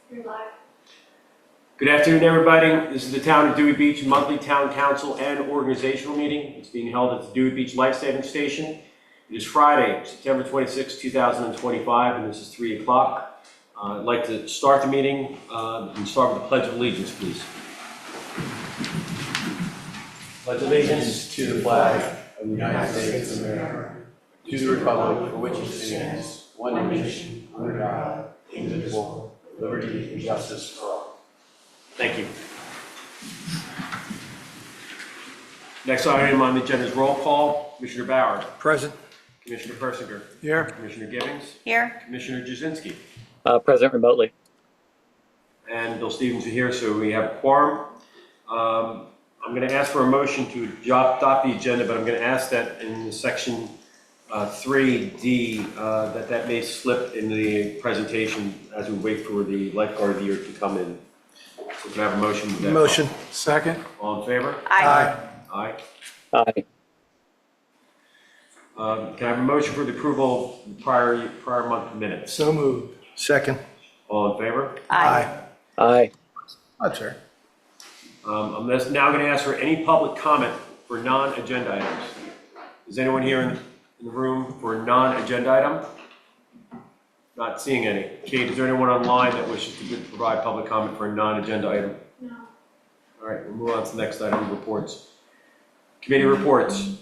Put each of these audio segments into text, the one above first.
You're live. Good afternoon, everybody. This is the Town of Dewey Beach monthly town council and organizational meeting. It's being held at the Dewey Beach Life Saving Station. It is Friday, September 26, 2025, and this is 3 o'clock. I'd like to start the meeting and start with the Pledge of Allegiance, please. Pledge allegiance to the flag of the United States of America, to the republic for which it stands, one nation, under God, indivisible, with liberty and justice for all. Thank you. Next item on the agenda is roll call. Commissioner Bauer. Present. Commissioner Persinger. Here. Commissioner Gibbons. Here. Commissioner Jasinski. Present remotely. And Bill Stevens is here, so we have a quorum. I'm going to ask for a motion to adopt the agenda, but I'm going to ask that in section 3D, that may slip in the presentation as we wait for the lifeguard of the year to come in. So can I have a motion? With that? Motion. Second. All in favor? Aye. Aye. Aye. Can I have a motion for the approval of the prior month minutes? So moved. Second. All in favor? Aye. Aye. That's sir. I'm now going to ask for any public comment for non-agenda items. Is anyone here in the room for a non-agenda item? Not seeing any. Kate, is there anyone online that wishes to provide public comment for a non-agenda item? No. All right, we'll move on to the next item, reports. Committee reports.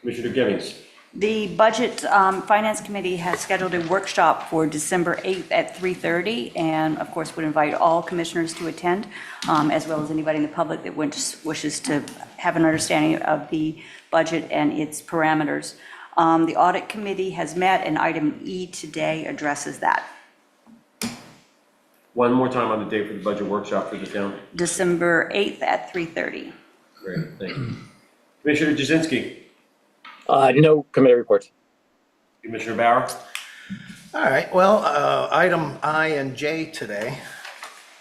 Commissioner Gibbons. The Budget Finance Committee has scheduled a workshop for December 8th at 3:30, and of course would invite all commissioners to attend, as well as anybody in the public that wishes to have an understanding of the budget and its parameters. The Audit Committee has met, and item E today addresses that. One more time on the date for the budget workshop for the town. December 8th at 3:30. Great, thank you. Commissioner Jasinski. No committee reports. Commissioner Bauer. All right, well, item I and J today,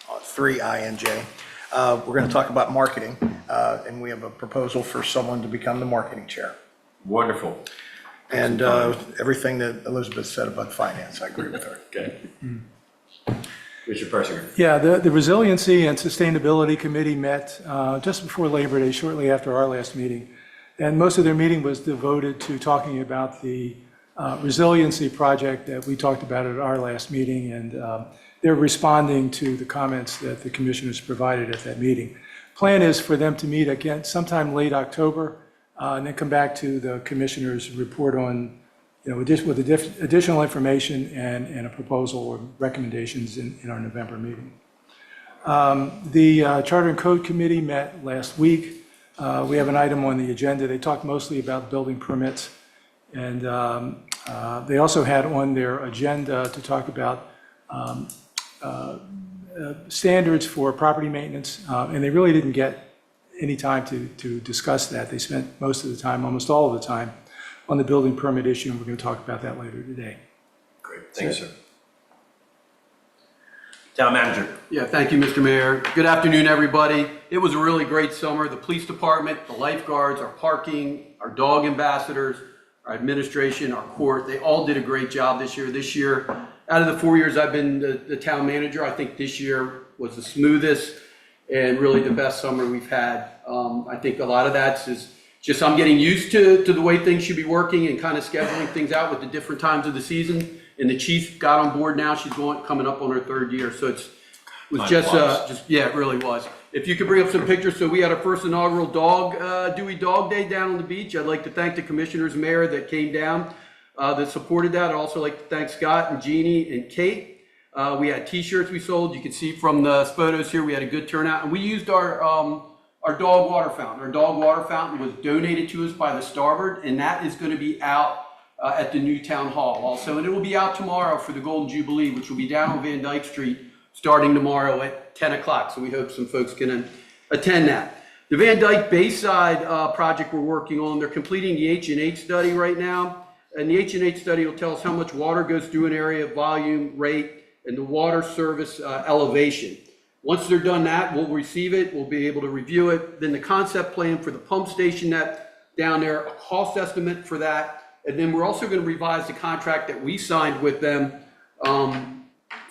3I and J, we're going to talk about marketing, and we have a proposal for someone to become the marketing chair. Wonderful. And everything that Elizabeth said about finance, I agree with her. Okay. Commissioner Persinger. Yeah, the Resiliency and Sustainability Committee met just before Labor Day, shortly after our last meeting. And most of their meeting was devoted to talking about the resiliency project that we talked about at our last meeting. And they're responding to the comments that the commissioners provided at that meeting. Plan is for them to meet again sometime late October and then come back to the commissioners' report on, with additional information and a proposal or recommendations in our November meeting. The Charter and Code Committee met last week. We have an item on the agenda. They talked mostly about building permits. And they also had on their agenda to talk about standards for property maintenance. And they really didn't get any time to discuss that. They spent most of the time, almost all of the time, on the building permit issue, and we're going to talk about that later today. Great, thanks, sir. Town manager. Yeah, thank you, Mr. Mayor. Good afternoon, everybody. It was a really great summer. The police department, the lifeguards, our parking, our dog ambassadors, our administration, our court, they all did a great job this year. This year, out of the 4 years I've been the town manager, I think this year was the smoothest and really the best summer we've had. I think a lot of that is just I'm getting used to the way things should be working and kind of scheduling things out with the different times of the season. And the chief got on board now. She's coming up on her 3rd year. So it was yeah, it really was. If you could bring up some pictures. So we had our first inaugural Dewey Dog Day down on the beach. I'd like to thank the commissioners, mayor that came down that supported that. I'd also like to thank Scott and Jeannie and Kate. We had t-shirts we sold. You can see from the photos here, we had a good turnout. And we used our dog water fountain. Our dog water fountain was donated to us by the Starboard, and that is going to be out at the new town hall also. And it will be out tomorrow for the Golden Jubilee, which will be down on Van Dyke Street starting tomorrow at 10 o'clock. So we hope some folks can attend that. The Van Dyke Bayside project we're working on, they're completing the H&H study right now. And the H&H study will tell us how much water goes through an area, volume, rate, and the water service elevation. Once they're done that, we'll receive it, we'll be able to review it. Then the concept plan for the pump station that down there, a cost estimate for that. And then we're also going to revise the contract that we signed with them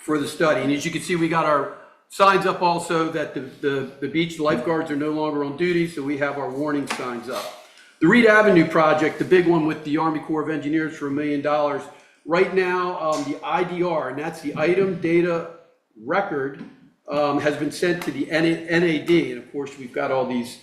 for the study. And as you can see, we got our signs up also that the beach lifeguards are no longer on duty, so we have our warning signs up. The Reed Avenue project, the big one with the Army Corps of Engineers for $1 million. Right now, the IDR, and that's the item data record, has been sent to the NAD. And of course, we've got all these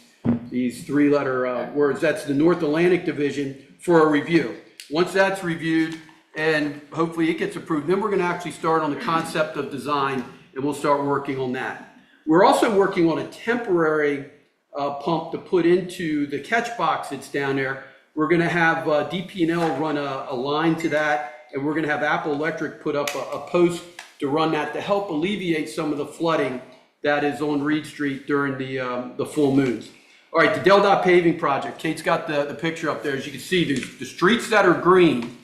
three-letter words. That's the North Atlantic Division for a review. Once that's reviewed and hopefully it gets approved, then we're going to actually start on the concept of design, and we'll start working on that. We're also working on a temporary pump to put into the catch box that's down there. We're going to have DP&L run a line to that, and we're going to have Apple Electric put up a post to run that to help alleviate some of the flooding that is on Reed Street during the full moons. All right, the Del Dot paving project. Kate's got the picture up there. As you can see, the streets that are green,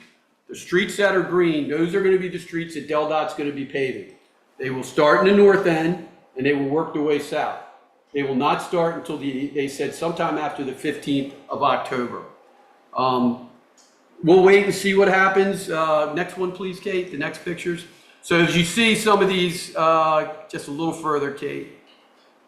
those are going to be the streets that Del Dot's going to be paving. They will start in the north end, and they will work their way south. They will not start until they said sometime after the 15th of October. We'll wait and see what happens. Next one, please, Kate, the next pictures. So as you see some of these, just a little further, Kate.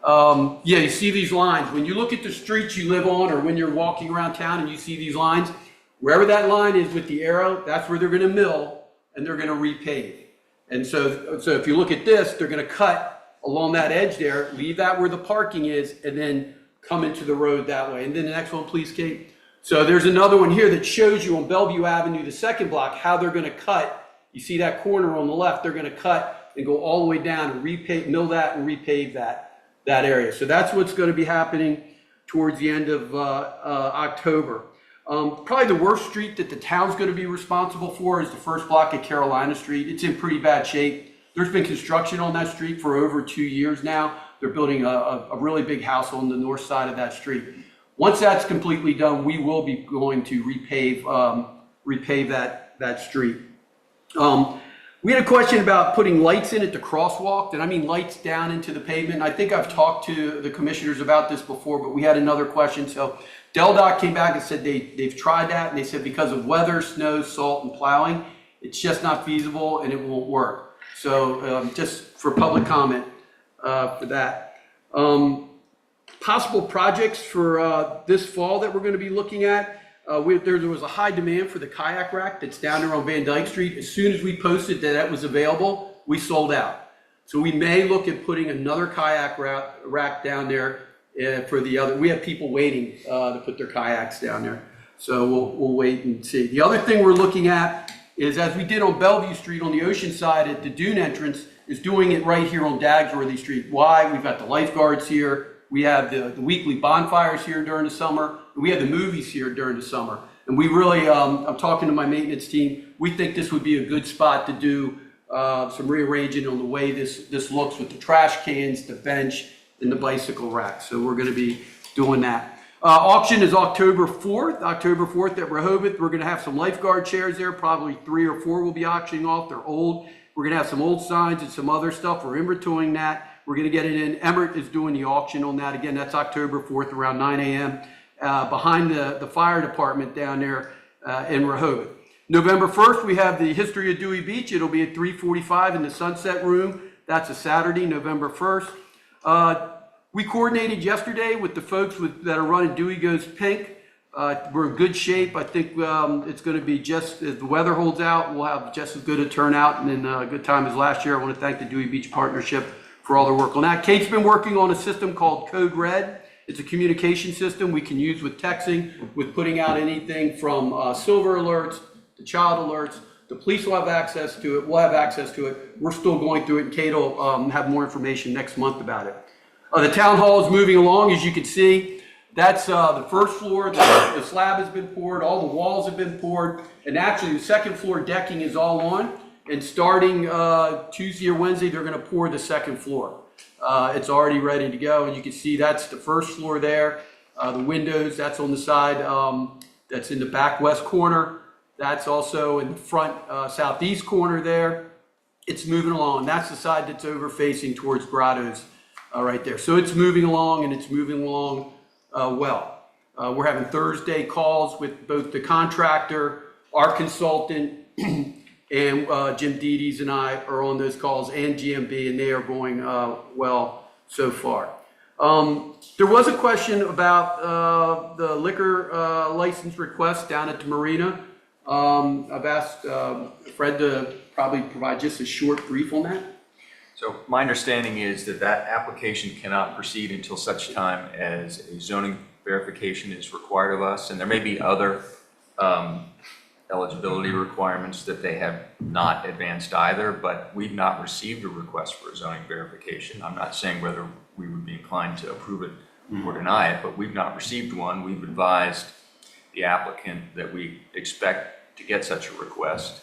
Yeah, you see these lines. When you look at the streets you live on, or when you're walking around town and you see these lines, wherever that line is with the arrow, that's where they're going to mill and they're going to repave. And so if you look at this, they're going to cut along that edge there, leave that where the parking is, and then come into the road that way. And then the next one, please, Kate. So there's another one here that shows you on Bellevue Avenue, the second block, how they're going to cut. You see that corner on the left, they're going to cut and go all the way down and repave, mill that and repave that area. So that's what's going to be happening towards the end of October. Probably the worst street that the town's going to be responsible for is the first block at Carolina Street. It's in pretty bad shape. There's been construction on that street for over 2 years now. They're building a really big house on the north side of that street. Once that's completely done, we will be going to repave that street. We had a question about putting lights in at the crosswalk, and I mean lights down into the pavement. I think I've talked to the commissioners about this before, but we had another question. So Del Dot came back and said they've tried that, and they said because of weather, snow, salt, and plowing, it's just not feasible and it won't work. So just for public comment for that. Possible projects for this fall that we're going to be looking at. There was a high demand for the kayak rack that's down there on Van Dyke Street. As soon as we posted that was available, we sold out. So we may look at putting another kayak rack down there for the other. We have people waiting to put their kayaks down there. So we'll wait and see. The other thing we're looking at is, as we did on Bellevue Street on the ocean side at the dune entrance, is doing it right here on Dagsworthy Street. Why? We've got the lifeguards here. We have the weekly bonfires here during the summer. We have the movies here during the summer. And we really, I'm talking to my maintenance team, we think this would be a good spot to do some rearranging on the way this looks with the trash cans, the bench, and the bicycle rack. So we're going to be doing that. Auction is October 4th at Rehoboth. We're going to have some lifeguard chairs there. Probably 3 or 4 will be auctioning off. They're old. We're going to have some old signs and some other stuff. We're inventorying that. We're going to get it in. Emmert is doing the auction on that. Again, that's October 4th around 9 a.m. Behind the fire department down there in Rehoboth. November 1st, we have the History of Dewey Beach. It'll be at 3:45 in the Sunset Room. That's a Saturday, November 1st. We coordinated yesterday with the folks that are running Dewey Goes Pink. We're in good shape. I think it's going to be just, as the weather holds out, we'll have just as good a turnout and a good time as last year. I want to thank the Dewey Beach Partnership for all their work on that. Kate's been working on a system called Code Red. It's a communication system we can use with texting, with putting out anything from silver alerts to child alerts. The police will have access to it. We'll have access to it. We're still going through it, and Kate will have more information next month about it. The town hall is moving along, as you can see. That's the first floor. The slab has been poured. All the walls have been poured. And actually, the second floor decking is all on. And starting Tuesday or Wednesday, they're going to pour the second floor. It's already ready to go. And you can see that's the first floor there. The windows, that's on the side. That's in the back west corner. That's also in the front southeast corner there. It's moving along. That's the side that's over facing towards Grottoes. Right there. So it's moving along, and it's moving along well. We're having Thursday calls with both the contractor, our consultant, And Jim Dedes and I are on those calls, and GMB, and they are going well so far. There was a question about the liquor license request down at the marina. I've asked Fred to probably provide just a short brief on that. So my understanding is that that application cannot proceed until such time as a zoning verification is required of us. And there may be other eligibility requirements that they have not advanced either, but we've not received a request for a zoning verification. I'm not saying whether we would be inclined to approve it or deny it, but we've not received one. We've advised the applicant that we expect to get such a request.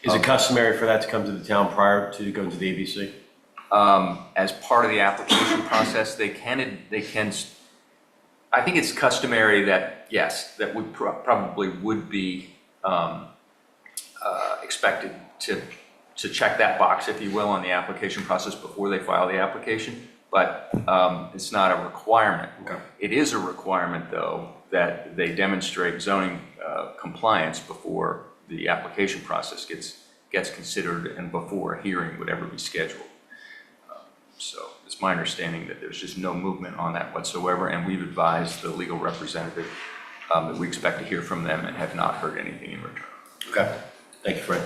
Is it customary for that to come to the town prior to going to the ABC? As part of the application process, they can, I think it's customary that, yes, that we probably would be expected to check that box, if you will, on the application process before they file the application, but it's not a requirement. Okay. It is a requirement, though, that they demonstrate zoning compliance before the application process gets considered and before a hearing would ever be scheduled. So it's my understanding that there's just no movement on that whatsoever, and we've advised the legal representative that we expect to hear from them and have not heard anything in return. Okay, thank you, Fred.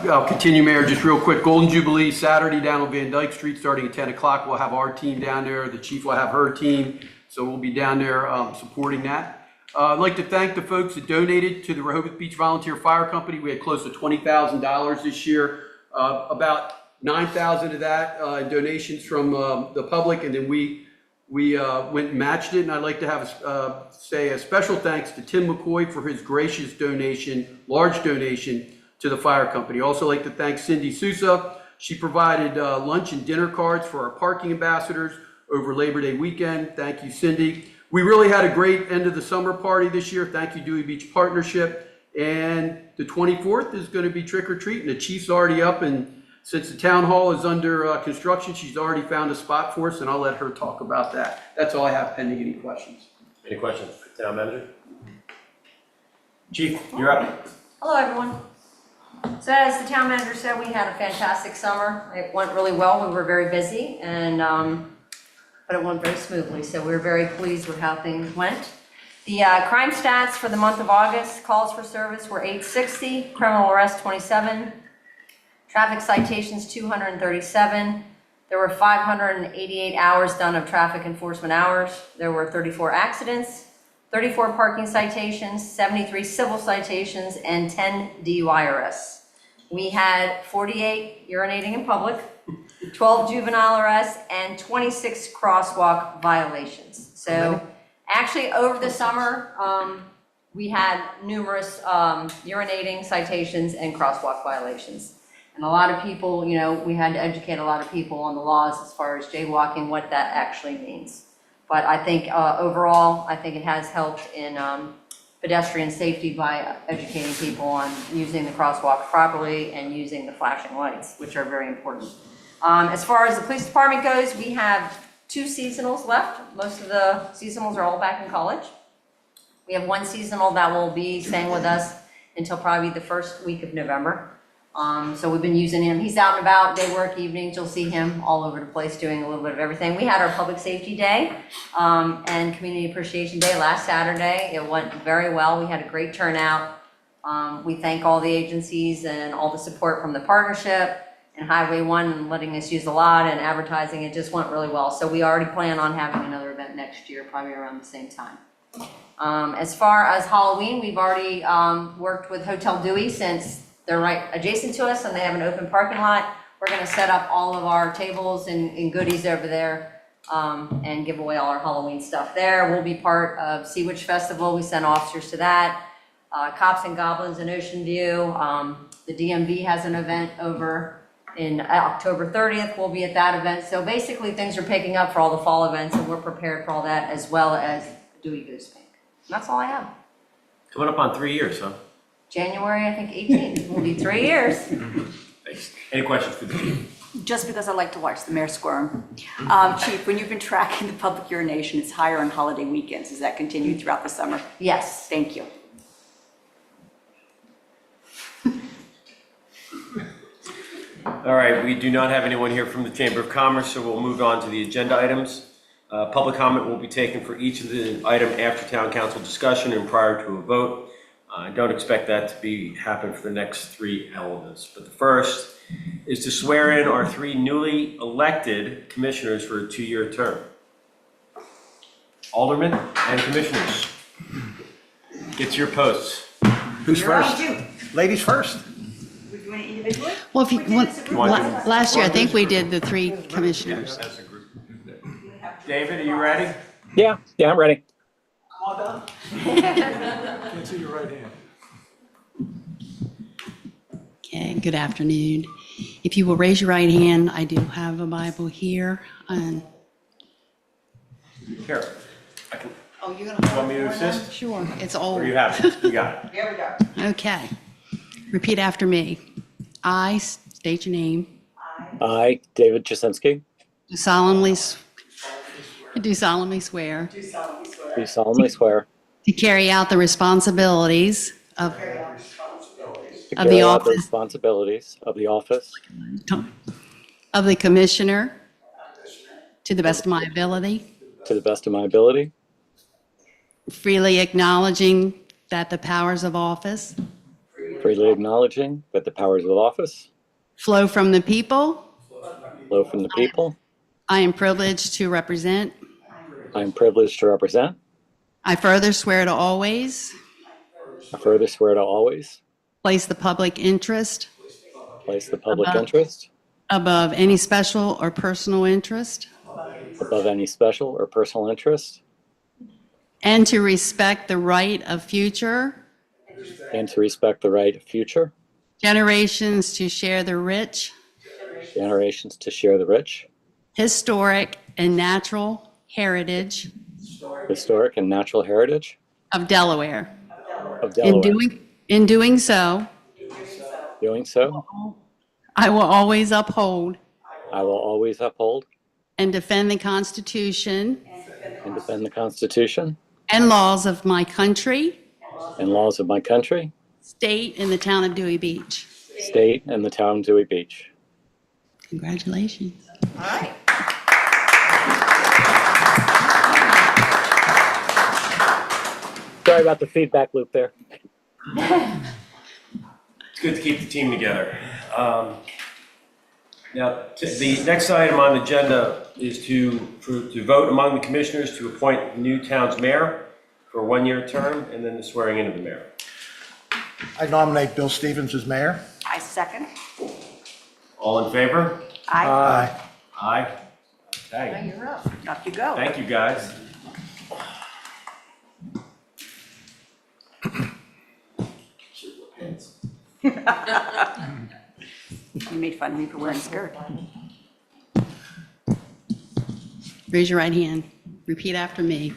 I'll continue, Mayor, just real quick. Golden Jubilee, Saturday down on Van Dyke Street, starting at 10 o'clock. We'll have our team down there. The chief will have her team. So we'll be down there supporting that. I'd like to thank the folks that donated to the Rehoboth Beach Volunteer Fire Company. We had close to $20,000 this year. About 9,000 of that in donations from the public, and then we went and matched it. And I'd like to have say a special thanks to Tim McCoy for his gracious donation, large donation to the fire company. Also like to thank Cindy Sousa. She provided lunch and dinner cards for our parking ambassadors over Labor Day weekend. Thank you, Cindy. We really had a great end of the summer party this year. Thank you, Dewey Beach Partnership. And the 24th is going to be trick or treat, and the chief's already up. And since the town hall is under construction, she's already found a spot for us, and I'll let her talk about that. That's all I have pending any questions. Any questions for town manager? Chief, you're up. Hello, everyone. So as the town manager said, we had a fantastic summer. It went really well. We were very busy, and but it went very smoothly. So we were very pleased with how things went. The crime stats for the month of August, calls for service were 860, criminal arrests 27, traffic citations 237. There were 588 hours done of traffic enforcement hours. There were 34 accidents, 34 parking citations, 73 civil citations, and 10 DUI arrests. We had 48 urinating in public, 12 juvenile arrests, and 26 crosswalk violations. So actually over the summer, we had numerous urinating citations and crosswalk violations. And a lot of people, you know, we had to educate a lot of people on the laws as far as jaywalking, what that actually means. But I think overall, I think it has helped in pedestrian safety by educating people on using the crosswalk properly and using the flashing lights, which are very important. As far as the police department goes, we have 2 seasonals left. Most of the seasonals are all back in college. We have 1 seasonal that will be staying with us until probably the first week of November. So we've been using him. He's out and about, day work, evenings. You'll see him all over the place doing a little bit of everything. We had our Public Safety Day and Community Appreciation Day last Saturday. It went very well. We had a great turnout. We thank all the agencies and all the support from the partnership and Highway 1 and letting us use the lot and advertising. It just went really well. So we already plan on having another event next year, probably around the same time. As far as Halloween, we've already worked with Hotel Dewey since they're right adjacent to us and they have an open parking lot. We're gonna set up all of our tables and goodies over there and give away all our Halloween stuff there. We'll be part of Sea Witch Festival. We sent officers to that. Cops and Goblins in Ocean View. The DMV has an event over in October 30th. We'll be at that event. So basically things are picking up for all the fall events and we're prepared for all that as well as Dewey Goose Pink. And that's all I have. Coming up on 3 years, huh? January, I think 18th, will be 3 years. Thanks. Any questions for the chief? Just because I like to watch the mayor squirm. Chief, when you've been tracking the public urination, it's higher on holiday weekends. Has that continued throughout the summer? Yes. Thank you. All right, we do not have anyone here from the Chamber of Commerce, so we'll move on to the agenda items. Public comment will be taken for each of the item after town council discussion and prior to a vote. I don't expect that to happen for the next three elements. But the first is to swear in our three newly elected commissioners for a 2-year term. Aldermen and commissioners, get to your posts. Who's first? Ladies first. We're doing it individually? Well, if you want, want to- last year, I think we did the 3 commissioners. As a group. David, are you ready? Yeah, I'm ready. Can't see your right hand. Okay, good afternoon. If you will raise your right hand, I do have a Bible here. And Here. I can, oh, you're you want me to assist? Sure, it's old. Or you have it? You got it. There we go. Okay. Repeat after me. I state your name. I, David Jasinski, Do solemnly swear do solemnly swear to carry out the responsibilities of to Of the carry out the office. responsibilities of the office of the Commissioner to the best of my ability, to the best of my ability, freely acknowledging that the powers of office freely acknowledging that the powers of office flow from the people flow from the people I am privileged to represent. I am privileged to represent. I further swear to always I further swear to always place the public interest place the public Above. interest above any special or personal interest, above any special or personal interest, and to respect the right of future and to respect the right of future generations to share the rich, generations to share the rich, historic, and natural heritage historic, and natural heritage of Delaware. of In Delaware. doing so, Doing so, I will always uphold I will always uphold and defend the Constitution and defend the Constitution and laws of my country, and laws of my country, state, and the town of Dewey Beach. state, and the town of Dewey Beach. Congratulations. All right. Sorry about the feedback loop there. It's good to keep the team together. Now, the next item on the agenda is to vote among the commissioners to appoint the new town's mayor for a 1-year term, and then the swearing in of the mayor. I nominate Bill Stevens as mayor. I second. All in favor? Aye. Aye. Aye. Okay, You're up. Off you go. thank you, guys. You made fun of me for wearing a skirt. Raise your right hand. Repeat after me.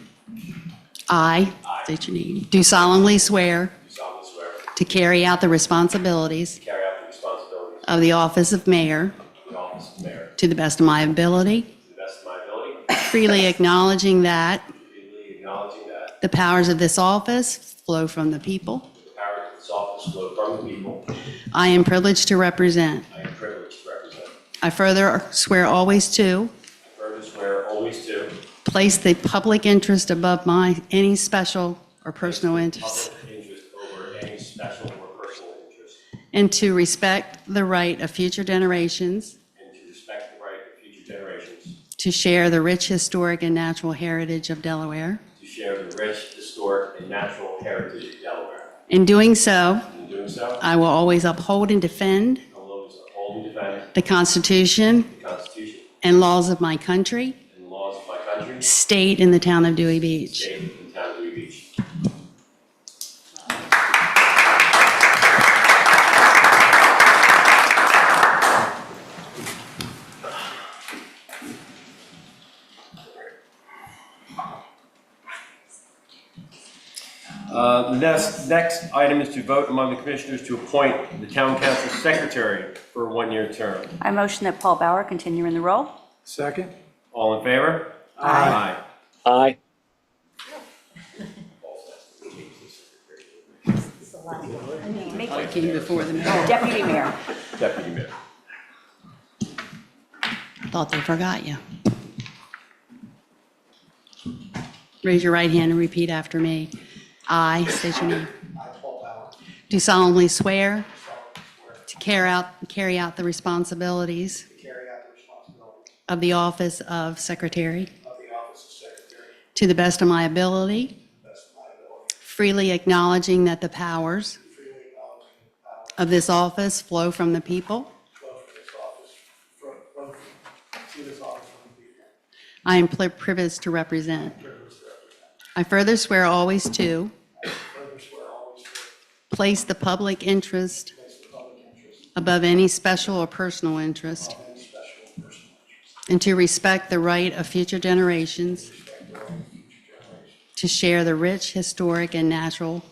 I, state your name, do solemnly swear Do solemnly swear to carry out the responsibilities to carry out the responsibilities of the office of mayor of the office of mayor to the best of my ability, to the best of my ability, freely acknowledging that freely acknowledging that the powers of this office flow from the people the powers of this office flow from the people I am privileged to represent. I am privileged to represent. I further swear always to I further swear always to place the public interest above any special or personal interest, public interest over any special or personal interest, and to respect the right of future generations and to respect the right of future generations to share the rich historic and natural heritage of Delaware. to share the rich, historic, and natural heritage of Delaware. In doing so, In doing so, I will always uphold and defend I will always uphold and defend the Constitution the Constitution and laws of my country, and laws of my country, state, and the town of Dewey Beach. state, and town of Dewey Beach. The next item is to vote among the commissioners to appoint the town council secretary for a 1-year term. I motion that Paul Bauer continue in the role. Second? All in favor? Aye. Aye. I came before the mayor. Deputy Mayor. Deputy Mayor. thought they forgot you. Raise your right hand and repeat after me. I, state your name. I, Paul Bauer, Do solemnly swear to carry out the responsibilities carry out the responsibilities of the office of Secretary of the office of Secretary to the best of my ability, to the best of my ability, freely acknowledging that the powers freely acknowledging the power of this office flow from the people. flow from this office, to this office from the people. I am privileged to represent. Privileged to represent. I further swear always to I further swear always to place the public interest place the public interest above any special or personal interest, above any special or personal interest, and to respect the right of future generations respect the right of future generations, to share the rich historic and natural to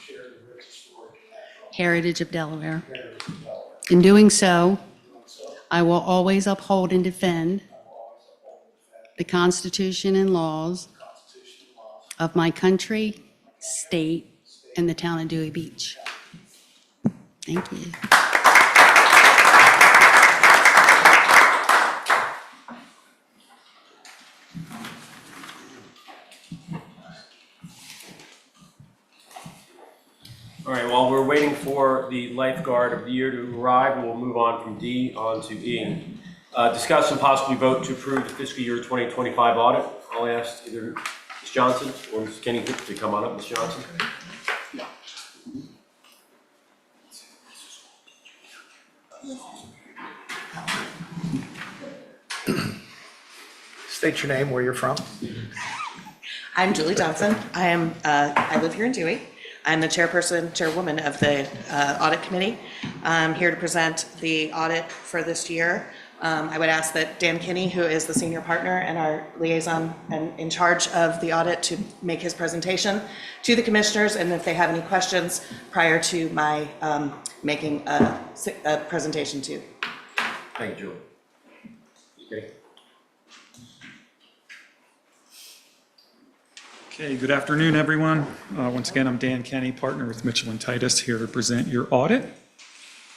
share the rich historic and natural heritage of Delaware. heritage of Delaware. In doing so, Doing so, I will always uphold and defend I will always uphold and defend the Constitution and laws the Constitution and laws of my country, state, and the town of Dewey Beach. Thank you. All right, while we're waiting for the lifeguard of the year to arrive, we'll move on from D on to E. Discuss and possibly vote to approve the fiscal year 2025 audit. I'll ask either Ms. Johnson or Ms. Kenny to come on up. Ms. Johnson? State your name, where you're from. I'm Julie Johnson. I live here in Dewey. I'm the chairwoman of the audit committee. I'm here to present the audit for this year. I would ask that Dan Kinney, who is the senior partner and our liaison and in charge of the audit, to make his presentation to the commissioners, and if they have any questions prior to my making a presentation to. Thank you, Julie. Okay. Okay, good afternoon, everyone. Once again, I'm Dan Kenny, partner with Mitchell and Titus, here to present your audit.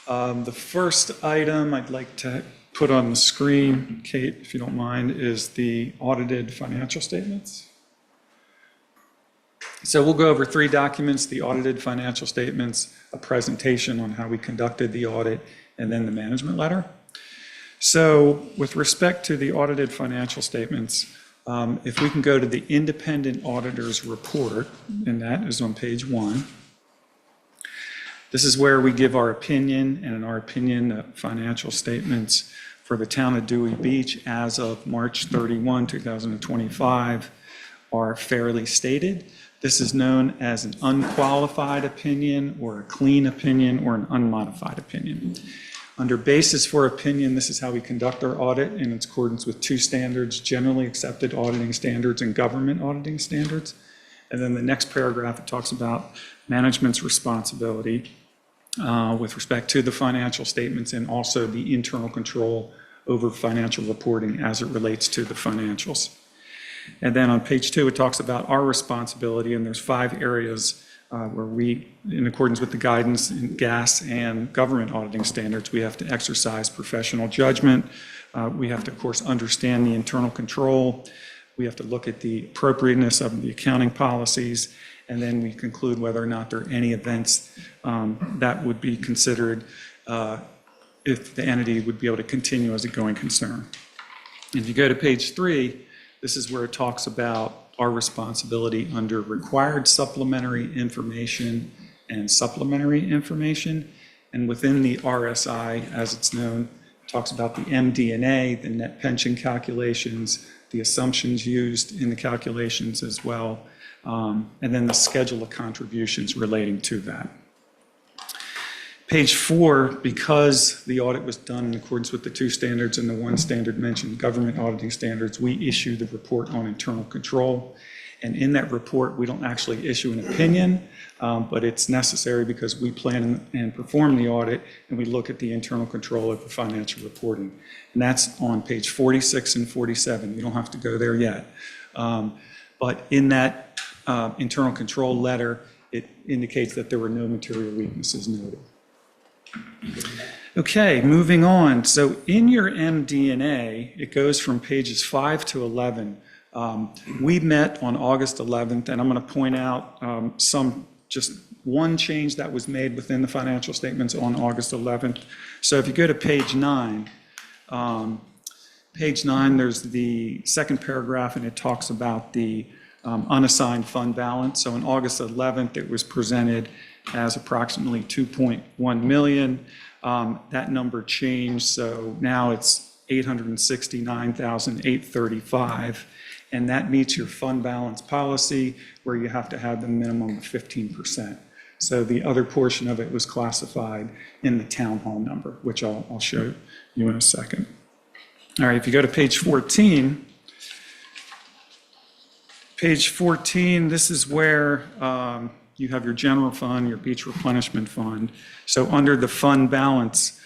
The first item I'd like to put on the screen, Kate, if you don't mind, is the audited financial statements. So we'll go over 3 documents: the audited financial statements, a presentation on how we conducted the audit, and then the management letter. So with respect to the audited financial statements, if we can go to the independent auditor's report, and that is on page 1. This is where we give our opinion, and in our opinion, the financial statements for the town of Dewey Beach as of March 31, 2025 are fairly stated. This is known as an unqualified opinion, or a clean opinion, or an unmodified opinion. Under basis for opinion, this is how we conduct our audit in accordance with 2 standards: generally accepted auditing standards and government auditing standards. And then the next paragraph, it talks about management's responsibility with respect to the financial statements, and also the internal control over financial reporting as it relates to the financials. And then on page 2, it talks about our responsibility, and there's 5 areas where we, in accordance with the guidance in GAS and government auditing standards, we have to exercise professional judgment. We have to, of course, understand the internal control. We have to look at the appropriateness of the accounting policies, and then we conclude whether or not there are any events that would be considered if the entity would be able to continue as a going concern. If you go to page 3, this is where it talks about our responsibility under required supplementary information and supplementary information. And within the RSI, as it's known, it talks about the MD&A, the net pension calculations, the assumptions used in the calculations as well, and then the schedule of contributions relating to that. Page 4, because the audit was done in accordance with the 2 standards and the 1 standard mentioned, government auditing standards, we issue the report on internal control. And in that report, we don't actually issue an opinion, but it's necessary because we plan and perform the audit, and we look at the internal control of the financial reporting. And that's on page 46 and 47. You don't have to go there yet. But in that internal control letter, it indicates that there were no material weaknesses noted. Okay, moving on. So in your MD&A, it goes from pages 5 to 11. We met on August 11th, and I'm going to point out just one change that was made within the financial statements on August 11th. So if you go to page 9, there's the second paragraph, and it talks about the unassigned fund balance. So on August 11th, it was presented as approximately 2.1 million. That number changed, so now it's 869,835, and that meets your fund balance policy where you have to have the minimum of 15%. So the other portion of it was classified in the town hall number, which I'll show you in a second. All right, if you go to page 14, this is where you have your general fund, your beach replenishment fund. So under the fund balance,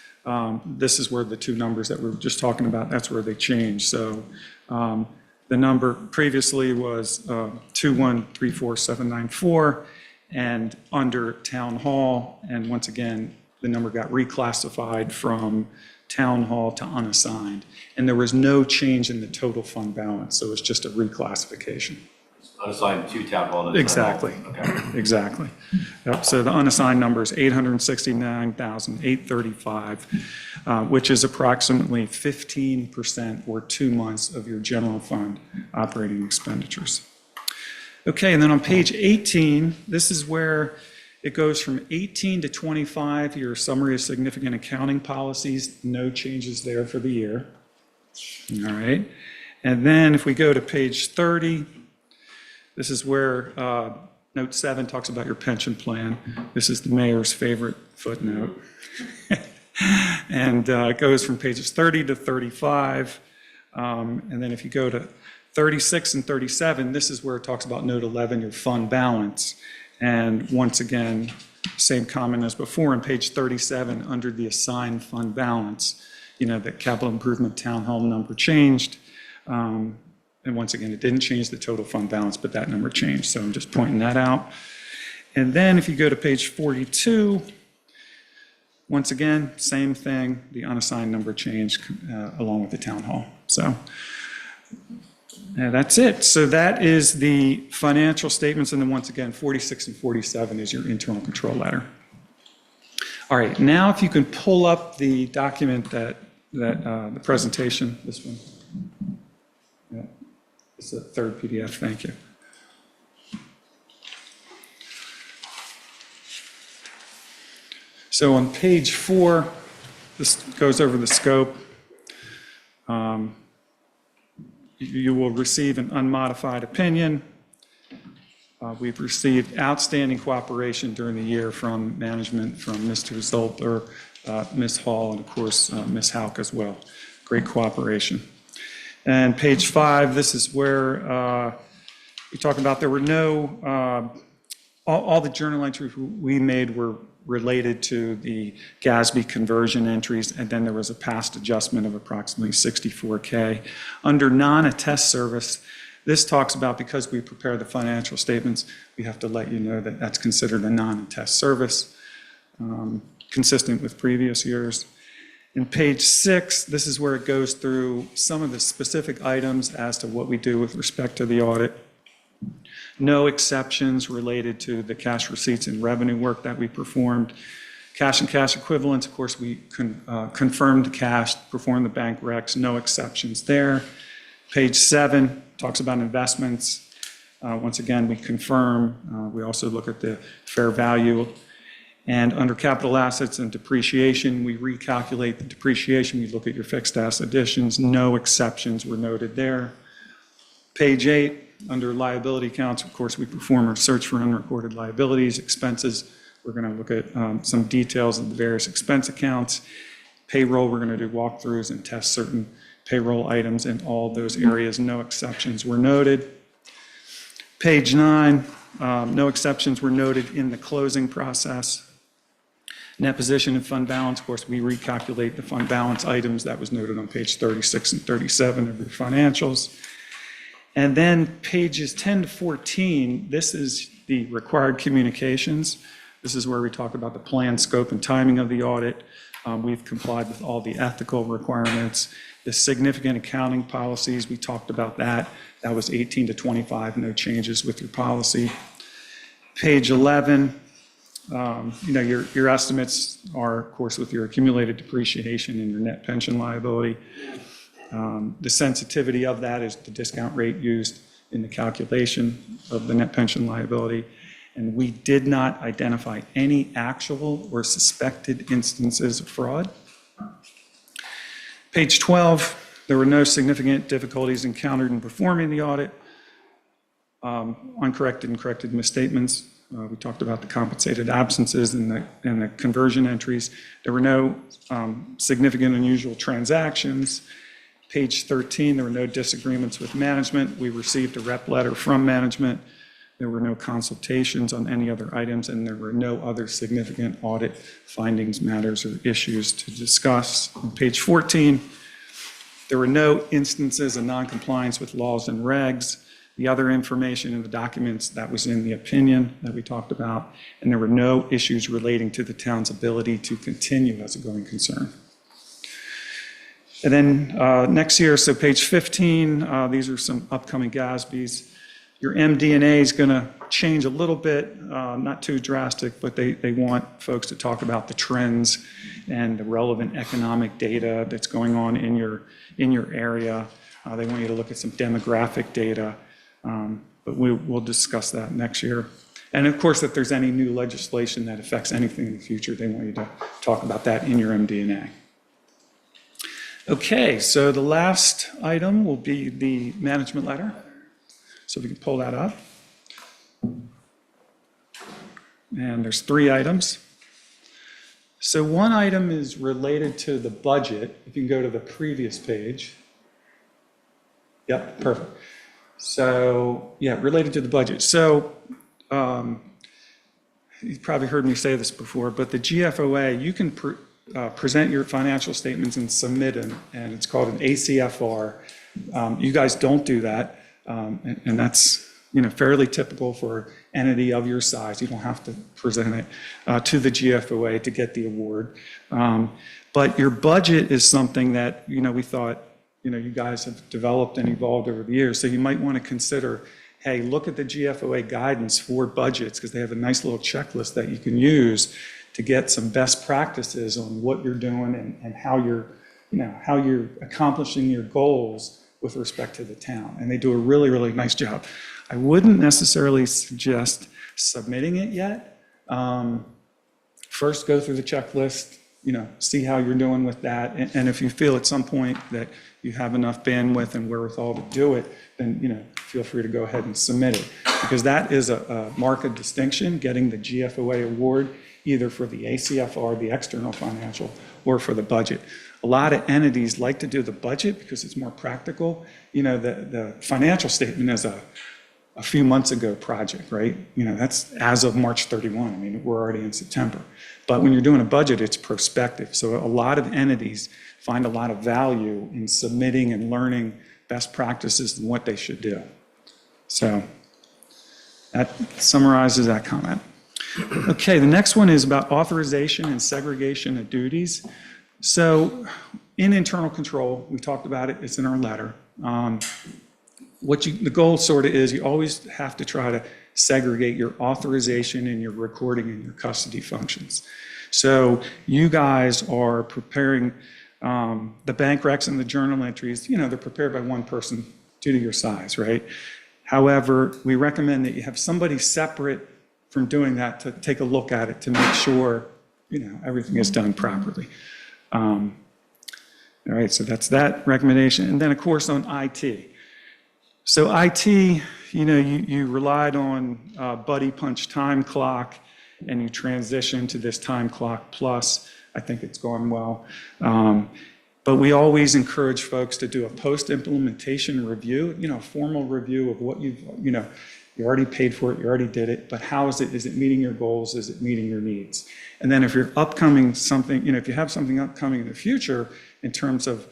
this is where the two numbers that we were just talking about, that's where they change. So the number previously was 2134794, and under town hall, and once again, the number got reclassified from town hall to unassigned. And there was no change in the total fund balance, so it's just a reclassification. Unassigned to town hall. and- Exactly. Okay. Exactly. Yep, so the unassigned number is 869,835, which is approximately 15% or 2 months of your general fund operating expenditures. Okay, and then on page 18, this is where it goes from 18 to 25, your summary of significant accounting policies, no changes there for the year. All right, and then if we go to page 30, this is where note 7 talks about your pension plan. This is the mayor's favorite footnote. And it goes from pages 30 to 35. And then if you go to 36 and 37, this is where it talks about note 11, your fund balance. And once again, same comment as before on page 37, under the assigned fund balance, the capital improvement town hall number changed. And once again, it didn't change the total fund balance, but that number changed. So I'm just pointing that out. And then if you go to page 42, once again, same thing, the unassigned number changed along with the town hall. So that's it. So that is the financial statements. And then once again, 46 and 47 is your internal control letter. All right, now if you can pull up the document the presentation, this one. Yeah. It's the third PDF, thank you. So on page 4, this goes over the scope. You will receive an unmodified opinion. We've received outstanding cooperation during the year from management, from Mr. Zolter, Ms. Hall, and of course, Ms. Hauk as well. Great cooperation. And page 5, this is where we talk about there were no, all the journal entries we made were related to the GASB conversion entries, and then there was a past adjustment of approximately $64K. Under non-attest service, this talks about because we prepare the financial statements, we have to let you know that that's considered a non-attest service, consistent with previous years. In page 6, this is where it goes through some of the specific items as to what we do with respect to the audit. No exceptions related to the cash receipts and revenue work that we performed. Cash and cash equivalents, of course, we confirmed cash, performed the bank recs, no exceptions there. Page 7 talks about investments. Once again, we confirm. We also look at the fair value. And under capital assets and depreciation, we recalculate the depreciation. We look at your fixed asset additions. No exceptions were noted there. Page 8, under liability accounts, of course, we perform a search for unrecorded liabilities, expenses. We're going to look at some details of the various expense accounts. Payroll, we're going to do walkthroughs and test certain payroll items in all those areas. No exceptions were noted. Page 9, no exceptions were noted in the closing process. Net position and fund balance, of course, we recalculate the fund balance items that was noted on page 36 and 37 of your financials. And then pages 10 to 14, this is the required communications. This is where we talk about the plan, scope, and timing of the audit. We've complied with all the ethical requirements. The significant accounting policies, we talked about that. That was 18 to 25, no changes with your policy. Page 11, your estimates are, of course, with your accumulated depreciation and your net pension liability. The sensitivity of that is the discount rate used in the calculation of the net pension liability. And we did not identify any actual or suspected instances of fraud. Page 12, there were no significant difficulties encountered in performing the audit. Uncorrected and corrected misstatements. We talked about the compensated absences and the conversion entries. There were no significant unusual transactions. Page 13, there were no disagreements with management. We received a rep letter from management. There were no consultations on any other items, and there were no other significant audit findings, matters, or issues to discuss. On page 14, there were no instances of noncompliance with laws and regs. The other information in the documents that was in the opinion that we talked about, and there were no issues relating to the town's ability to continue as a going concern. And then next year, so page 15, these are some upcoming GASBs. Your MD&A is going to change a little bit, not too drastic, but they want folks to talk about the trends and the relevant economic data that's going on in your area. They want you to look at some demographic data, but we'll discuss that next year. And of course, if there's any new legislation that affects anything in the future, they want you to talk about that in your MD&A. Okay, so the last item will be the management letter. So we can pull that up. And there's 3 items. So one item is related to the budget. If you can go to the previous page. Yep, perfect. So, yeah, related to the budget. So you've probably heard me say this before, but the GFOA, you can present your financial statements and submit them, and it's called an ACFR. You guys don't do that. And that's fairly typical for an entity of your size. You don't have to present it to the GFOA to get the award. But your budget is something that we thought you guys have developed and evolved over the years. So you might want to consider, hey, look at the GFOA guidance for budgets, because they have a nice little checklist that you can use to get some best practices on what you're doing and how you're accomplishing your goals with respect to the town. And they do a really, really nice job. I wouldn't necessarily suggest submitting it yet. First, go through the checklist, see how you're doing with that. And if you feel at some point that you have enough bandwidth and wherewithal to do it, then, feel free to go ahead and submit it. Because that is a mark of distinction, getting the GFOA award, either for the ACFR, the external financial, or for the budget. A lot of entities like to do the budget because it's more practical. The financial statement is a few months ago project, right? That's as of March 31. I mean, we're already in September. But when you're doing a budget, it's prospective. So a lot of entities find a lot of value in submitting and learning best practices and what they should do. So that summarizes that comment. Okay, the next one is about authorization and segregation of duties. So in internal control, we talked about it, it's in our letter. The goal sort of is you always have to try to segregate your authorization and your recording and your custody functions. So you guys are preparing the bank recs and the journal entries, they're prepared by one person due to your size, right? However, we recommend that you have somebody separate from doing that to take a look at it to make sure, everything is done properly. All right, so that's that recommendation. And then, of course, on IT. So IT, you relied on Buddy Punch Time Clock, and you transitioned to this Time Clock Plus. I think it's gone well. But we always encourage folks to do a post-implementation review, a formal review of what you already paid for it, you already did it, but how is it meeting your goals? Is it meeting your needs? And then if you're upcoming something, if you have something upcoming in the future in terms of,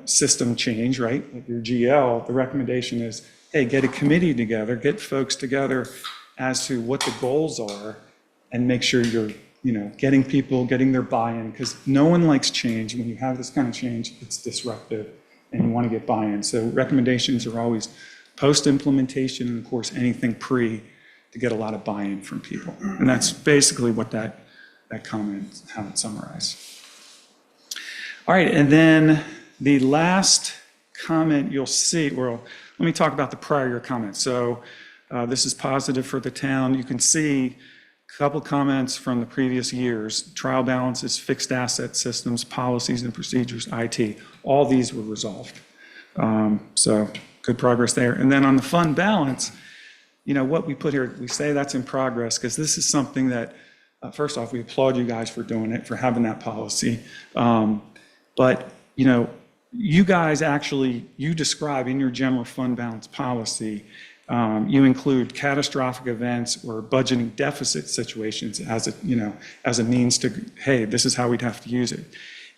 system change, right? Like your GL, the recommendation is, hey, get a committee together, get folks together as to what the goals are, and make sure you're, getting people, getting their buy-in, because no one likes change. When you have this kind of change, it's disruptive, and you want to get buy-in. So recommendations are always post-implementation, and of course, anything pre, to get a lot of buy-in from people. And that's basically what that comment, how it's summarized. All right, and then the last comment you'll see, well, let me talk about the prior year comments. So this is positive for the town. You can see a couple comments from the previous years: trial balances, fixed asset systems, policies and procedures, IT. All these were resolved. So good progress there. And then on the fund balance, what we put here, we say that's in progress because this is something that, first off, we applaud you guys for doing it, for having that policy. But, you guys actually, you describe in your general fund balance policy, you include catastrophic events or budgeting deficit situations as a means to, hey, this is how we'd have to use it.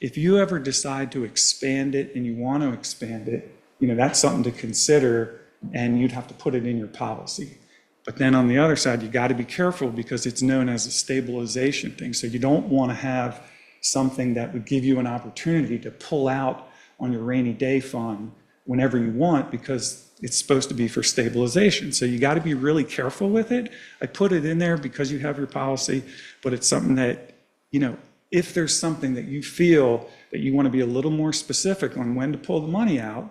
If you ever decide to expand it and you want to expand it, that's something to consider, and you'd have to put it in your policy. But then on the other side, you got to be careful because it's known as a stabilization thing. So you don't want to have something that would give you an opportunity to pull out on your rainy day fund whenever you want, because it's supposed to be for stabilization. So you got to be really careful with it. I put it in there because you have your policy, but it's something that, if there's something that you feel that you want to be a little more specific on when to pull the money out,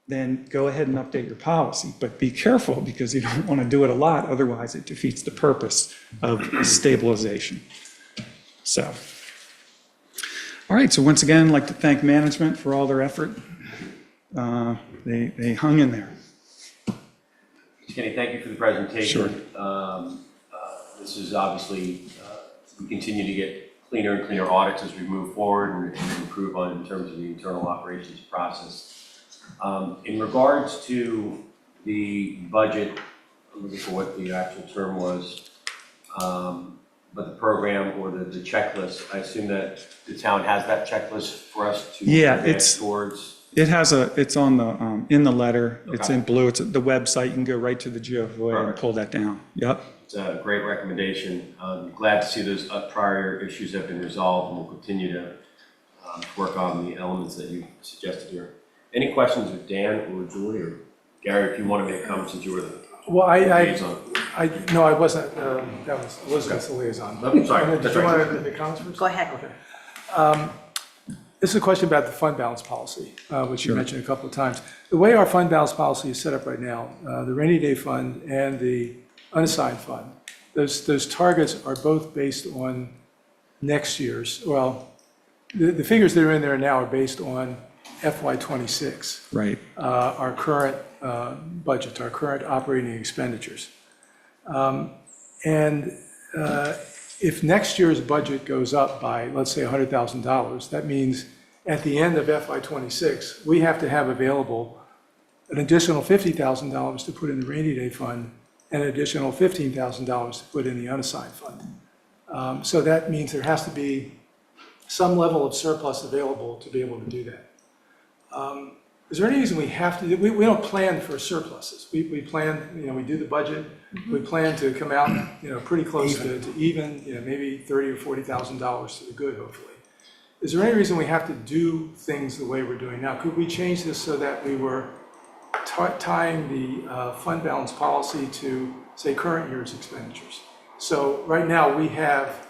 then go ahead and update your policy. But be careful because you don't want to do it a lot, otherwise it defeats the purpose of stabilization. So, all right, so once again, I'd like to thank management for all their effort. They hung in there. Kenny, thank you for the presentation. Sure. This is obviously, we continue to get cleaner and cleaner audits as we move forward and improve on in terms of the internal operations process. In regards to the budget, I'm looking for what the actual term was, but the program or the checklist, I assume that the town has that checklist for us to advance towards. It's on the, in the letter, it's Okay. in blue, it's the website, you can go right to the GeoVoy and Perfect. pull that down. Yep. It's a great recommendation. Glad to see those prior issues have been resolved, and we'll continue to work on the elements that you suggested here. Any questions with Dan or Julie, or Gary, if you want to make a comment since you were the Well, liaison. no, I wasn't, that was Elizabeth's the liaison. Oh, sorry, Did that's you right. want to make comments first? Go ahead. Okay. This is a question about the fund balance policy, which you mentioned a couple of times. The way our fund balance policy is set up right now, the rainy day fund and the unassigned fund, those targets are both based on next year's, well, the figures that are in there now are based on FY '26. Right. Our current budget, our current operating expenditures. And if next year's budget goes up by, let's say, $100,000, that means at the end of FY '26, we have to have available an additional $50,000 to put in the rainy day fund and an additional $15,000 to put in the unassigned fund. So that means there has to be some level of surplus available to be able to do that. Is there any reason we have to, we don't plan for surpluses. We plan, we do the budget, we plan to come out, pretty close to even, maybe $30,000 or $40,000 to the good, hopefully. Is there any reason we have to do things the way we're doing now? Could we change this so that we were tying the fund balance policy to, say, current year's expenditures? So right now, we have,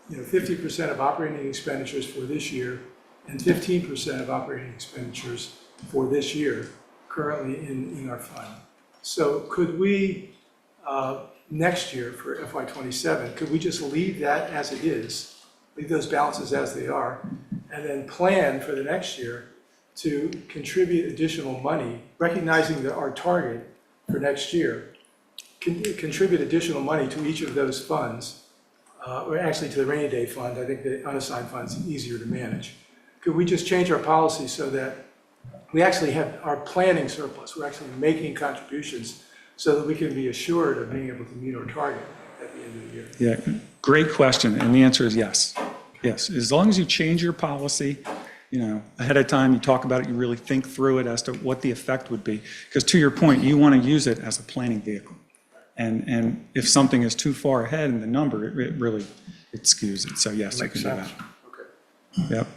50% of operating expenditures for this year and 15% of operating expenditures for this year currently in our fund. So could we, next year for FY '27, could we just leave that as it is, leave those balances as they are, and then plan for the next year to contribute additional money, recognizing that our target for next year, contribute additional money to each of those funds, or actually to the rainy day fund. I think the unassigned fund is easier to manage. Could we just change our policy so that we actually have our planning surplus, we're actually making contributions so that we can be assured of being able to meet our target at the end of the year? Yeah, great question, and the answer is yes. Yes, as long as you change your policy, ahead of time, you talk about it, you really think through it as to what the effect would be. Because to your point, you want to use it as a planning vehicle. And if something is too far ahead in the number, it really, it skews it. So yes, you Makes can do sense. that. Yep.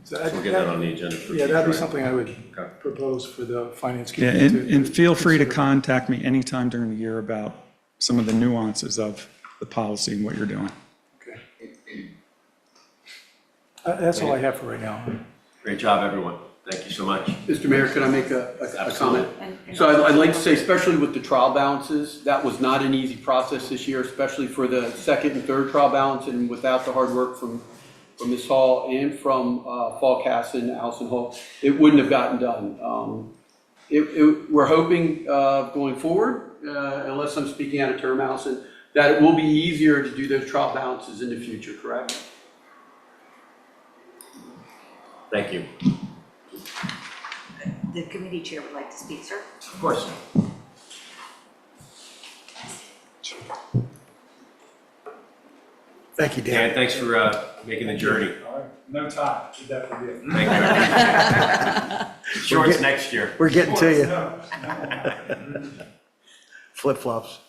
So We'll get that on the agenda for Yeah, that'd be future. something I would Okay. propose for the finance Yeah, committee. and feel free to consider. contact me anytime during the year about some of the nuances of the policy and what you're doing. Okay. That's all I have for right now. Great job, everyone. Thank you so much. Mr. Mayor, could I make a comment? And- So I'd like to say, especially with the trial balances, that was not an easy process this year, especially for the second and third trial balance, and without the hard work from Ms. Hall and from Paul Casson, Allison Hall, it wouldn't have gotten done. We're hoping going forward, unless I'm speaking out of term, Allison, that it will be easier to do those trial balances in the future, correct? Thank you. The committee chair would like to speak, sir. Of course. Thank you, Dan, Dan. thanks for making the journey. No time, should definitely be. Thank you. Shorts next year. We're getting to you. Flip-flops.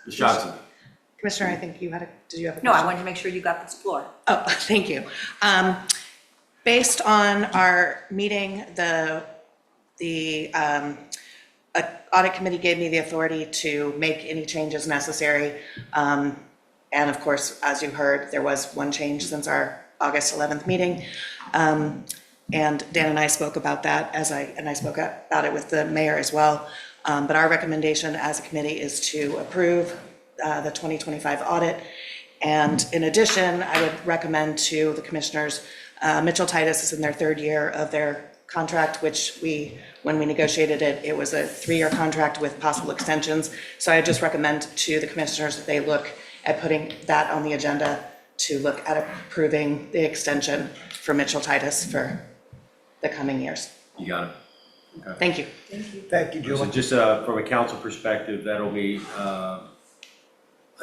Ms. Johnson. Commissioner, I think you had did you have a No, I question? wanted to make sure you got this floor. Oh, thank you. Based on our meeting, the audit committee gave me the authority to make any changes necessary. And of course, as you heard, there was one change since our August 11th meeting. And Dan and I spoke about that and I spoke about it with the mayor as well. But our recommendation as a committee is to approve the 2025 audit. And in addition, I would recommend to the commissioners, Mitchell Titus is in their third year of their contract, which when we negotiated it, it was a 3-year contract with possible extensions. So I just recommend to the commissioners that they look at putting that on the agenda to look at approving the extension for Mitchell Titus for the coming years. You got it. Thank you. Thank you, So Julie. just from a council perspective, that'll be a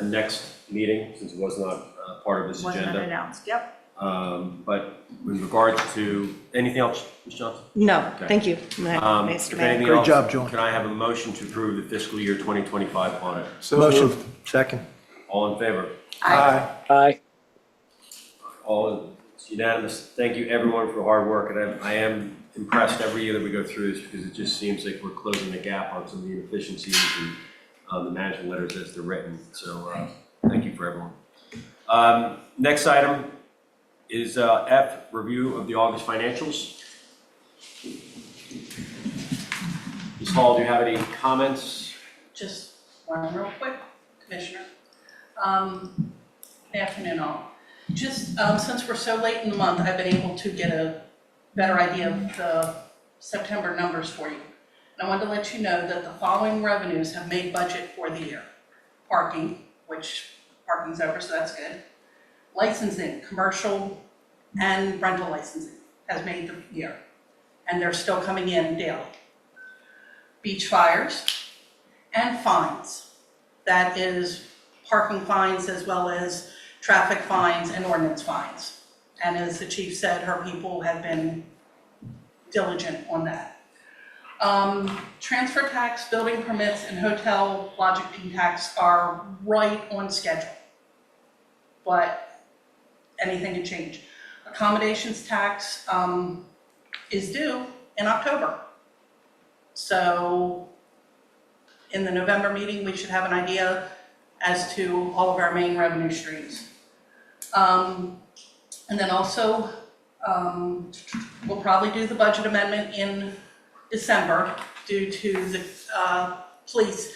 next meeting, since it was not part of this Wasn't agenda. announced, yep. But with regards to, anything else, Ms. Johnson? No, Okay. thank you, If Mr. Mayor. anything Great else, job, Julie. Can I have a motion to approve the fiscal year 2025 audit? So Motion, moved. second. All in favor? Aye. Aye. All, it's unanimous. Thank you, everyone, for hard work, and I am impressed every year that we go through this, because it just seems like we're closing the gap on some of the inefficiencies and the management letters as they're written, so thank you for everyone. Next item is F, review of the August financials. Ms. Hall, do you have any comments? Just one real quick, Commissioner. Good afternoon, all. Just since we're so late in the month, I've been able to get a better idea of the September numbers for you. And I wanted to let you know that the following revenues have made budget for the year. Parking, which parking's over, so that's good. Licensing, commercial and rental licensing has made the year. And they're still coming in daily. Beach fires and fines. That is parking fines as well as traffic fines and ordinance fines. And as the chief said, her people have been diligent on that. Transfer tax, building permits, and hotel lodging tax are right on schedule. But anything can change. Accommodations tax is due in October. So in the November meeting, we should have an idea as to all of our main revenue streams. And then also, we'll probably do the budget amendment in December due to the police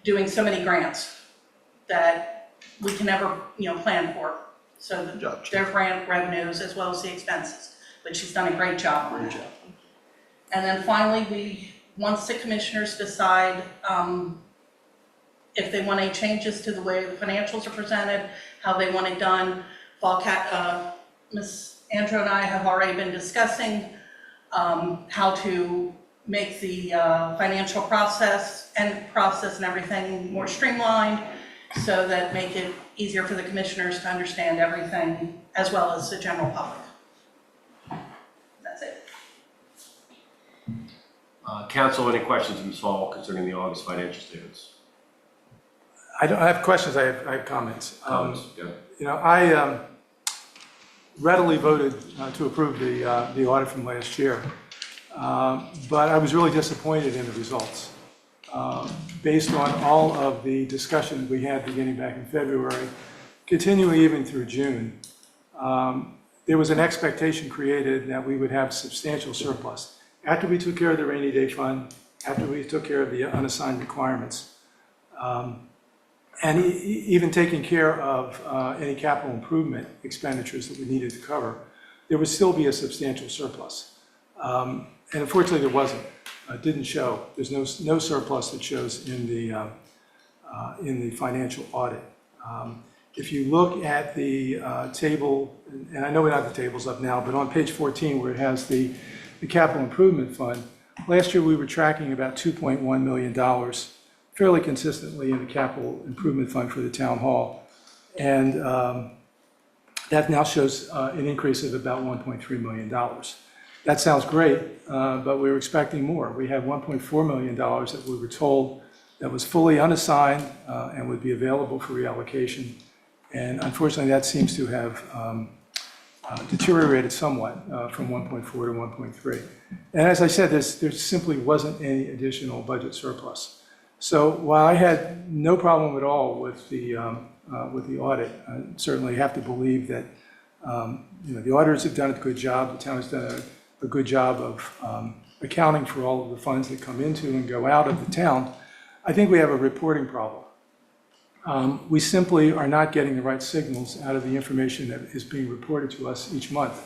doing so many grants that we can never, plan for. So their grant revenues as well as the expenses, but she's done a great job on it. And then finally, once the commissioners decide if they want any changes to the way the financials are presented, how they want it done, Ms. Andrew and I have already been discussing how to make the financial process and everything more streamlined, so that make it easier for the commissioners to understand everything as well as the general public. That's it. Council, any questions, Ms. Hall, concerning the August financial statements? I have questions, I have comments. Comments, go. You know, I readily voted to approve the audit from last year, but I was really disappointed in the results. Based on all of the discussion we had beginning back in February, continuing even through June, there was an expectation created that we would have substantial surplus. After we took care of the rainy day fund, after we took care of the unassigned requirements, and even taking care of any capital improvement expenditures that we needed to cover, there would still be a substantial surplus. And unfortunately, there wasn't. It didn't show. There's no surplus that shows in the financial audit. If you look at the table, and I know we don't have the tables up now, but on page 14 where it has the capital improvement fund, last year we were tracking about $2.1 million fairly consistently in the capital improvement fund for the town hall. And that now shows an increase of about $1.3 million. That sounds great, but we were expecting more. We had $1.4 million that we were told that was fully unassigned and would be available for reallocation. And unfortunately, that seems to have deteriorated somewhat from 1.4 to 1.3. And as I said, there simply wasn't any additional budget surplus. So while I had no problem at all with the audit, I certainly have to believe that the auditors have done a good job. The town has done a good job of accounting for all of the funds that come into and go out of the town. I think we have a reporting problem. We simply are not getting the right signals out of the information that is being reported to us each month.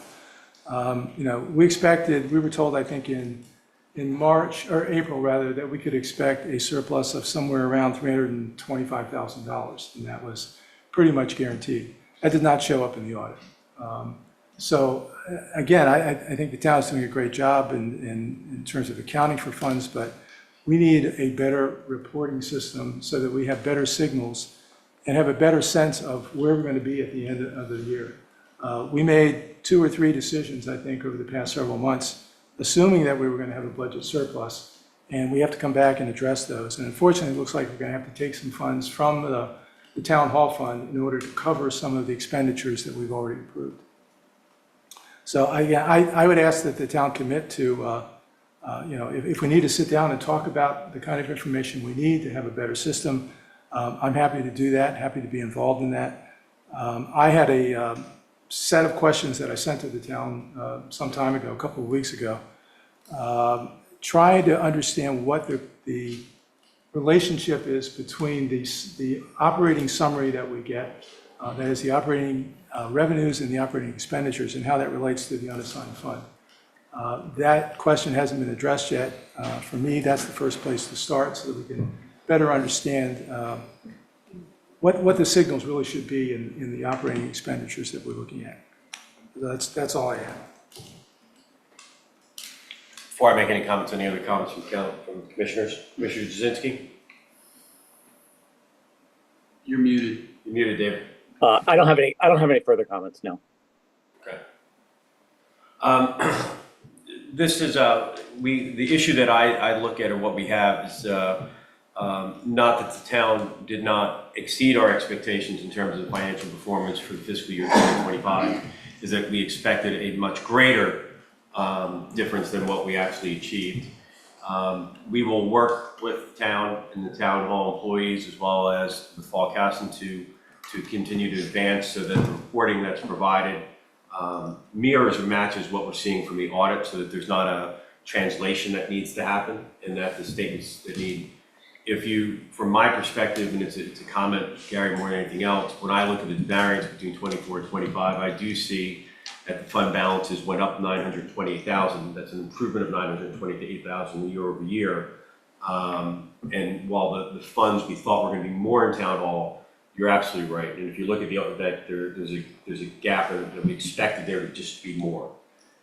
We were told, I think in March, or April rather, that we could expect a surplus of somewhere around $325,000, and that was pretty much guaranteed. That did not show up in the audit. So again, I think the town is doing a great job in terms of accounting for funds, but we need a better reporting system so that we have better signals and have a better sense of where we're going to be at the end of the year. We made 2 or 3 decisions, I think, over the past several months, assuming that we were going to have a budget surplus, and we have to come back and address those. And unfortunately, it looks like we're going to have to take some funds from the town hall fund in order to cover some of the expenditures that we've already approved. So I would ask that the town commit to, if we need to sit down and talk about the kind of information we need to have a better system, I'm happy to do that, happy to be involved in that. I had a set of questions that I sent to the town some time ago, a couple of weeks ago, trying to understand what the relationship is between the operating summary that we get, that is the operating revenues and the operating expenditures, and how that relates to the unassigned fund. That question hasn't been addressed yet. For me, that's the first place to start so that we can better understand what the signals really should be in the operating expenditures that we're looking at. That's all I have. Before I make any comments, any other comments from commissioners? Commissioner Jasinski? You're muted. You're muted, David. I don't have any further comments, no. Okay. This is the issue that I look at, or what we have is not that the town did not exceed our expectations in terms of financial performance for the fiscal year 2025, is that we expected a much greater difference than what we actually achieved. We will work with the town and the town hall employees as well as with Fall Castle to continue to advance so that the reporting that's provided mirrors or matches what we're seeing from the audit, so that there's not a translation that needs to happen and that the statements that need. From my perspective, and it's a comment, Gary, more than anything else, when I look at the variance between 24 and 25, I do see that the fund balances went up $928,000. That's an improvement of $928,000 year over year. And while the funds we thought were going to be more in town hall, you're absolutely right. And if you look at there's a gap that we expected there to just be more,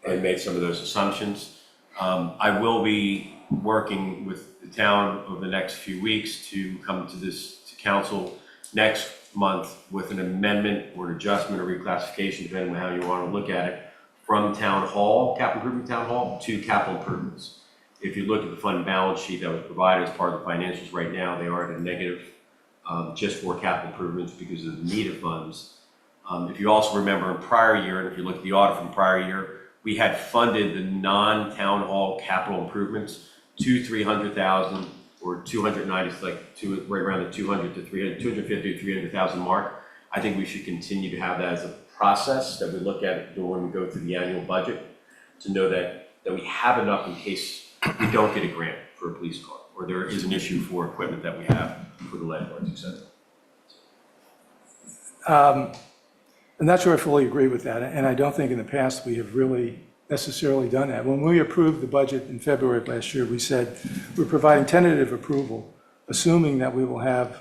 and made some of those assumptions. I will be working with the town over the next few weeks to come to council next month with an amendment or an adjustment or reclassification, depending on how you want to look at it, from town hall, capital improvement town hall, to capital improvements. If you look at the fund balance sheet that was provided as part of the financials right now, they are at a negative just for capital improvements because of the need of funds. If you also remember in prior year, and if you look at the audit from prior year, we had funded the non-town hall capital improvements to 300,000 or 290, right around the 200 to 300, 250 to 300,000 mark. I think we should continue to have that as a process that we look at when we go through the annual budget to know that we have enough in case we don't get a grant for a police car or there is an issue for equipment that we have for the lifeguards, et cetera. I'm not sure I fully agree with that, and I don't think in the past we have really necessarily done that. When we approved the budget in February of last year, we said we're providing tentative approval, assuming that we will have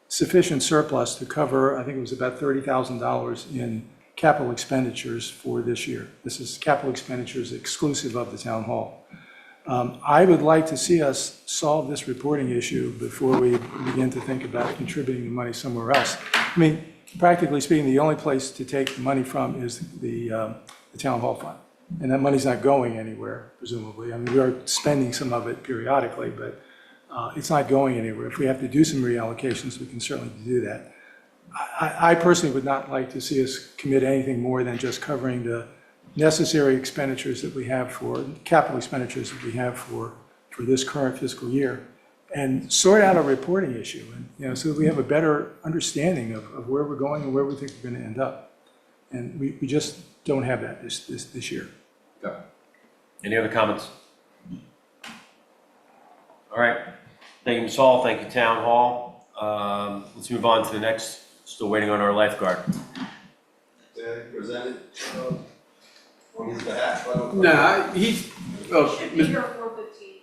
sufficient surplus to cover, I think it was about $30,000 in capital expenditures for this year. This is capital expenditures exclusive of the town hall. I would like to see us solve this reporting issue before we begin to think about contributing the money somewhere else. I mean, practically speaking, the only place to take the money from is the town hall fund. And that money's not going anywhere, presumably. I mean, we are spending some of it periodically, but it's not going anywhere. If we have to do some reallocations, we can certainly do that. I personally would not like to see us commit anything more than just covering the necessary expenditures that we have for, capital expenditures that we have for this current fiscal year, and sort out a reporting issue, and so that we have a better understanding of where we're going and where we think we're going to end up. And we just don't have that this year. Okay. Any other comments? All right. Thank you, Ms. Hall. Thank you, Town Hall. Let's move on to the next. Still waiting on our lifeguard. Presented on his behalf. No, he's,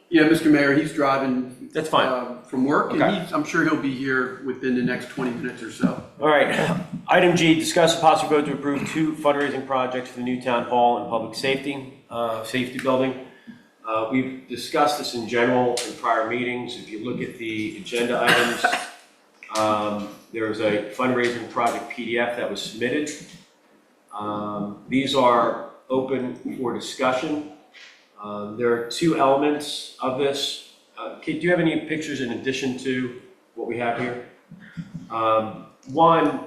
yeah, Mr. Mayor, he's driving. That's fine. From work, and Okay. I'm sure he'll be here within the next 20 minutes or so. All right. Item G, discuss a possible vote to approve 2 fundraising projects for the new town hall and public safety building. We've discussed this in general in prior meetings. If you look at the agenda items, there's a fundraising project PDF that was submitted. These are open for discussion. There are 2 elements of this. Kate, do you have any pictures in addition to what we have here? One,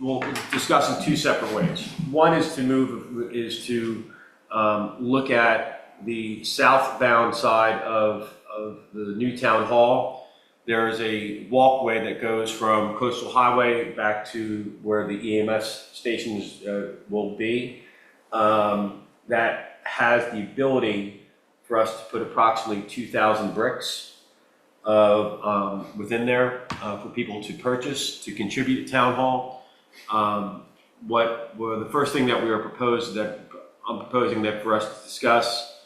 we'll discuss in 2 separate ways. One is to look at the southbound side of the new town hall. There is a walkway that goes from Coastal Highway back to where the EMS stations will be. That has the ability for us to put approximately 2,000 bricks within there for people to purchase, to contribute to town hall. The first thing that I'm proposing that for us to discuss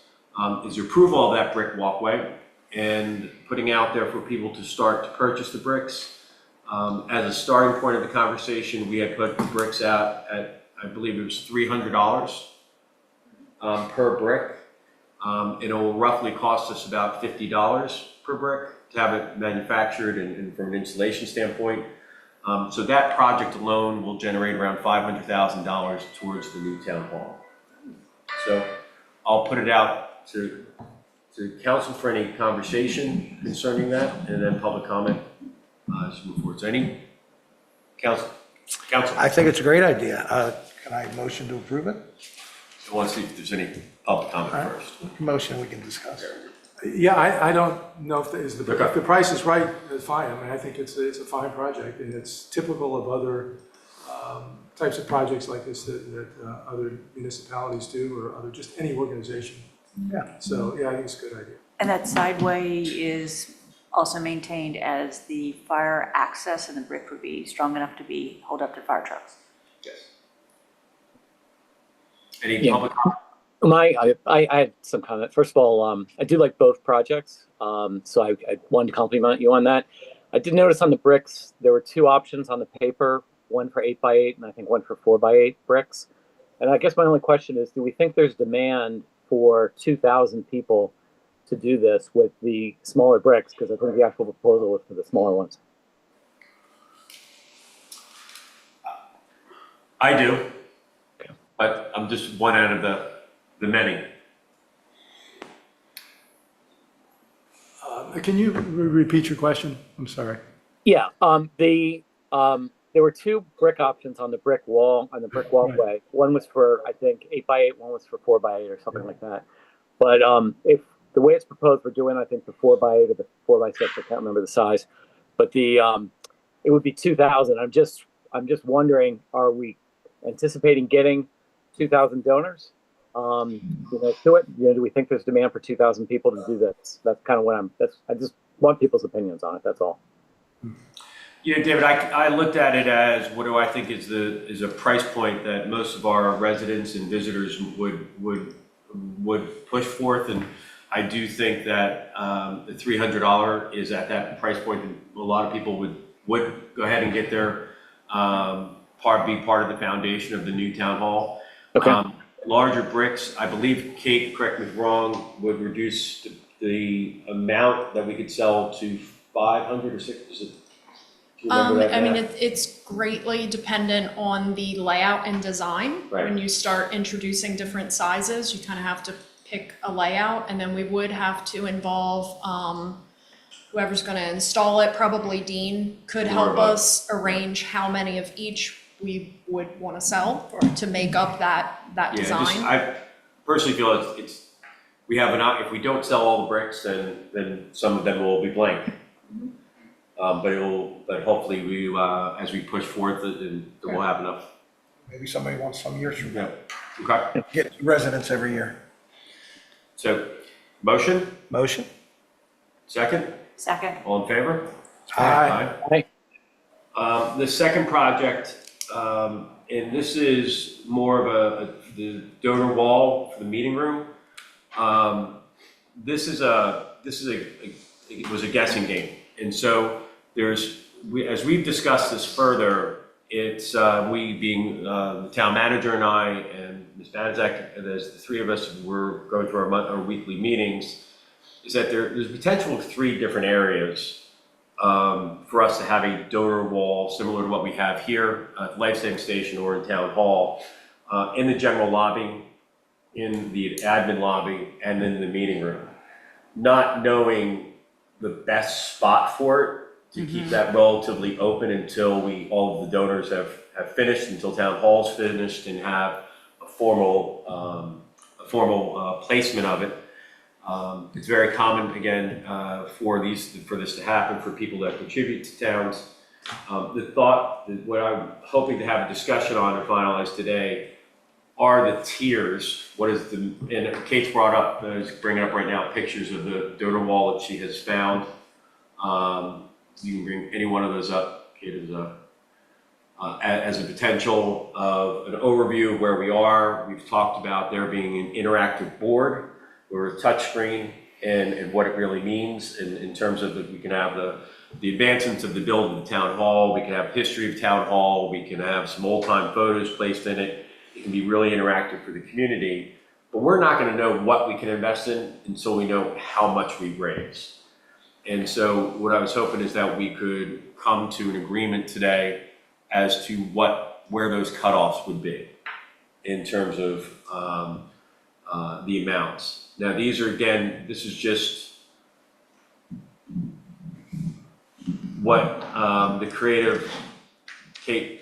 is the approval of that brick walkway and putting out there for people to start to purchase the bricks. As a starting point of the conversation, we had put the bricks out at, I believe it was $300 per brick. It will roughly cost us about $50 per brick to have it manufactured and from an installation standpoint. So that project alone will generate around $500,000 towards the new town hall. So I'll put it out to council for any conversation concerning that, and then public comment as we move forward. So any council? I think it's a great idea. Can I motion to approve it? I want to see if there's any public comment All right. first. Motion, we can discuss. Yeah, I don't know if if the price is right, it's fine. I mean, I think it's a fine project, and it's typical of other types of projects like this that other municipalities do, or just any organization. Yeah. So, yeah, I think it's a good idea. And that sideway is also maintained as the fire access, and the brick would be strong enough to hold up to fire trucks. Yes. Any Yeah. public comment? I had some comment. First of all, I do like both projects, so I wanted to compliment you on that. I did notice on the bricks, there were 2 options on the paper, one for 8x8 and I think one for 4x8 bricks. And I guess my only question is, do we think there's demand for 2,000 people to do this with the smaller bricks? Because I think the actual proposal was for the smaller ones. I do, but I'm just one out of the many. Can you repeat your question? I'm sorry. Yeah, there were two brick options on the brick wall, on the brick walkway. One was for, I think, 8x8, one was for 4x8 or something like that. But if the way it's proposed, we're doing, I think, the 4x8 or the 4x6, I can't remember the size. But it would be 2,000. I'm just wondering, are we anticipating getting 2,000 donors? To it? Do we think there's demand for 2,000 people to do this? That's kind of what I just want people's opinions on it. That's all. David, I looked at it as, what do I think is a price point that most of our residents and visitors would push forth, and I do think that the $300 is at that price point, and a lot of people would go ahead and get their be part of the foundation of the new town hall. Okay. Larger bricks, I believe, Kate, correct me if wrong, would reduce the amount that we could sell to 500 or 600. Is it? Do you remember that I mean, math? it's greatly dependent on the layout and design. Right. When you start introducing different sizes, you kind of have to pick a layout, and then we would have to involve whoever's going to install it. Probably Dean could help us arrange how many of each we would want to sell or to make up that design. I personally feel it's we have if we don't sell all the bricks, then some of them will be blank. But hopefully we as we push forth, then we'll have enough. Maybe somebody wants some years from now. Okay. Get residents every year. So, motion, Motion? second, Second. all in favor? Aye. The second project, and this is more of the donor wall for the meeting room. This was a guessing game, and so as we've discussed this further, it's we being the town manager and I and Ms. Banzak, there's the three of us, we're going through our weekly meetings, is that there's potential of 3 different areas for us to have a donor wall similar to what we have here at Life Saving Station or in Town Hall, in the general lobby, in the admin lobby, and in the meeting room. Not knowing the best spot for it to keep that relatively open until all of the donors have finished, until Town Hall's finished and have a formal placement of it. It's very common, again, for this to happen for people that contribute to towns. What I'm hoping to have a discussion on and finalize today are the tiers. And Kate's brought up, is bringing up right now pictures of the donor wall that she has found. You can bring any one of those up, Kate, as a potential of an overview of where we are. We've talked about there being an interactive board or a touchscreen and what it really means in terms of that we can have the advancements of the building of the town hall, we can have history of town hall, we can have some old time photos placed in it. It can be really interactive for the community, but we're not going to know what we can invest in until we know how much we've raised. And so what I was hoping is that we could come to an agreement today as to where those cutoffs would be in terms of the amounts. Now these are, again, this is just what the creative Kate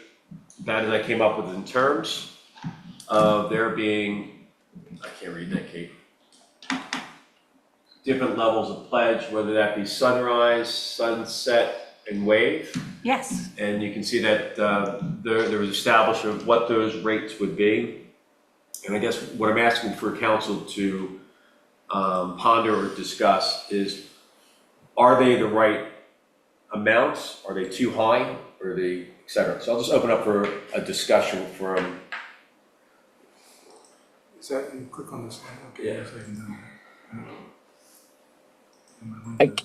Banzak came up with in terms of there being, I can't read that, Kate, different levels of pledge, whether that be sunrise, sunset, and wave. Yes. And you can see that there was established of what those rates would be. And I guess what I'm asking for council to ponder or discuss is, are they the right amounts? Are they too high? Or are they, et cetera? So I'll just open up for a discussion from. Is that, you click on this? Yeah.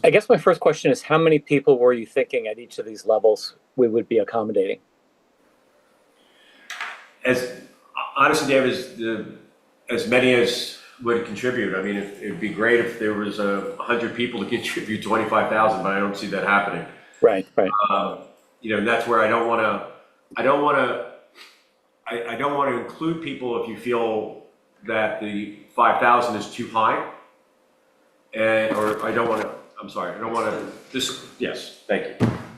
I guess my first question is, how many people were you thinking at each of these levels we would be accommodating? Honestly, David, as many as would contribute. I mean, it'd be great if there was 100 people to contribute 25,000, but I don't see that happening. Right. That's where I don't want to include people if you feel that the 5,000 is too high. Yes, thank you.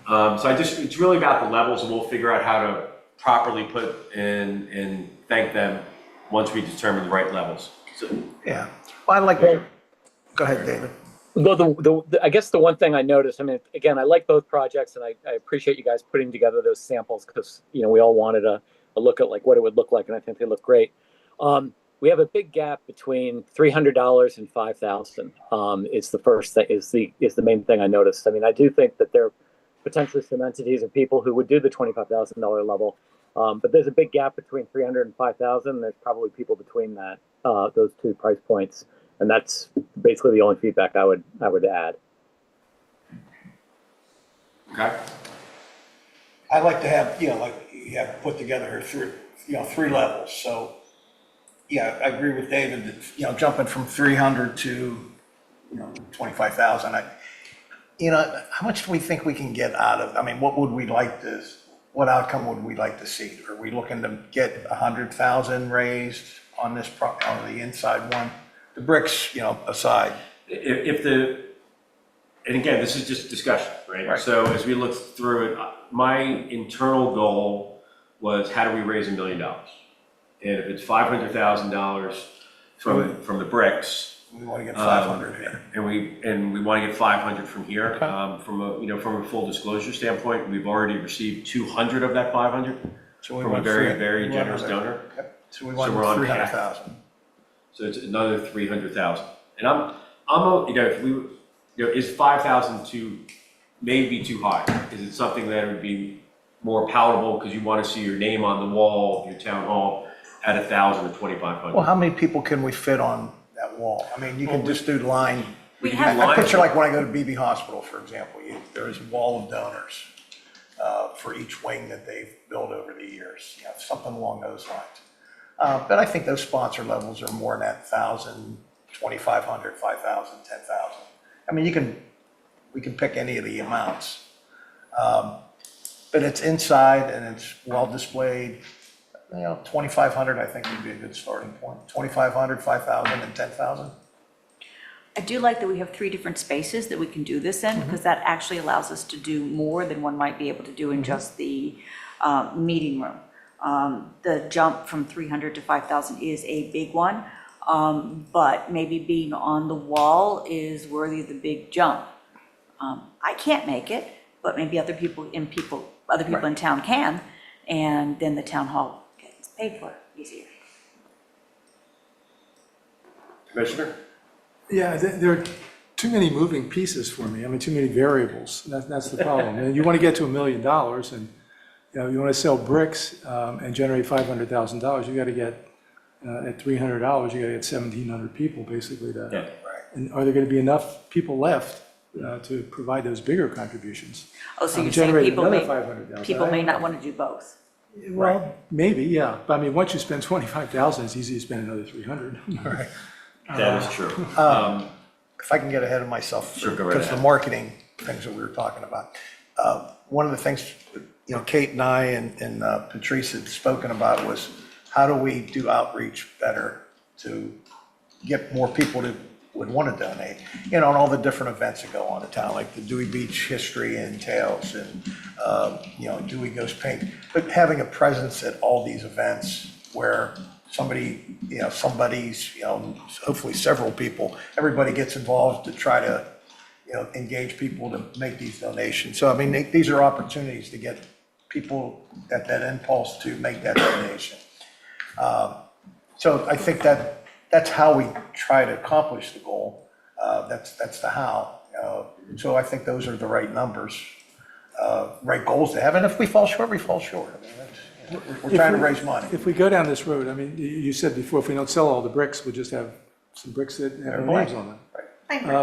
So it's really about the levels, and we'll figure out how to properly put and thank them once we determine the right levels. So, Yeah. Well, I like, go ahead, David. Well, I guess the one thing I noticed, I mean, again, I like both projects, and I appreciate you guys putting together those samples because, we all wanted a look at like what it would look like, and I think they look great. We have a big gap between $300 and $5,000. It's the first thing, is the main thing I noticed. I mean, I do think that there are potentially some entities and people who would do the $25,000 level, but there's a big gap between $300 and $5,000. There's probably people between that, those two price points. And that's basically the only feedback I would add. okay. I like to have, like you have put together three levels. So, yeah, I agree with David that, jumping from 300 to, 25,000. How much do we think we can get out of, I mean, what outcome would we like to see? Are we looking to get 100,000 raised on this, on the inside one? The bricks, aside. And again, this is just discussion, right? Right. So as we look through it, my internal goal was how do we raise $1 million? And if it's $500,000 from the bricks. We want to get 500 here. And we want to get 500 from here. Okay. From a full disclosure standpoint, we've already received 200 of that 500 So we from a want three- very we want generous another- donor. Yep. So we want we're on 300,000. So it's another 300,000. And I'm if we, is 5,000 maybe too high? Is it something that would be more palatable because you want to see your name on the wall of your town hall at 1,000 to 2,500? Well, how many people can we fit on that wall? I mean, you can just do line. We have- I picture like when I go to BB Hospital, for example, there's a wall of donors for each wing that they've built over the years, something along those lines. But I think those sponsor levels are more than that 1,000, 2,500, 5,000, 10,000. I mean, we can pick any of the amounts. But it's inside and it's well displayed. 2,500 I think would be a good starting point. 2,500, 5,000, and 10,000. I do like that we have 3 different spaces that we can do this in, because that actually allows us to do more than one might be able to do in just the meeting room. The jump from 300 to 5,000 is a big one, but maybe being on the wall is worthy of the big jump. I can't make it, but maybe other people in town can, and then the town hall gets paid for easier. Commissioner? Yeah, there are too many moving pieces for me. I mean, too many variables. That's the problem. And you want to get to $1 million and, you want to sell bricks and generate $500,000, you got to get, at $300, you got to get 1,700 people basically to. Yeah. And are there going to be enough people left to provide those bigger contributions? Oh, so you're saying Generate people another may, 500,000. people may not want to do both? Well, maybe, yeah. But I mean, once you spend 25,000, it's easy to spend another 300. Right. That is true. If I can get ahead of myself, Sure, go right because the ahead. marketing things that we were talking about. One of the things, Kate and I and Patrice had spoken about was how do we do outreach better to get more people to would want to donate, on all the different events that go on in town, like the Dewey Beach History and Tales and, Dewey Goes Pink. But having a presence at all these events where somebody's, hopefully several people, everybody gets involved to try to, engage people to make these donations. So, I mean, these are opportunities to get people at that impulse to make that donation. So I think that's how we try to accomplish the goal. That's the how. So I think those are the right numbers, right goals to have. And if we fall short, we fall short. I mean, we're trying to raise money. If we go down this road, I mean, you said before, if we don't sell all the bricks, we'll just have some bricks that have no names on them.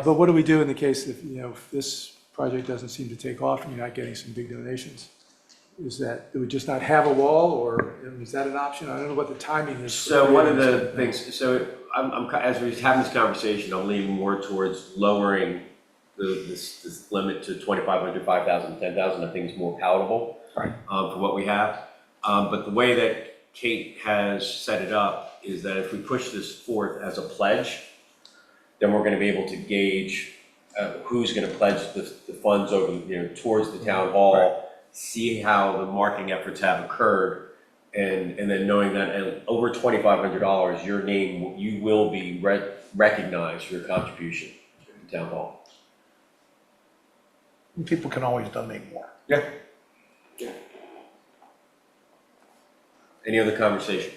But what do we do in the case if, if this project doesn't seem to take off and you're not getting some big donations? Do we just not have a wall, or is that an option? I don't know what the timing is. So one of the things, so as we're having this conversation, I'm leaning more towards lowering this limit to 2,500, 5,000, 10,000. I think is more palatable for what we have. But the way that Kate has set it up is that if we push this forth as a pledge, then we're going to be able to gauge who's going to pledge the funds over, towards the town hall, see how the marketing efforts have occurred, and then knowing that at over $2,500, your name, you will be recognized for your contribution to the town hall. People can always donate more. Yeah. Any other conversation?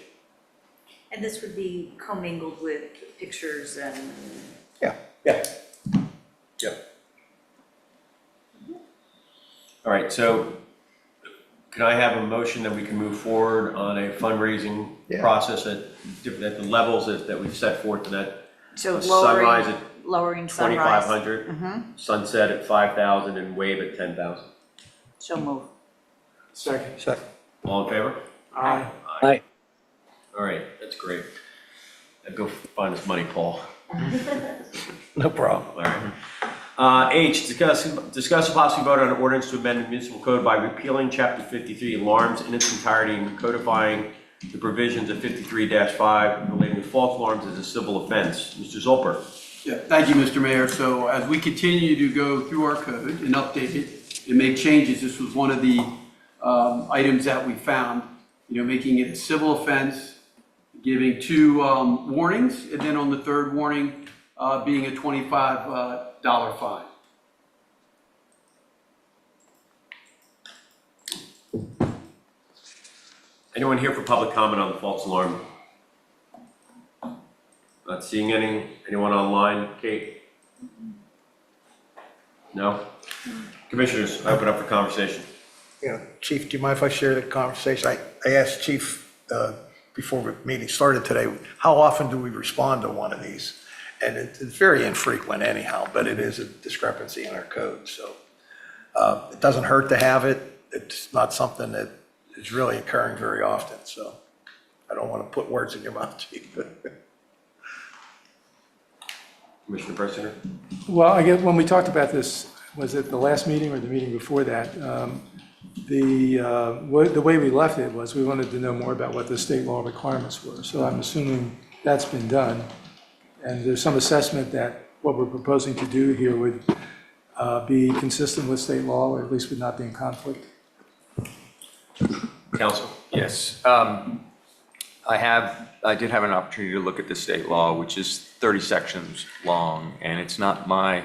And this would be commingled with pictures and Yeah. Yep. All right, so can I have a motion that we can move forward on a fundraising process at the levels that we've set forth, and that so sunrise at lowering sunrise. 2,500, sunset at 5,000, and wave at 10,000? So move. Second. All in favor? Aye. Aye. All right, that's great. Now go find this money, Paul. No problem. All right. H, discuss and possibly vote on an ordinance to amend the municipal code by repealing chapter 53 alarms in its entirety and codifying the provisions of 53-5 relating to false alarms as a civil offense. Mr. Zolper. Yeah, thank you, Mr. Mayor. So as we continue to go through our code and update it and make changes, this was one of the items that we found, making it a civil offense, giving 2 warnings, and then on the 3rd warning, being a $25 fine. Anyone here for public comment on the false alarm? Not seeing anyone online. Kate? No? Commissioners, I open up for conversation. Chief, do you mind if I share the conversation? I asked Chief before the meeting started today, how often do we respond to one of these? And it's very infrequent anyhow, but it is a discrepancy in our code. So it doesn't hurt to have it. It's not something that is really occurring very often. So I don't want to put words in your mouth, Chief. Commissioner Persinger? Well, I guess when we talked about this, was it the last meeting or the meeting before that? The way we left it was we wanted to know more about what the state law requirements were. So I'm assuming that's been done. And there's some assessment that what we're proposing to do here would be consistent with state law, or at least would not be in conflict. Counsel? Yes. I did have an opportunity to look at the state law, which is 30 sections long, and it's not my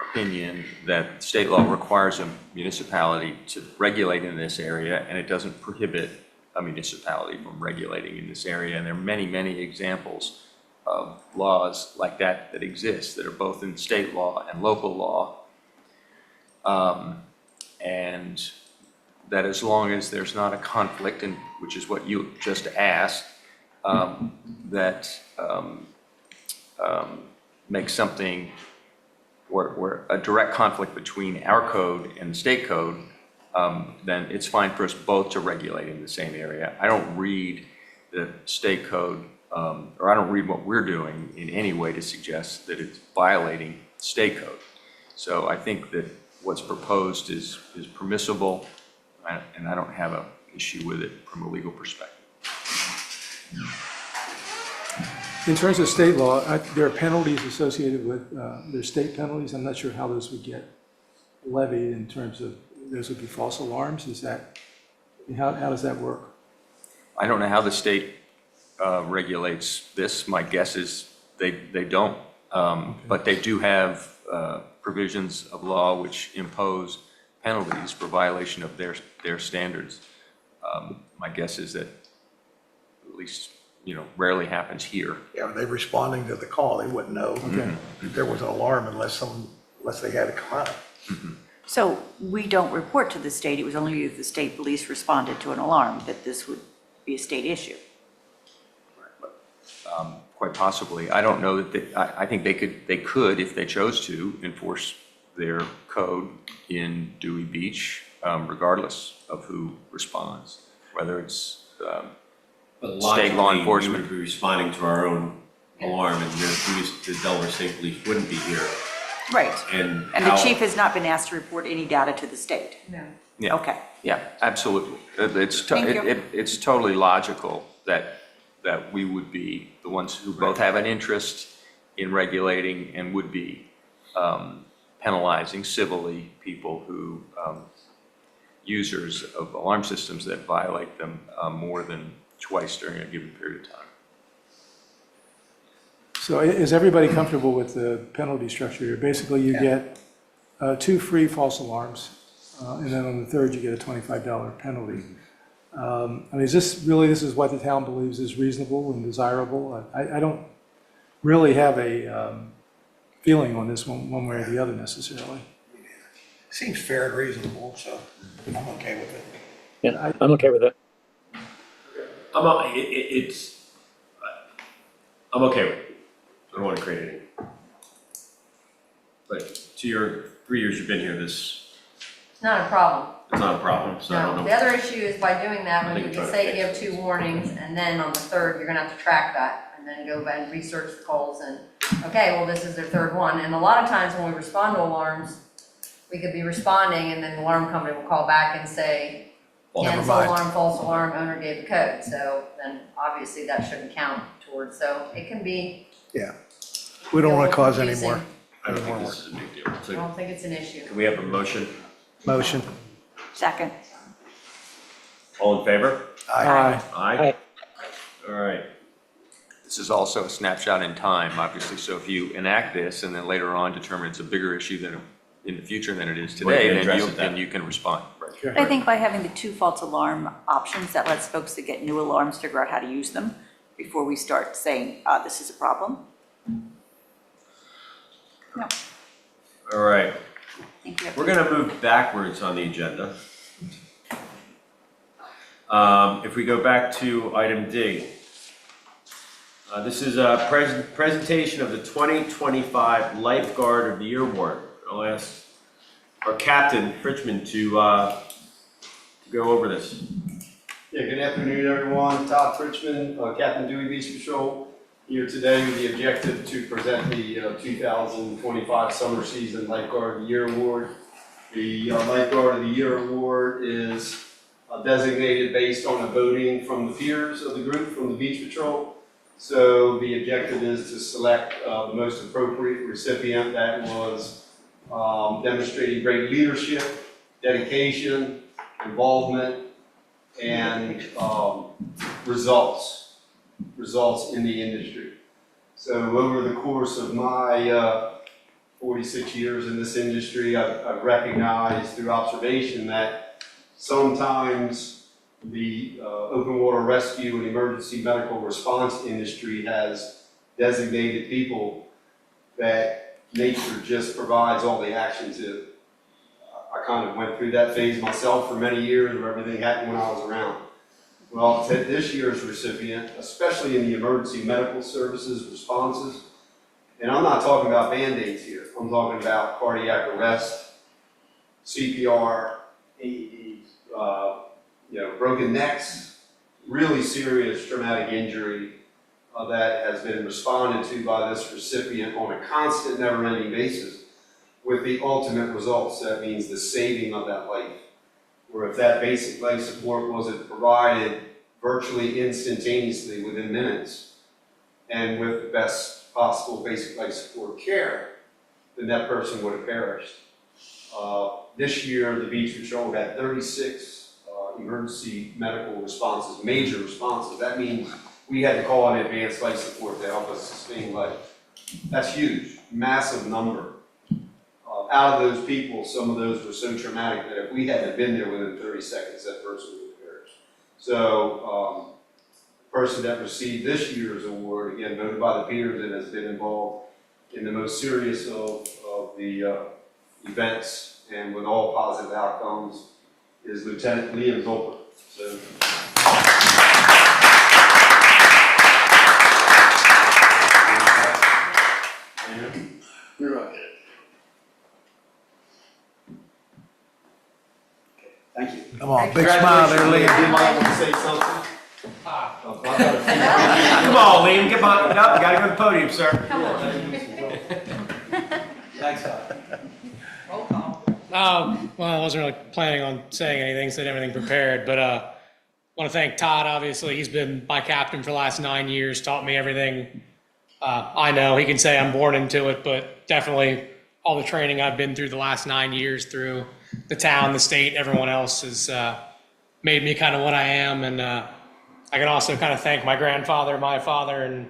opinion that state law requires a municipality to regulate in this area, and it doesn't prohibit a municipality from regulating in this area. And there are many, many examples of laws like that that exist, that are both in state law and local law. And that as long as there's not a conflict, which is what you just asked, that makes something where a direct conflict between our code and the state code, then it's fine for us both to regulate in the same area. I don't read the state code, or I don't read what we're doing in any way to suggest that it's violating state code. So I think that what's proposed is permissible, and I don't have an issue with it from a legal perspective. In terms of state law, there are penalties associated with, there's state penalties. I'm not sure how those would get levied in terms of, those would be false alarms. Is that, how does that work? I don't know how the state regulates this. My guess is they don't, but they do have provisions of law which impose penalties for violation of their standards. My guess is that at least, rarely happens here. Yeah, they're responding to the call. They wouldn't know that there was an alarm unless they had to come out. So we don't report to the state. It was only if the state police responded to an alarm that this would be a state issue. Quite possibly. I don't know that I think they could, if they chose to, enforce their code in Dewey Beach, regardless of who responds, whether it's But state law logically, enforcement. we would be responding to our own alarm, and the Delaware State Police wouldn't be here. Right. And And the chief has not been asked to report any data to the state? No. Yeah. Okay. Yeah, absolutely. Thank you. It's totally logical that we would be the ones who both have an interest in regulating and would be penalizing civilly people who, users of alarm systems that violate them more than twice during a given period of time. So is everybody comfortable with the penalty structure here? Basically, you get 2 free false alarms, and then on the third, you get a $25 penalty. I mean, this is what the town believes is reasonable and desirable? I don't really have a feeling on this one way or the other necessarily. Seems fair and reasonable, so I'm okay with it. Yeah, I'm okay with it. I'm okay with it. I don't want to create anything. But to your 3 years you've been here, this It's not a problem. is not a problem, so I don't No, know. the other issue is by doing that, I when think you it's say okay. you have 2 warnings, and then on the third, you're gonna have to track that, and then go back and research the calls, and, okay, well, this is their third one, and a lot of times when we respond to alarms, we could be responding, and then the alarm company will call back and say, Never cancel mind. alarm, false alarm, owner gave the code, so then obviously that shouldn't count towards, so it can be, Yeah. We don't want to cause any Confusing. more. I don't think this is a big deal. I So don't think it's an issue. can we have a motion? Motion. Second. All in favor? Aye. Aye? All right. This is also a snapshot in time, obviously, so if you enact this and then later on determine it's a bigger issue than in the future than it is Well, you today, can then address you, it then. then you can respond. I think by having the 2 false alarm options, that lets folks that get new alarms figure out how to use them before we start saying, this is a problem. No, All right. I think we have We're to- going to move backwards on the agenda. If we go back to item D. This is a presentation of the 2025 Lifeguard of the Year Award. I'll ask our captain, Fritchman, to go over this. Yeah, good afternoon, everyone. Todd Fritchman, Captain Dewey Beach Patrol, here today with the objective to present the 2025 Summer Season Lifeguard of the Year Award. The Lifeguard of the Year Award is designated based on a voting from the peers of the group from the Beach Patrol. So the objective is to select the most appropriate recipient that was demonstrating great leadership, dedication, involvement, and results in the industry. So over the course of my 46 years in this industry, I've recognized through observation that sometimes the open water rescue and emergency medical response industry has designated people that nature just provides all the action to. I kind of went through that phase myself for many years where everything happened when I was around. Well, this year's recipient, especially in the emergency medical services responses, and I'm not talking about Band-Aids here, I'm talking about cardiac arrest, CPR, AEDs, broken necks, really serious traumatic injury that has been responded to by this recipient on a constant, never-ending basis with the ultimate results. That means the saving of that life. Where if that basic life support wasn't provided virtually instantaneously within minutes and with the best possible basic life support care, then that person would have perished. This year, the Beach Patrol had 36 emergency medical responses, major responses. That means we had to call in advanced life support to help us sustain life. That's huge, massive number. Out of those people, some of those were so traumatic that if we hadn't been there within 30 seconds, that person would have perished. So, the person that received this year's award, again, voted by the peers and has been involved in the most serious of the events and with all positive outcomes, is Lieutenant Liam Zolper. So, you're right. Thank you. Come on, big smile there, Liam. You might want to say something. Come on, Liam, come on. No, you gotta go to the podium, sir. Thanks, Todd. Roll call. Well, I wasn't really planning on saying anything, so I had everything prepared, but I want to thank Todd, obviously. He's been my captain for the last 9 years, taught me everything I know. He can say I'm born into it, but definitely all the training I've been through the last 9 years through the town, the state, everyone else has made me kind of what I am. And I can also kind of thank my grandfather, my father, and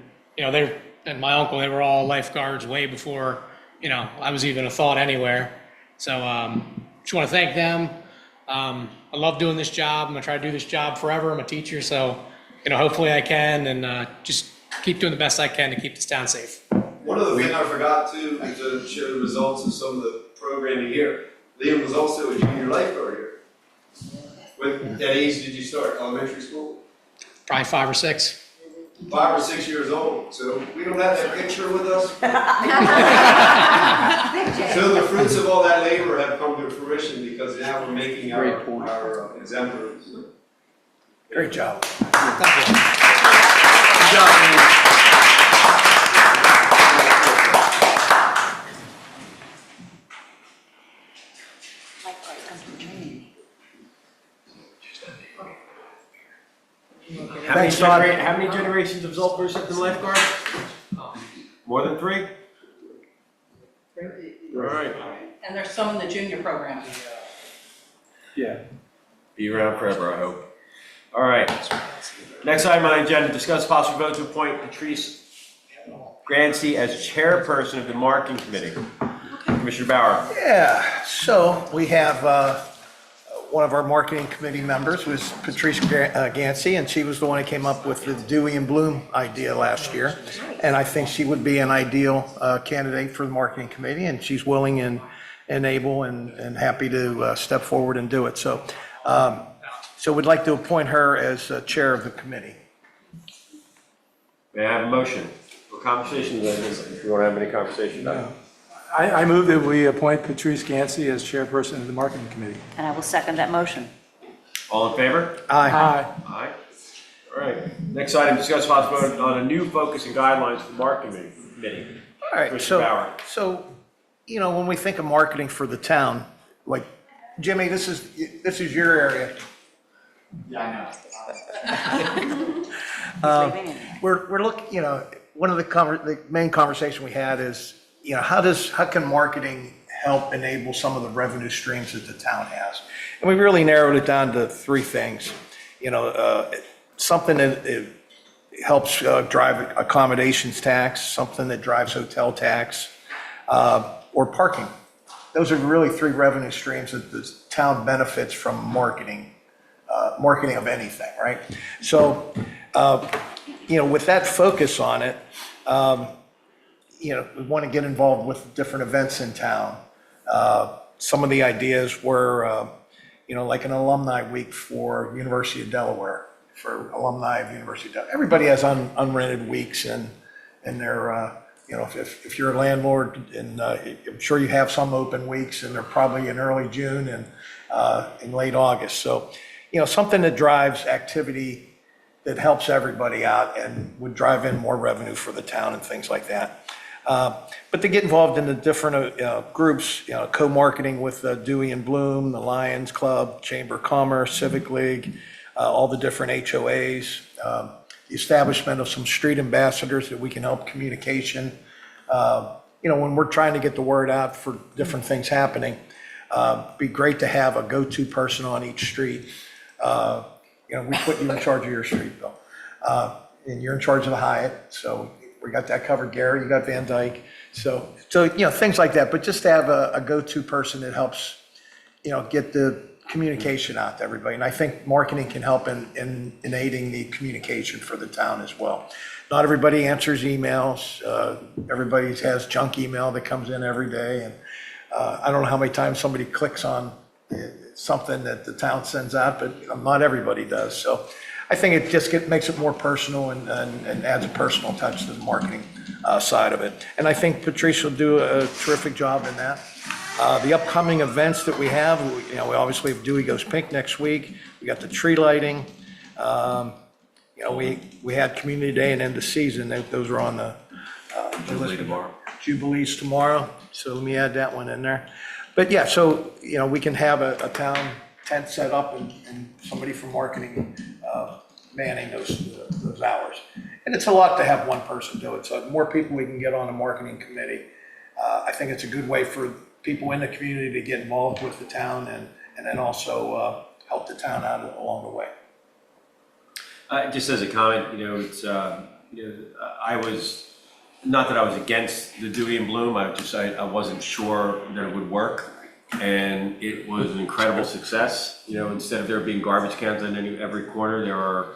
and my uncle. They were all lifeguards way before I was even a thought anywhere. So just want to thank them. I love doing this job. I'm gonna try to do this job forever. I'm a teacher, so hopefully I can, and just keep doing the best I can to keep this town safe. One of the things I forgot too is to share the results of some of the programming here. Liam was also a junior lifeguard here. What age did you start? Elementary school? Probably 5 or 6. 5 or 6 years old. So we don't have that picture with us. So the fruits of all that labor have come to fruition because now we're making our exemplars. Great job. Thank you. Good job, Liam. Thanks, Todd. How many generations of Zoltbergs have been lifeguards? More than 3? All right. And there's some in the junior program. Yeah. Be around forever, I hope. All right. Next item on the agenda, discuss possible vote to appoint Patrice Grancy as chairperson of the marketing committee. Commissioner Bauer. Yeah, so we have one of our marketing committee members was Patrice Gansey, and she was the one who came up with the Dewey and Bloom idea last year. And I think she would be an ideal candidate for the marketing committee, and she's willing and able and happy to step forward and do it. So, so we'd like to appoint her as chair of the committee. May I have a motion? For conversations, if you want to have any conversation about it. I move that we appoint Patrice Gansey as chairperson of the marketing committee. And I will second that motion. All in favor? Aye. Aye. All right. Next item, discuss possible vote on a new focus and guidelines for the marketing committee. All right, Commissioner Bauer. so, when we think of marketing for the town, like, Jimmy, this is your area. Yeah, I know. We're looking, one of the main conversation we had is, how can marketing help enable some of the revenue streams that the town has? And we really narrowed it down to 3 things. Something that helps drive accommodations tax, something that drives hotel tax, or parking. Those are really 3 revenue streams that the town benefits from marketing of anything, right? So, with that focus on it, we want to get involved with different events in town. Some of the ideas were, like an alumni week for University of Delaware, for alumni of University of Delaware. Everybody has unrented weeks and they're, if you're a landlord, and I'm sure you have some open weeks, and they're probably in early June and in late August. So, something that drives activity that helps everybody out and would drive in more revenue for the town and things like that. But to get involved in the different groups, co-marketing with Dewey and Bloom, the Lions Club, Chamber of Commerce, Civic League, all the different HOAs, the establishment of some street ambassadors that we can help communication. When we're trying to get the word out for different things happening, be great to have a go-to person on each street. We put you in charge of your street, Bill. And you're in charge of the Hyatt, so we got that covered. Gary, you got Van Dyke. So things like that, but just to have a go-to person that helps, get the communication out to everybody. And I think marketing can help in aiding the communication for the town as well. Not everybody answers emails. Everybody has junk email that comes in every day. And I don't know how many times somebody clicks on something that the town sends out, but not everybody does. So I think it just makes it more personal and adds a personal touch to the marketing side of it. And I think Patrice will do a terrific job in that. The upcoming events that we have, we obviously have Dewey Goes Pink next week. We got the tree lighting. We had Community Day and end of season. Those are on the Jubilees tomorrow. So let me add that one in there. But yeah, so, we can have a town tent set up and somebody from marketing manning those hours. And it's a lot to have one person do it. So the more people we can get on the marketing committee, I think it's a good way for people in the community to get involved with the town and then also help the town out along the way. Just as a comment, it's, I was, not that I was against the Dewey and Bloom, I wasn't sure that it would work. And it was an incredible success. Instead of there being garbage cans on every corner, there are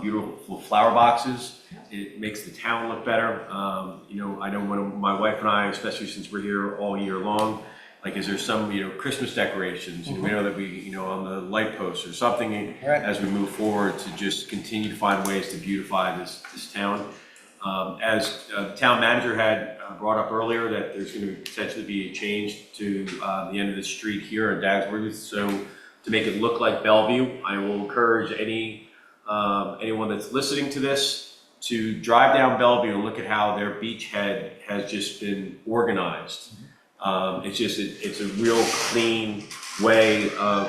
beautiful flower boxes. It makes the town look better. I know when my wife and I, especially since we're here all year long, like, is there some, Christmas decorations, we know that we, on the light posts or something as we move forward to just continue to find ways to beautify this town. As the town manager had brought up earlier, that there's going to potentially be a change to the end of the street here in Dagsworthy. So to make it look like Bellevue, I will encourage anyone that's listening to this to drive down Bellevue and look at how their beachhead has just been organized. It's a real clean way of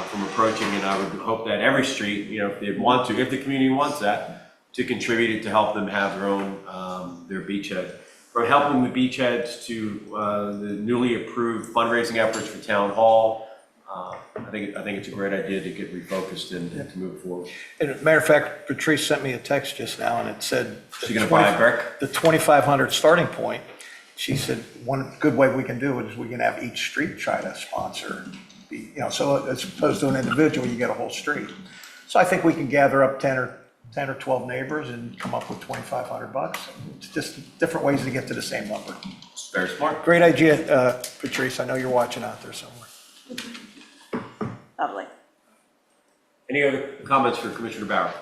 from approaching it. I would hope that every street, if they want to, if the community wants that, to contribute it to help them have their own their beachhead. From helping the beachheads to the newly approved fundraising efforts for Town Hall, I think it's a great idea to get refocused and to move forward. And as a matter of fact, Patrice sent me a text just now and it said. She's gonna buy a brick? The 2,500 starting point. She said, one good way we can do it is we can have each street try to sponsor, so as opposed to an individual, you get a whole street. So I think we can gather up 10 or 12 neighbors and come up with $2,500. It's just different ways to get to the same number. It's very smart. Great idea, Patrice. I know you're watching out there somewhere. Lovely. Any other comments for Commissioner Bauer?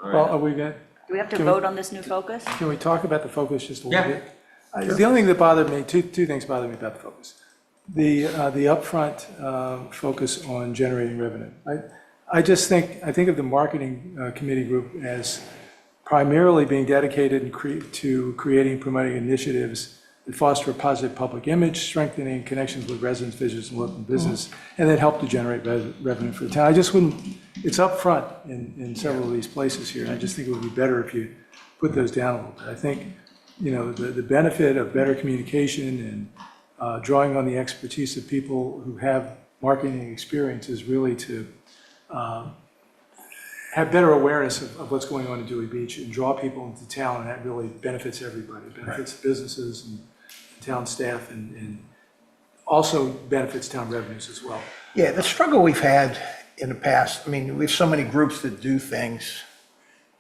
All Well, right. are we good? Do we have to Can we- vote on this new focus? Can we talk about the focus just a little Yeah. bit? The only thing that bothered me, two things bothered me about the focus. The upfront focus on generating revenue. I think of the marketing committee group as primarily being dedicated to creating and promoting initiatives that foster a positive public image, strengthening connections with residents, visitors, and local business, and that help to generate revenue for the town. I just wouldn't, it's upfront in several of these places here, and I just think it would be better if you put those down a little bit. I think, the benefit of better communication and drawing on the expertise of people who have marketing experience is really to have better awareness of what's going on in Dewey Beach and draw people into town, and that really benefits everybody. It benefits businesses and town staff and also benefits town revenues as well. Yeah, the struggle we've had in the past, we have so many groups that do things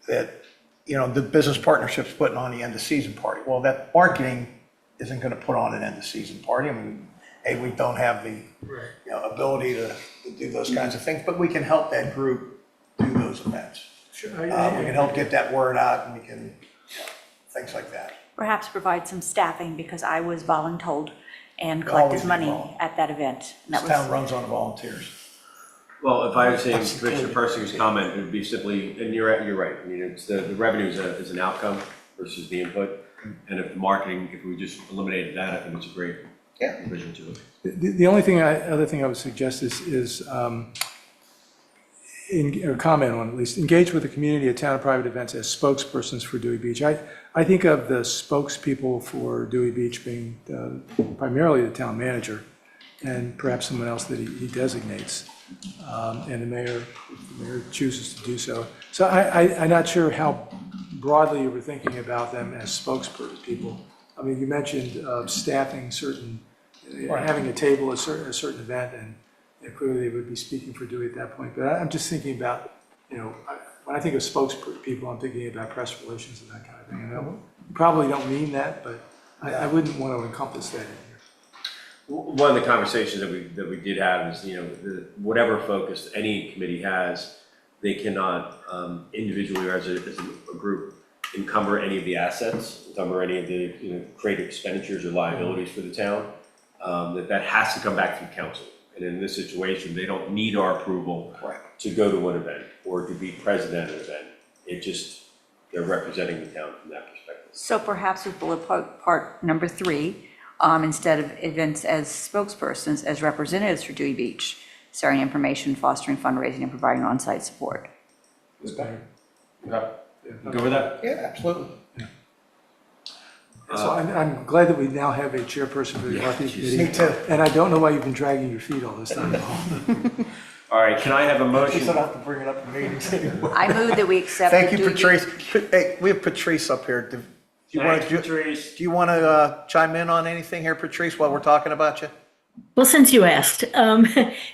that, the business partnership's putting on the end of season party. Well, that marketing isn't going to put on an end of season party. We don't have the ability to do those kinds of things, but we can help that group do those events. Sure. We can help get that word out and we can, things like that. Perhaps provide some staffing because I was voluntold and Always collected be money involved. at that event. And that This was- town runs on volunteers. Well, if I understand Commissioner Persinger's comment, it would be simply, and you're right, it's the revenue is an outcome versus the input. And if the marketing, if we just eliminated that, I think it's a great vision to it. The only other thing I would suggest is or comment on at least, engage with the community at town and private events as spokespersons for Dewey Beach. I think of the spokespeople for Dewey Beach being primarily the town manager and perhaps someone else that he designates. And the mayor chooses to do so. So I'm not sure how broadly you were thinking about them as spokespeople. You mentioned staffing certain, having a table at a certain event, and clearly they would be speaking for Dewey at that point. But I'm just thinking about, when I think of spokespeople, I'm thinking about press relations and that kind of thing. And you probably don't mean that, but I wouldn't want to encompass that in here. One of the conversations that we did have is, whatever focus any committee has, they cannot individually or as a group encumber any of the assets, encumber any of the create expenditures or liabilities for the town. That has to come back through council. And in this situation, they don't need our approval to go to one event or to be president of an event. They're representing the town from that perspective. So perhaps with bullet part number 3, instead of events as spokespersons, as representatives for Dewey Beach, sharing information, fostering fundraising, and providing on-site support. Okay. Go with that? Yeah, absolutely. So I'm glad that we now have a chairperson for the marketing committee. Me too. And I don't know why you've been dragging your feet all this time. All right, can I have a You motion? don't have to bring it up in meetings anymore. I move that we accept. Thank the you, due- Patrice. Hey, we have Patrice up here. Do you want Thanks, to, Patrice. do you want to chime in on anything here, Patrice, while we're talking about you? Well, since you asked,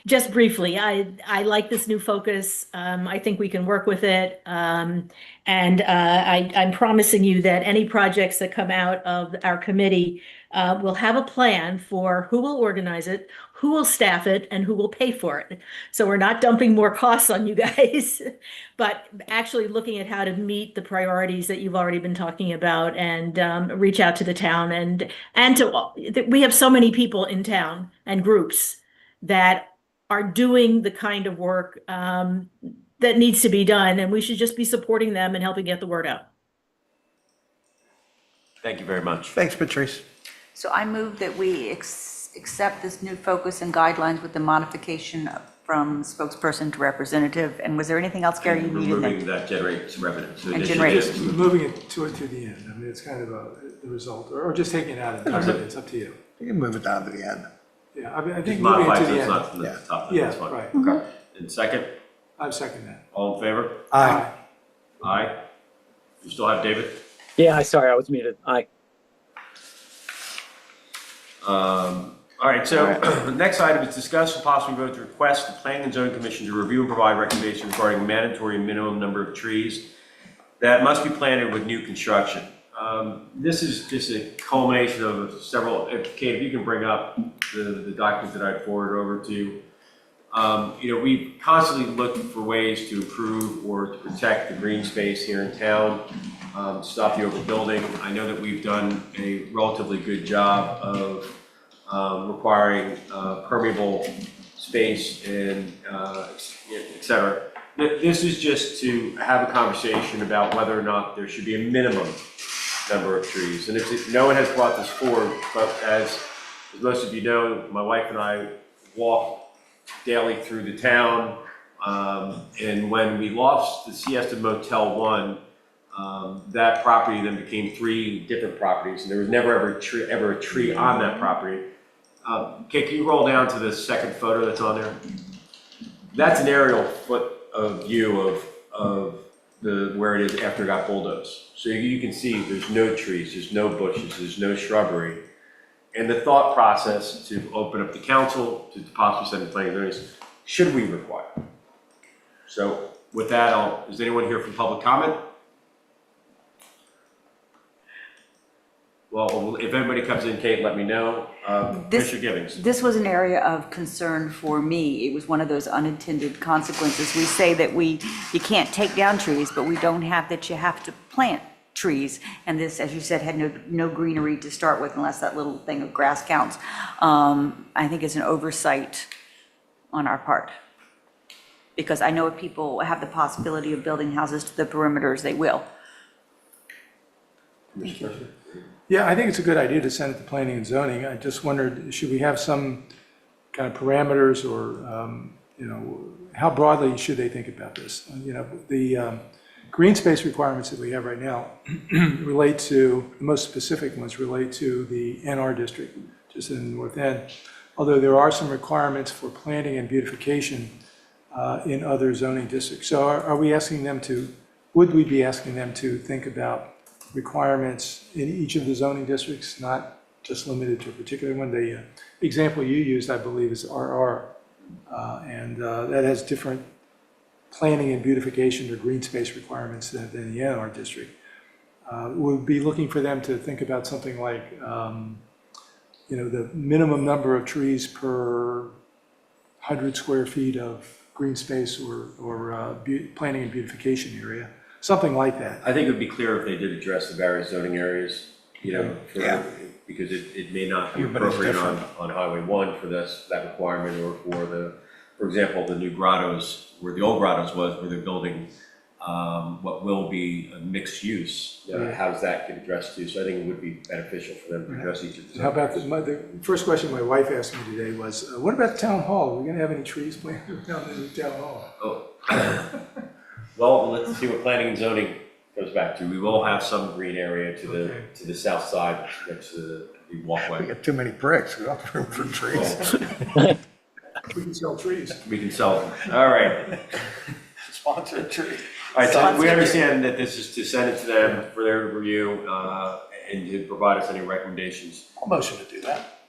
just briefly, I like this new focus. I think we can work with it. And I'm promising you that any projects that come out of our committee will have a plan for who will organize it, who will staff it, and who will pay for it. So we're not dumping more costs on you guys, but actually looking at how to meet the priorities that you've already been talking about and reach out to the town and to, we have so many people in town and groups that are doing the kind of work that needs to be done, and we should just be supporting them and helping get the word out. Thank you very much. Thanks, Patrice. So I move that we accept this new focus and guidelines with the modification from spokesperson to representative. And was there anything else, Gary, you needed? Removing that generates revenue. So And it should generates. just- Just moving it to the end. I mean, it's kind of the result, or just taking it out of it. It's up to you. You can move it down to the end. Yeah, I mean, I Just think moving it modify to so the it's end. not from the Yeah. top. Yeah, That's fine. right. Okay. And second, I second that. all in favor? Aye. Aye. You still have David? Yeah, sorry, I was muted. Aye. All right, so the next item is discuss and possibly vote to request the Planning and Zoning Commission to review and provide recommendations regarding mandatory minimum number of trees that must be planted with new construction. This is just a culmination of several, Kate, if you can bring up the document that I forwarded over to you. We've constantly looked for ways to improve or to protect the green space here in town, stop the overbuilding. I know that we've done a relatively good job of requiring permeable space and et cetera. This is just to have a conversation about whether or not there should be a minimum number of trees. And no one has brought this forward, but as most of you know, my wife and I walk daily through the town. And when we lost the Siesta Motel 1, that property then became 3 different properties, and there was never ever a tree on that property. Kate, can you roll down to the second photo that's on there? That's an aerial view of where it is after it got bulldozed. So you can see there's no trees, there's no bushes, there's no shrubbery. And the thought process to open up the council, to possibly send the planning and zoning, should we require? So with that, is anyone here for public comment? Well, if anybody comes in, Kate, let me know. Commissioner Gibbons. This was an area of concern for me. It was one of those unintended consequences. We say that you can't take down trees, but we don't have that you have to plant trees. And this, as you said, had no greenery to start with unless that little thing of grass counts. I think it's an oversight on our part. Because I know if people have the possibility of building houses to the perimeters, they will. Yeah, I think it's a good idea to send it to planning and zoning. I just wondered, should we have some kind of parameters or, how broadly should they think about this? The green space requirements that we have right now relate to, the most specific ones relate to the NR district, just in the north end. Although there are some requirements for planting and beautification in other zoning districts. So are we asking them would we be asking them to think about requirements in each of the zoning districts, not just limited to a particular one? The example you used, I believe, is RR, and that has different planning and beautification or green space requirements than the NR district. We'll be looking for them to think about something like, the minimum number of trees per 100 square feet of green space or planning and beautification area. Something like that. I think it would be clear if they did address the various zoning areas, because it may not be Yeah, but it's appropriate different. on Highway 1 for that requirement, or for example, the new grottos, where the old grottos was, where they're building what will be a mixed use. How does that get addressed too? So I think it would be beneficial for them to address each of the. How about the first question my wife asked me today was, what about the town hall? Are we going to have any trees planted down in the town hall? Oh. Well, let's see what planning and zoning goes back to, we will have some green area to the, Okay. to the south side next to the We walkway. got too many bricks, we don't have room for trees. We can sell trees. We can sell them. All right. Sponsored tree. All right, so we understand that this is to send it to them for their review, and to provide us any recommendations. I'll motion to do that.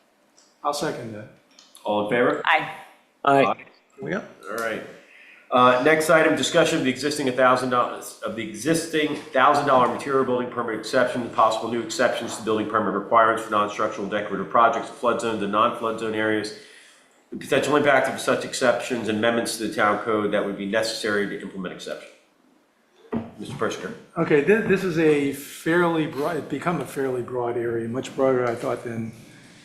I'll second that. All in favor? Aye. Aye. Yeah. All right. Next item, discussion of the existing $1,000 material building permit exception, possible new exceptions to building permit requirements for non-structural decorative projects, flood zone to non-flood zone areas, the potential impact of such exceptions, and amendments to the town code that would be necessary to implement exception. Mr. Persinger. Okay, this is a fairly broad, it's become a fairly broad area, much broader, I thought, than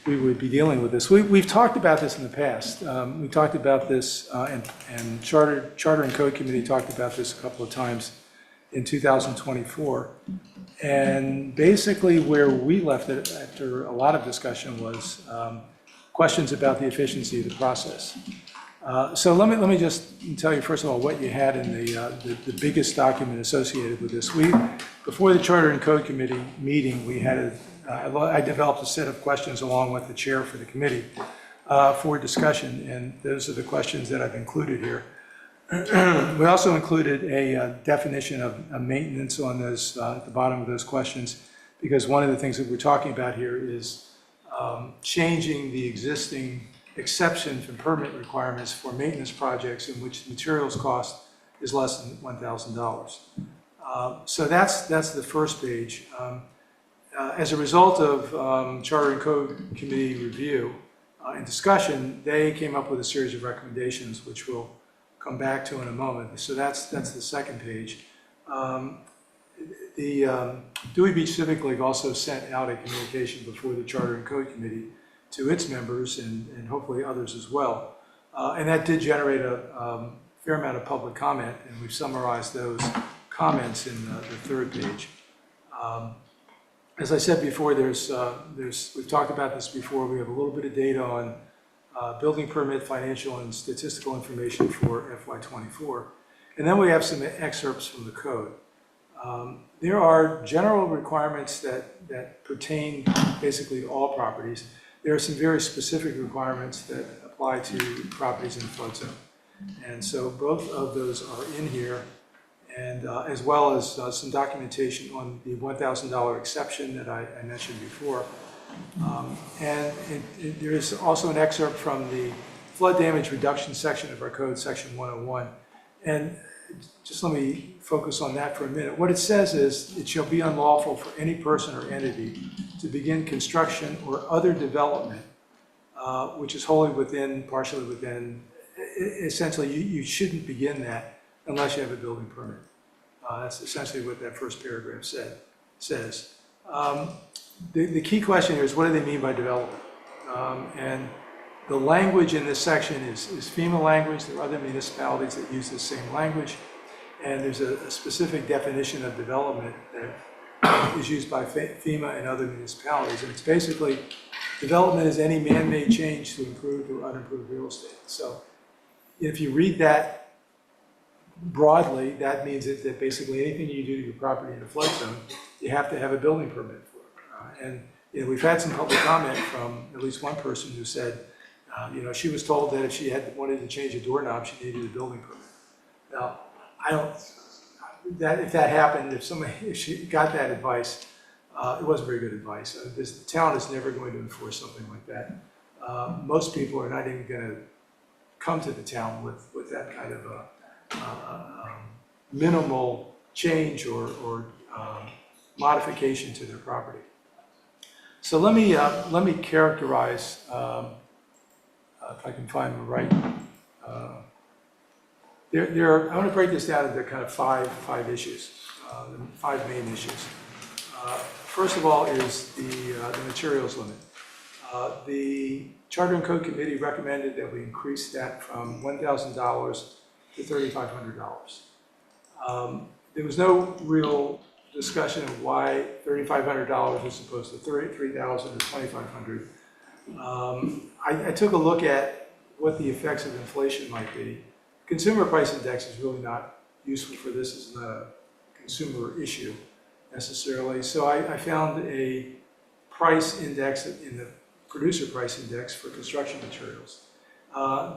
we would be dealing with this. We've talked about this in the past. We talked about this, and Charter and Code Committee talked about this a couple of times in 2024. And basically where we left it after a lot of discussion was questions about the efficiency of the process. So let me just tell you, first of all, what you had in the biggest document associated with this. Before the Charter and Code Committee meeting, we had I developed a set of questions along with the chair for the committee for discussion, and those are the questions that I've included here. We also included a definition of maintenance on those, at the bottom of those questions, because one of the things that we're talking about here is changing the existing exception from permit requirements for maintenance projects in which the materials cost is less than $1,000. So that's the first page. As a result of Charter and Code Committee review and discussion, they came up with a series of recommendations, which we'll come back to in a moment. So that's the second page. The Dewey Beach Civic League also sent out a communication before the Charter and Code Committee to its members and hopefully others as well. And that did generate a fair amount of public comment, and we've summarized those comments in the third page. As I said before, we've talked about this before, we have a little bit of data on building permit, financial and statistical information for FY24. And then we have some excerpts from the code. There are general requirements that pertain basically to all properties. There are some very specific requirements that apply to properties in the flood zone. And so both of those are in here, and as well as some documentation on the $1,000 exception that I mentioned before. And there is also an excerpt from the flood damage reduction section of our code, section 101. And just let me focus on that for a minute. What it says is, it shall be unlawful for any person or entity to begin construction or other development, which is wholly within, partially within, essentially you shouldn't begin that unless you have a building permit. That's essentially what that first paragraph says. The key question here is, what do they mean by development? And the language in this section is FEMA language. There are other municipalities that use the same language. And there's a specific definition of development that is used by FEMA and other municipalities. And it's basically, development is any man-made change to improved or unimproved real estate. So if you read that broadly, that means that basically anything you do to your property in a flood zone, you have to have a building permit for. And we've had some public comment from at least one person who said, she was told that if she wanted to change a doorknob, she needed a building permit. Now, if that happened, if she got that advice, it wasn't very good advice. The town is never going to enforce something like that. Most people are not even going to come to the town with that kind of minimal change or modification to their property. So let me characterize, if I can find the right. I want to break this down into kind of five issues, five main issues. First of all is the materials limit. The Charter and Code Committee recommended that we increase that from $1,000 to $3,500. There was no real discussion of why $3,500 as opposed to $3,000 or $2,500. I took a look at what the effects of inflation might be. Consumer price index is really not useful for this. It's not a consumer issue necessarily. So I found a price index in the producer price index for construction materials.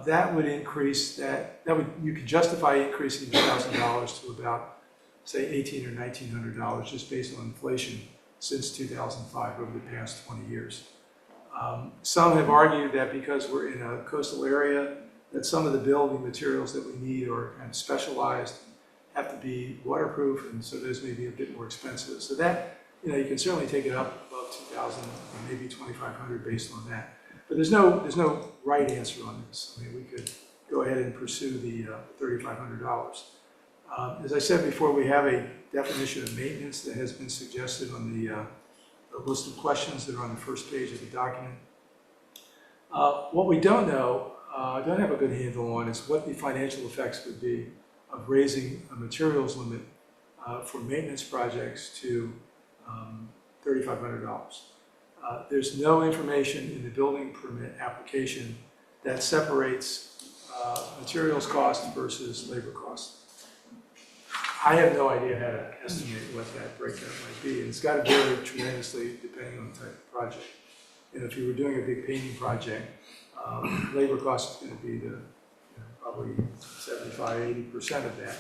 That would increase you could justify increasing the $1,000 to about, say, $1,800 or $1,900 just based on inflation since 2005 over the past 20 years. Some have argued that because we're in a coastal area, that some of the building materials that we need are kind of specialized, have to be waterproof, and so those may be a bit more expensive. So that, you can certainly take it up above 2,000, maybe 2,500 based on that. But there's no right answer on this. I mean, we could go ahead and pursue the $3,500. As I said before, we have a definition of maintenance that has been suggested on the list of questions that are on the first page of the document. What we don't know, don't have a good handle on, is what the financial effects would be of raising a materials limit for maintenance projects to $3,500. There's no information in the building permit application that separates materials cost versus labor cost. I have no idea how to estimate what that breakdown might be, and it's got to vary tremendously depending on the type of project. And if you were doing a big painting project, labor cost is going to be probably 75–80% of that.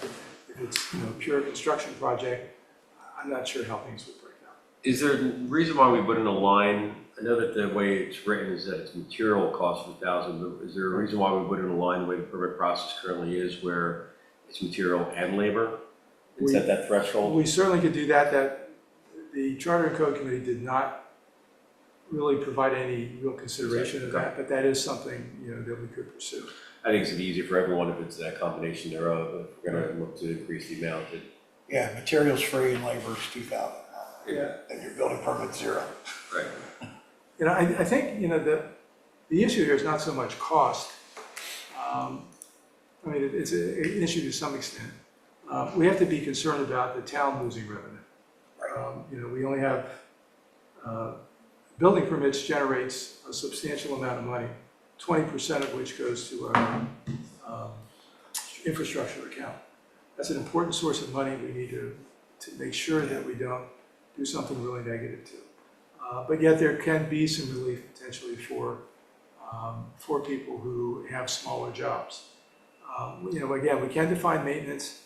If it's pure construction project, I'm not sure how things would break down. Is there a reason why we put in a line? I know that the way it's written is that it's material cost of 1,000, but is there a reason why we put in a line the way the permit process currently is, where it's material and labor? And set that threshold? We certainly could do that. The Charter and Code Committee did not really provide any real consideration of that, but that is something that we could pursue. I think it's easier for everyone if it's that combination thereof. If we're going to look to increase the amount. Yeah, materials free and labor is 2,000. Yeah. And your building permit's 0. Right. I think the issue here is not so much cost. I mean, it's an issue to some extent. We have to be concerned about the town losing revenue. We only have building permits generates a substantial amount of money, 20% of which goes to our infrastructure account. That's an important source of money we need to make sure that we don't do something really negative to. But yet there can be some relief potentially for people who have smaller jobs. Again, we can define maintenance.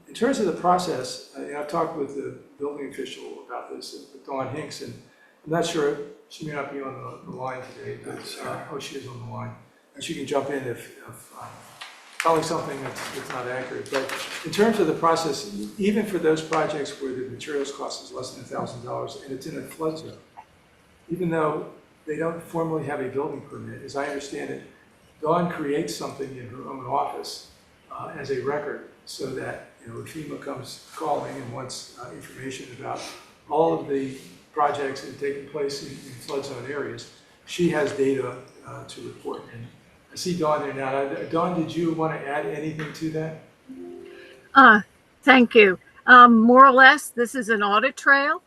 In terms of the process, I've talked with the building official about this, with Dawn Hinks, and I'm not sure, she may not be on the line today, but she is on the line. And she can jump in if telling something that's not accurate. But in terms of the process, even for those projects where the materials cost is less than $1,000 and it's in a flood zone, even though they don't formally have a building permit, as I understand it, Dawn creates something in her own office as a record, so that if FEMA comes calling and wants information about all of the projects that have taken place in flood zone areas, she has data to report. And I see Dawn there now. Dawn, did you want to add anything to that? Thank you. More or less, this is an audit trail.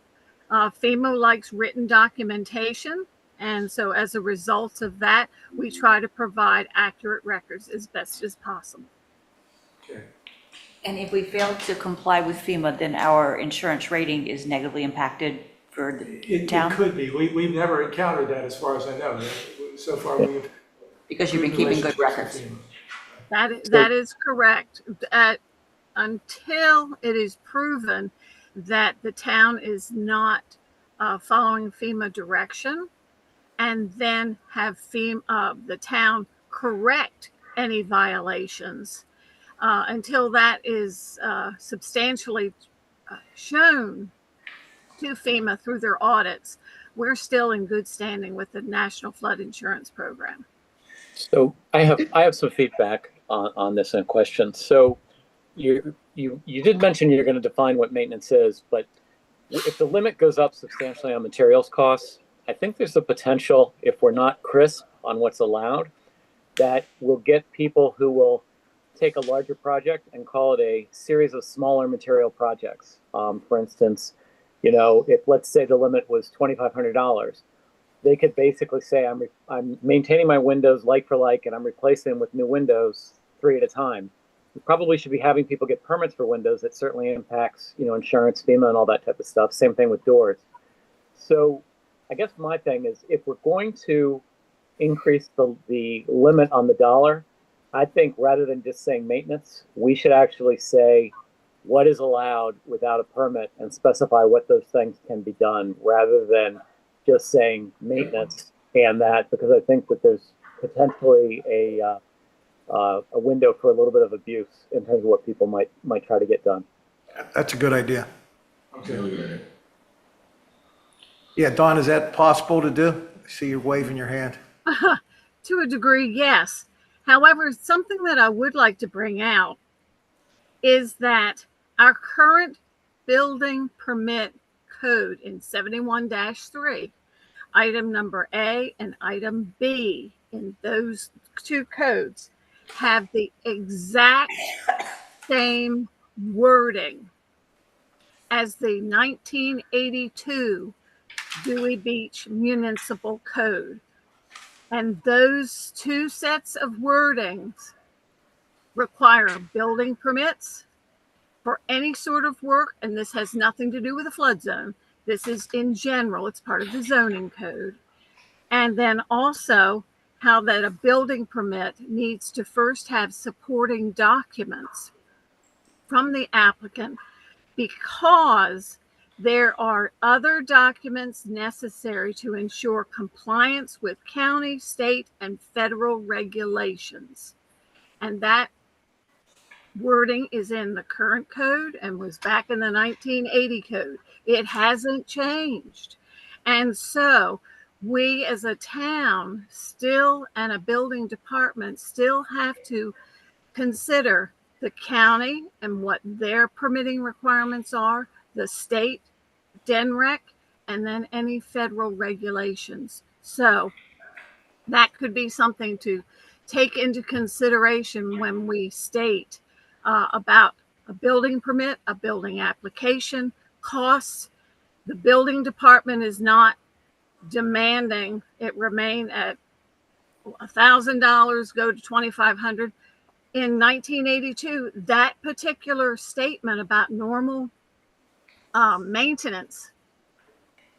FEMA likes written documentation, and so as a result of that, we try to provide accurate records as best as possible. Okay. And if we fail to comply with FEMA, then our insurance rating is negatively impacted for the town? It could be. We've never encountered that as far as I know. So far, we've... Because you've been keeping good records. That is correct. Until it is proven that the town is not following FEMA direction, and then have the town correct any violations. Until that is substantially shown to FEMA through their audits, we're still in good standing with the National Flood Insurance Program. So I have some feedback on this and questions. So you did mention you're going to define what maintenance is, but if the limit goes up substantially on materials costs, I think there's a potential, if we're not crisp on what's allowed, that we'll get people who will take a larger project and call it a series of smaller material projects. For instance, if let's say the limit was $2,500, they could basically say, I'm maintaining my windows like for like, and I'm replacing them with new windows 3 at a time. we probably should be having people get permits for windows. It certainly impacts, insurance, FEMA, and all that type of stuff. Same thing with doors. So I guess my thing is, if we're going to increase the limit on the dollar, I think rather than just saying maintenance, we should actually say what is allowed without a permit and specify what those things can be done, rather than just saying maintenance and that, because I think that there's potentially a window for a little bit of abuse in terms of what people might try to get done. That's a good idea. Okay. Yeah, Don, is that possible to do? I see you waving your hand. To a degree, yes. However, something that I would like to bring out is that our current building permit code in 71-3, item number A and item B in those two codes have the exact same wording as the 1982 Dewey Beach Municipal Code. And those two sets of wordings require building permits for any sort of work, and this has nothing to do with a flood zone. This is in general, it's part of the zoning code. And then also how that a building permit needs to first have supporting documents from the applicant, because there are other documents necessary to ensure compliance with county, state, and federal regulations. And that wording is in the current code and was back in the 1980 code. It hasn't changed. And so we as a town still, and a building department still, have to consider the county and what their permitting requirements are, the state, DNREC, and then any federal regulations. So that could be something to take into consideration when we state about a building permit, a building application, costs. The building department is not demanding it remain at $1,000, go to $2,500. In 1982, that particular statement about normal maintenance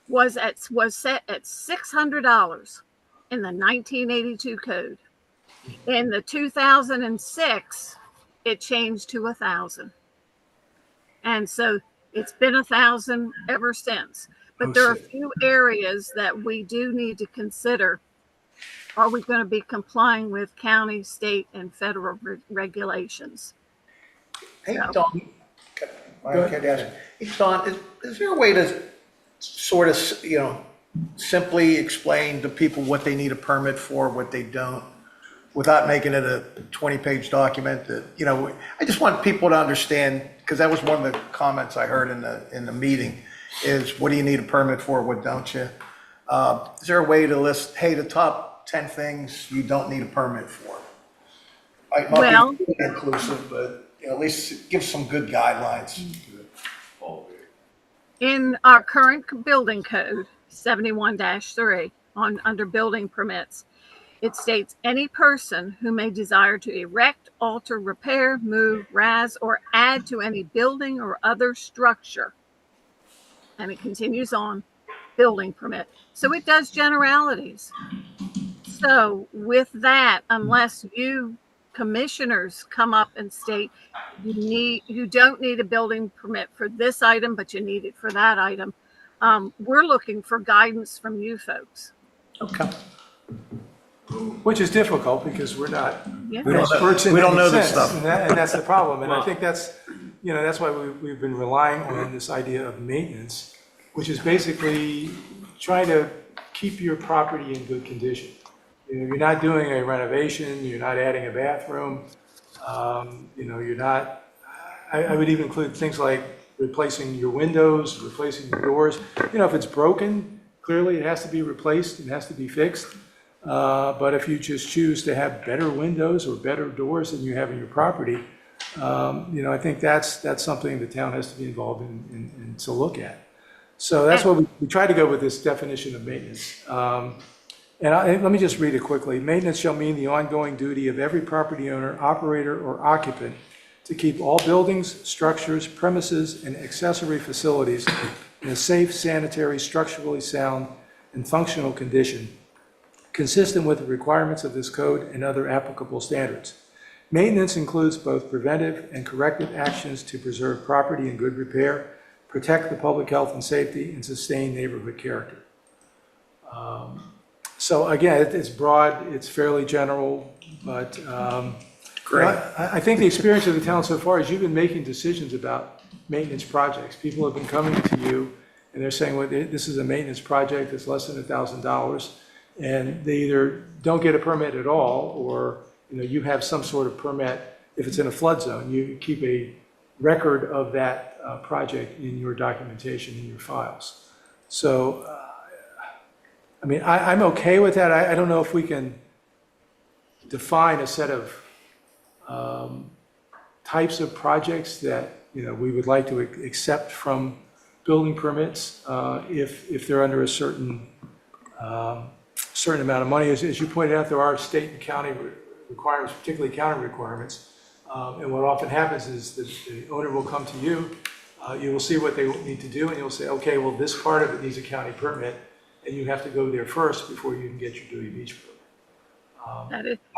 was set at $600 in the 1982 code. In the 2006, it changed to $1,000, and so it's been $1,000 ever since. But there are a few areas that we do need to consider. Are we going to be complying with county, state, and federal regulations? Hey, Don, Hey, Don, is there a way to sort of, simply explain to people what they need a permit for, what they don't, without making it a 20-page document that, I just want people to understand, because that was one of the comments I heard in the meeting, is what do you need a permit for, what don't you? Is there a way to list, hey, the top 10 things you don't need a permit for? Might not be inclusive, but at least give some good guidelines. In our current building code, 71-3, under building permits, it states any person who may desire to erect, alter, repair, move, razz, or add to any building or other structure. And it continues on, building permit. So it does generalities. So with that, unless you commissioners come up and state you don't need a building permit for this item, but you need it for that item, we're looking for guidance from you folks. Okay. Which is difficult because we're not Yeah. experts in We don't any know this sense, stuff. and that's the problem. And I think that's why we've been relying on this idea of maintenance, which is basically trying to keep your property in good condition. You're not doing a renovation, you're not adding a bathroom, you're not, I would even include things like replacing your windows, replacing your doors. If it's broken, clearly it has to be replaced, it has to be fixed. But if you just choose to have better windows or better doors than you have in your property, I think that's something the town has to be involved in and to look at. So that's what we try to go with this definition of maintenance. Let me just read it quickly. Maintenance shall mean the ongoing duty of every property owner, operator, or occupant to keep all buildings, structures, premises, and accessory facilities in a safe, sanitary, structurally sound, and functional condition, consistent with the requirements of this code and other applicable standards. Maintenance includes both preventive and corrective actions to preserve property in good repair, protect the public health and safety, and sustain neighborhood character. So again, it's broad, it's fairly general, but Great. I think the experience of the town so far is you've been making decisions about maintenance projects. People have been coming to you and they're saying, well, this is a maintenance project that's less than $1,000, and they either don't get a permit at all, or you have some sort of permit. If it's in a flood zone, you keep a record of that project in your documentation, in your files. So, I mean, I'm okay with that. I don't know if we can define a set of types of projects that, we would like to accept from building permits if they're under a certain amount of money. As you pointed out, there are state and county requirements, particularly county requirements. And what often happens is that the owner will come to you, you will see what they need to do, and you'll say, okay, well, this part of it needs a county permit, and you have to go there first before you can get your Dewey Beach permit.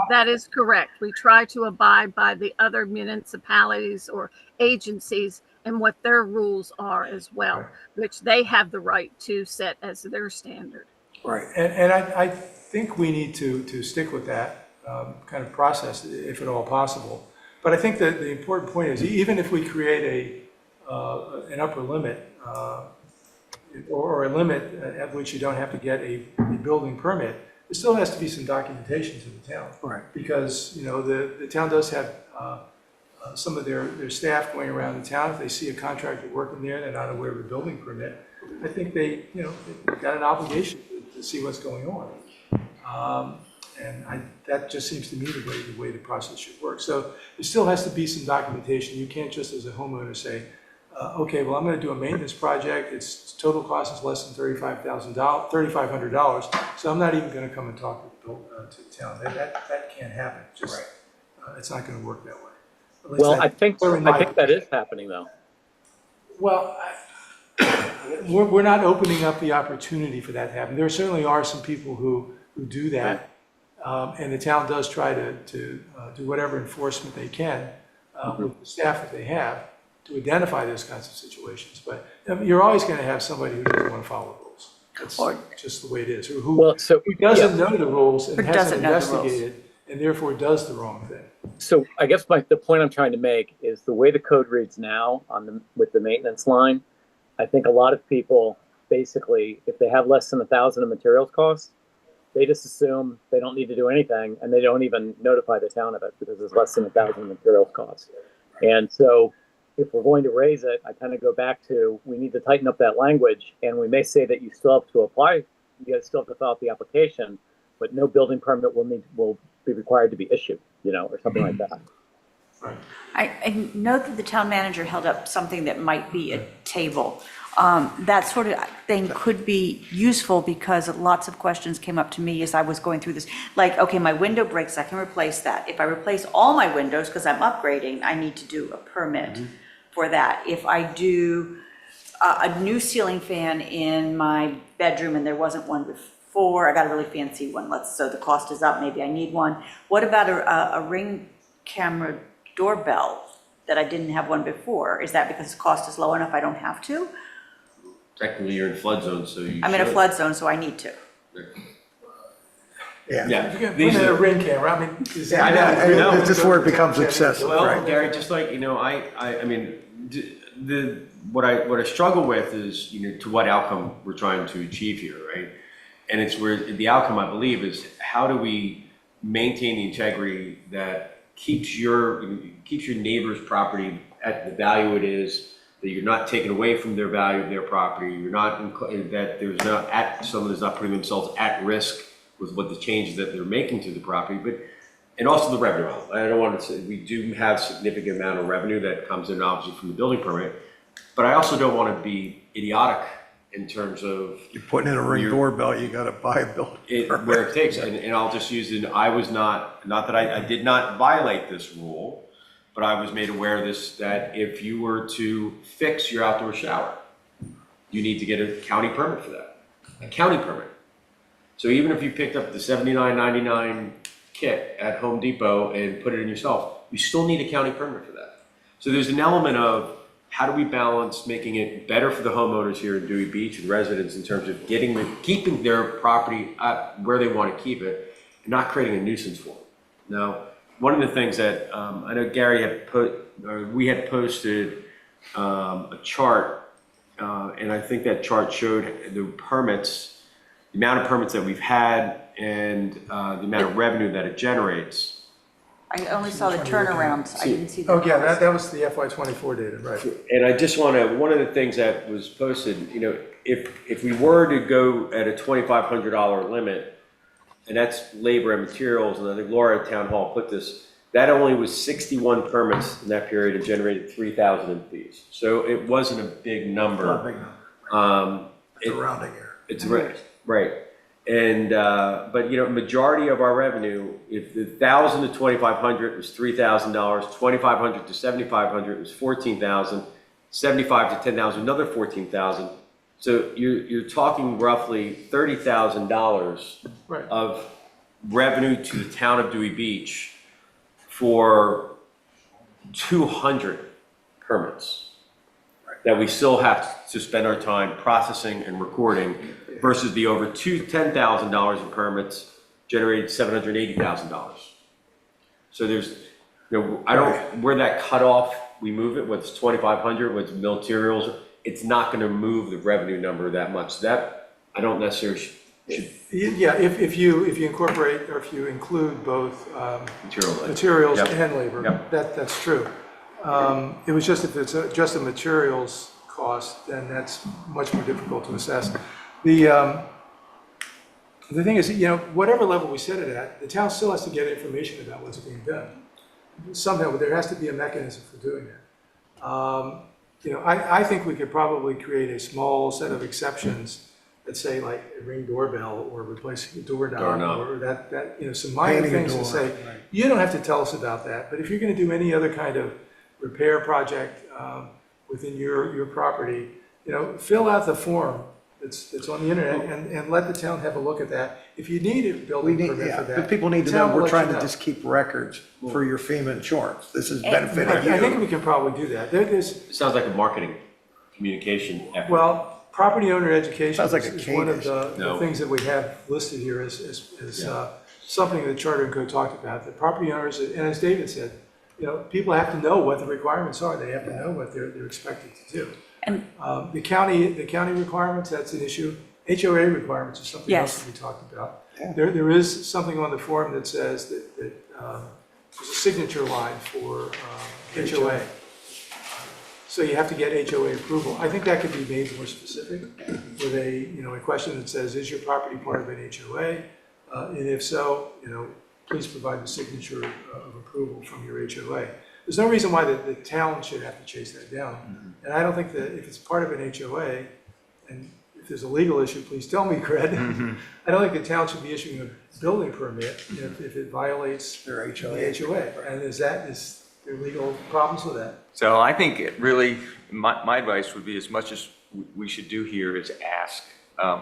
That is correct. We try to abide by the other municipalities or agencies and what their rules are as well, which they have the right to set as their standard. Right, and I think we need to stick with that kind of process, if at all possible. But I think that the important point is, even if we create an upper limit, or a limit at which you don't have to get a building permit, there still has to be some documentation to the town. Right. Because, the town does have some of their staff going around the town. If they see a contractor working there, they're not aware of a building permit, I think they've got an obligation to see what's going on. And that just seems to me the way the process should work. So there still has to be some documentation. You can't just, as a homeowner, say, okay, well, I'm going to do a maintenance project. Its total cost is less than $3,500, so I'm not even going to come and talk to the town. That can't happen. Just it's not going to work that way. At least Well, I think that is happening, though. Well, we're not opening up the opportunity for that to happen. There certainly are some people who do that, and the town does try to do whatever enforcement they can with the staff that they have to identify those kinds of situations. But you're always going to have somebody who doesn't want to follow the rules. That's just the way it is. Who doesn't know the rules and hasn't investigated, and therefore does the wrong thing. So I guess the point I'm trying to make is the way the code reads now with the maintenance line, I think a lot of people basically, if they have less than 1,000 of materials costs, they just assume they don't need to do anything, and they don't even notify the town of it because it's less than 1,000 materials costs. And so if we're going to raise it, I kind of go back to, we need to tighten up that language, and we may say that you still have to apply, you guys still have to fill out the application, but no building permit will be required to be issued, or something like that. I know that the town manager held up something that might be a table. That sort of thing could be useful because lots of questions came up to me as I was going through this. Like, okay, my window breaks, I can replace that. If I replace all my windows because I'm upgrading, I need to do a permit for that. If I do a new ceiling fan in my bedroom and there wasn't one before, I got a really fancy one, so the cost is up, maybe I need one. What about a Ring camera doorbell that I didn't have one before? Is that because the cost is low enough I don't have to? Technically, you're in flood zone, so you I'm in a flood zone, so I need to. If you're going to put in a Ring camera, I mean, is that... I know. This is where it becomes excessive, Well, right? Gary, just like, I mean, what I struggle with is, to what outcome we're trying to achieve here, right? And it's where the outcome, I believe, is how do we maintain the integrity that keeps your neighbor's property at the value it is, that you're not taking away from their value of their property, you're not, that there's not, someone is not putting themselves at risk with what the changes that they're making to the property, and also the revenue. I don't want to say, we do have significant amount of revenue that comes in obviously from the building permit, but I also don't want to be idiotic in terms of... You're putting in a Ring doorbell, you got to buy a building permit. Where it takes, and I'll just use it, I was not that I did not violate this rule, but I was made aware of this, that if you were to fix your outdoor shower, you need to get a county permit for that, a county permit. So even if you picked up the $79.99 kit at Home Depot and put it in yourself, you still need a county permit for that. So there's an element of how do we balance making it better for the homeowners here in Dewey Beach and residents in terms of keeping their property where they want to keep it, and not creating a nuisance for them. Now, one of the things that I know Gary had we had posted a chart, and I think that chart showed the permits, the amount of permits that we've had, and the amount of revenue that it generates. I only saw the turnarounds. I didn't see the. Oh, yeah, that was the FY '24 data, right. And I just want to, one of the things that was posted, you know, if we were to go at a $2,500 limit, and that's labor and materials, and I think Laura at Town Hall put this, that only was 61 permits in that period and generated 3,000 in fees. So it wasn't a big number. Not a big number. It's a rounding error. It's right. And, but, you know, majority of our revenue, if the 1,000 to 2,500 was $3,000, 2,500 to 7,500 was 14,000, 75 to 10,000, another 14,000. So you're talking roughly $30,000 of revenue to the town of Dewey Beach for 200 permits that we still have to spend our time processing and recording, versus the over $10,000 in permits generated $780,000. So there's, you know, I don't, where that cutoff, we move it, whether it's 2,500, whether it's materials, it's not going to move the revenue number that much. That, I don't necessarily should. Yeah, if you incorporate, or if you include both materials Yep. and labor, Yep. that's true. It was just, if it's just a materials cost, then that's much more difficult to assess. The thing is, you know, whatever level we set it at, the town still has to get information about what's being done. Somehow, there has to be a mechanism for doing that. You know, I think we could probably create a small set of exceptions that say, like a Ring doorbell or replacing a doorknob, or that, you know, some minor Painting a things to door, say, right. you don't have to tell us about that, but if you're gonna do any other kind of repair project within your property, you know, fill out the form that's on the internet and let the town have a look at that. If you need a building permit for that. But people need to the know, town will we're let trying you to know. just keep records for your FEMA insurance. This is I benefiting you. think we can probably do that. There's, It sounds like a marketing communication effort. well, property owner education Sounds like a is one of case. the things that we have listed here as something that Charter and Co talked about, that property owners, and as David said, you know, people have to know what the requirements are. They have to know what they're expected to do. And The county requirements, that's an issue. HOA requirements is something else Yes. that we talked about. There is something on the form that says that there's a signature line for HOA. So you have to get HOA approval. I think that could be made more specific with a question that says, is your property part of an HOA? And if so, please provide the signature of approval from your HOA. There's no reason why the town should have to chase that down. And I don't think that if it's part of an HOA, and if there's a legal issue, please tell me, Craig. I don't think the town should be issuing a building permit if it violates Their HOA. the HOA. And is there legal problems with that? So I think it really, my advice would be, as much as we should do here is ask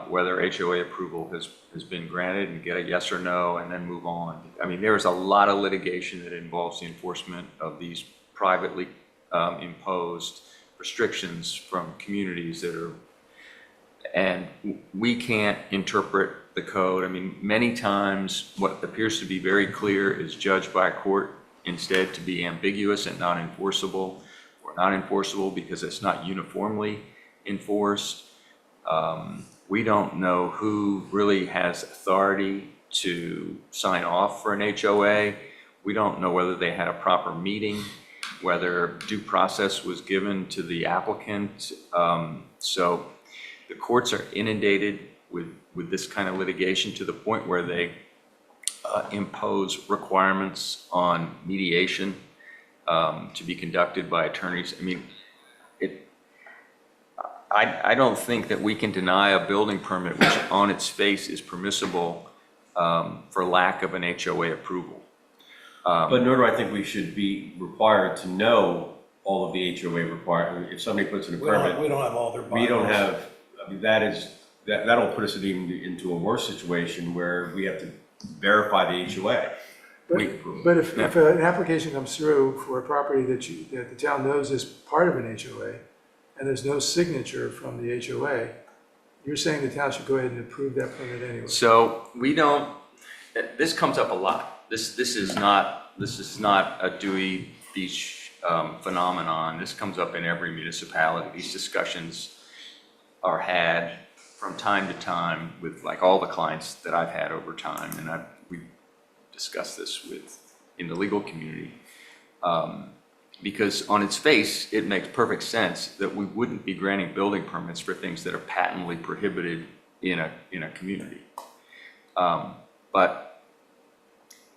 whether HOA approval has been granted and get a yes or no and then move on. I mean, there is a lot of litigation that involves the enforcement of these privately imposed restrictions from communities that are, and we can't interpret the code. I mean, many times what appears to be very clear is judged by a court instead to be ambiguous and not enforceable, or not enforceable because it's not uniformly enforced. We don't know who really has authority to sign off for an HOA. We don't know whether they had a proper meeting, whether due process was given to the applicant. So the courts are inundated with this kind of litigation to the point where they impose requirements on mediation to be conducted by attorneys. I mean, I don't think that we can deny a building permit which on its face is permissible for lack of an HOA approval. But nor do I think we should be required to know all of the HOA requirements. If somebody puts in a permit. We don't have all their bylaws. We don't have, I mean, that'll put us into a worse situation where we have to verify the HOA. But if an application comes through for a property that the town knows is part of an HOA, and there's no signature from the HOA, you're saying the town should go ahead and approve that permit anyway? So we don't, this comes up a lot. This is not a Dewey Beach phenomenon. This comes up in every municipality. These discussions are had from time to time with like all the clients that I've had over time, and we discussed this in the legal community. Because on its face, it makes perfect sense that we wouldn't be granting building permits for things that are patently prohibited in a community. But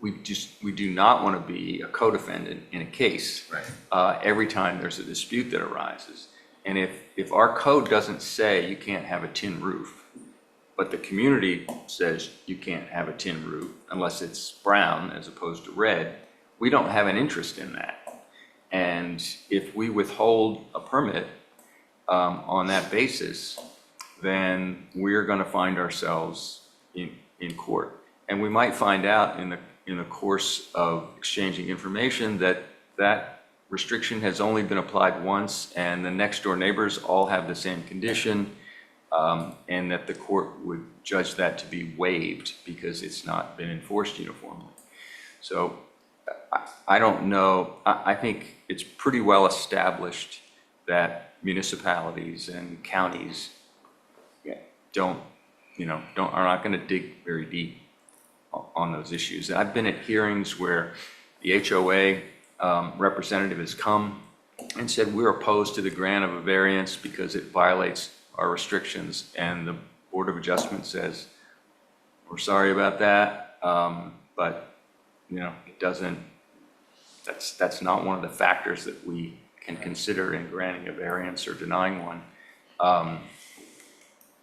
we do not want to be a co-defendant in a case every time there's a dispute that arises. And if our code doesn't say you can't have a tin roof, but the community says you can't have a tin roof unless it's brown as opposed to red, we don't have an interest in that. And if we withhold a permit on that basis, then we're going to find ourselves in court. And we might find out in the course of exchanging information that restriction has only been applied once, and the next door neighbors all have the same condition, and that the court would judge that to be waived because it's not been enforced uniformly. So I don't know. I think it's pretty well established that municipalities and counties are not going to dig very deep on those issues. I've been at hearings where the HOA representative has come and said we're opposed to the grant of a variance because it violates our restrictions, and the Board of Adjustment says we're sorry about that, but it doesn't. That's not one of the factors that we can consider in granting a variance or denying one.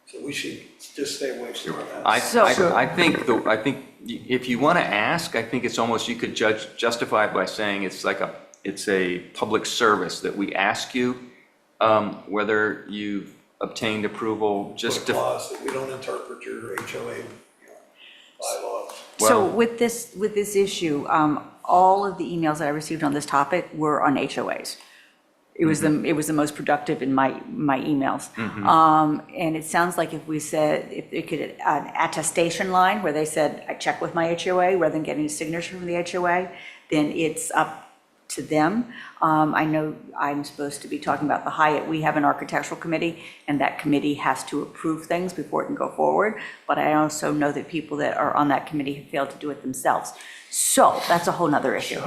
So we should just stay away from that. I think if you want to ask, I think it's almost, you could justify it by saying it's a public service that we ask you whether you've obtained approval just Put a to. clause that we don't interpret your HOA bylaws. So with this issue, all of the emails that I received on this topic were on HOAs. It was the most productive in my emails. And it sounds like if we said, if it could, an attestation line where they said, I check with my HOA rather than getting a signature from the HOA, then it's up to them. I know I'm supposed to be talking about the Hyatt. We have an architectural committee, and that committee has to approve things before it can go forward. But I also know that people that are on that committee have failed to do it themselves. So that's a whole nother issue.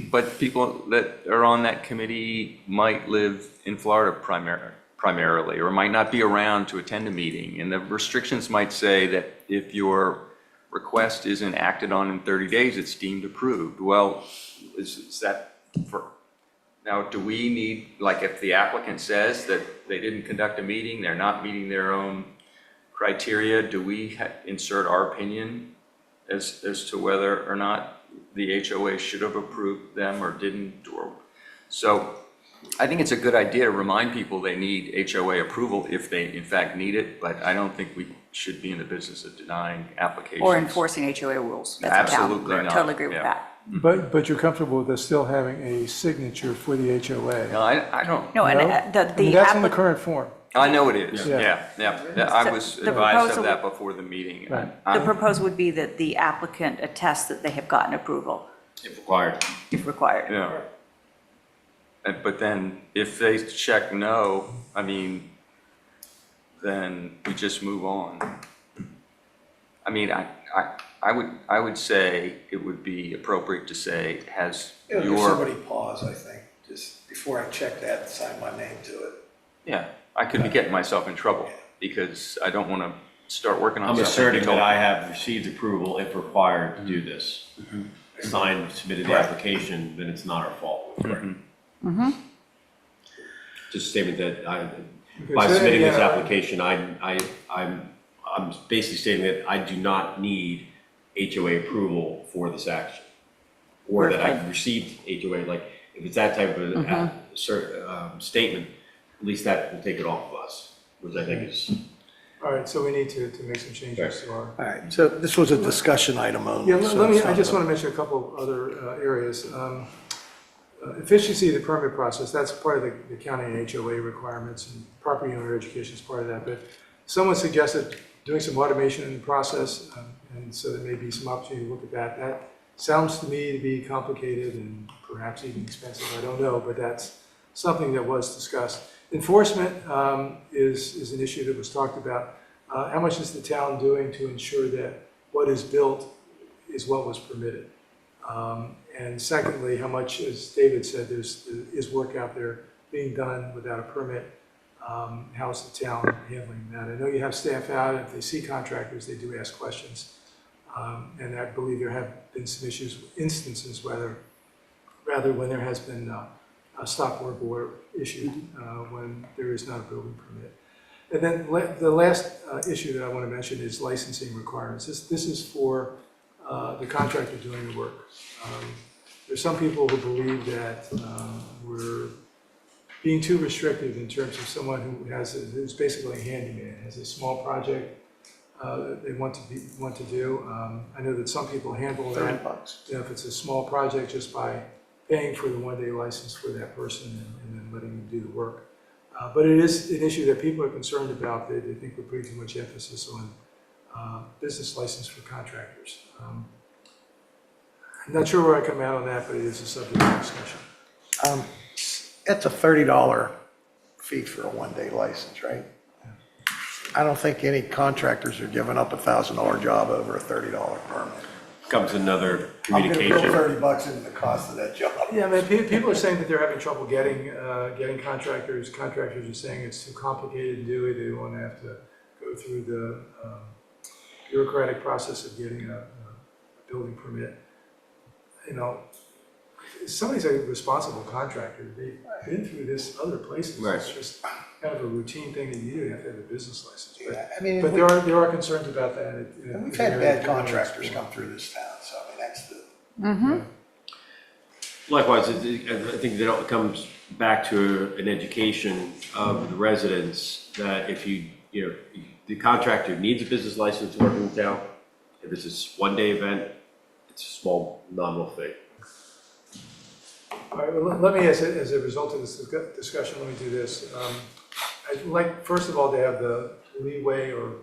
But people that are on that committee might live in Florida primarily, or might not be around to attend a meeting. And the restrictions might say that if your request isn't acted on in 30 days, it's deemed approved. Well, is that for, now do we need, like if the applicant says that they didn't conduct a meeting, they're not meeting their own criteria, do we insert our opinion as to whether or not the HOA should have approved them or didn't? So I think it's a good idea to remind people they need HOA approval if they in fact need it, but I don't think we should be in the business of denying applications. Or enforcing HOA rules. That's a town. Absolutely not. Totally agree with Yeah. that. But you're comfortable with us still having a signature for the HOA? No, I don't. No, and No? I mean, that's in the current form. I know it is, Yeah. yeah. I was The advised proposal- of that before the meeting. Right. The proposal would be that the applicant attests that they have gotten approval If required. if required. Yeah. But then if they check no, I mean, then we just move on. I mean, I would say it would be appropriate to say, has It'll give your, somebody pause, I think, just before I check that and sign my name to it. yeah, I could be getting myself in trouble because I don't want to start working on I'm something. asserting that I have received approval if required to do this. Signed, submitted the application, then it's not our fault. Just a statement that by say submitting this again. application, I'm basically stating that I do not need HOA approval for this action. Or that I've received HOA, like, if it's that type of statement, at least that will take it off of us, which I think is. All right, so we need to make some changes to our. All right, so this was a discussion item only. Yeah, so let me, it's I not just a- want to mention a couple other areas. Efficiency of the permit process, that's part of the county and HOA requirements, and property owner education is part of that. But someone suggested doing some automation in the process, and so there may be some opportunity to look at that. That sounds to me to be complicated and perhaps even expensive, I don't know, but that's something that was discussed. Enforcement is an issue that was talked about. How much is the town doing to ensure that what is built is what was permitted? And secondly, how much, as David said, is work out there being done without a permit? How's the town handling that? I know you have staff out, if they see contractors, they do ask questions. And I believe there have been some instances rather when there has been a stop work order issued when there is not a building permit. And then the last issue that I want to mention is licensing requirements. This is for the contractor doing the work. There's some people who believe that we're being too restrictive in terms of someone who's basically a handyman, has a small project that they want to do. I know that some people handle that. $30. You know, if it's a small project, just by paying for the one-day license for that person and then letting them do the work. But it is an issue that people are concerned about. They think we're putting too much emphasis on business license for contractors. I'm not sure where I come out on that, but it is a subject of discussion. It's a $30 fee for a one-day license, right? I don't think any contractors are giving up a $1,000 job over a $30 permit. Comes another I'm gonna communication. put $30 into the cost of that job. Yeah, I mean, people are saying that they're having trouble getting contractors. Contractors are saying it's too complicated to do it. They don't want to have to go through the bureaucratic process of getting a building permit. You know, somebody's a responsible contractor. They've been through this other places. Right. It's just kind of a routine thing that you do. You have to have a business license. Yeah, I mean, But there are concerns about that. we've had bad contractors come through this town, so I mean, that's the. Likewise, I think that it comes back to an education of the residents that if the contractor needs a business license to work in the town. If it's a one-day event, it's a small nominal fee. All right, well, let me, as a result of this discussion, let me do this. I'd like, first of all, to have the leeway or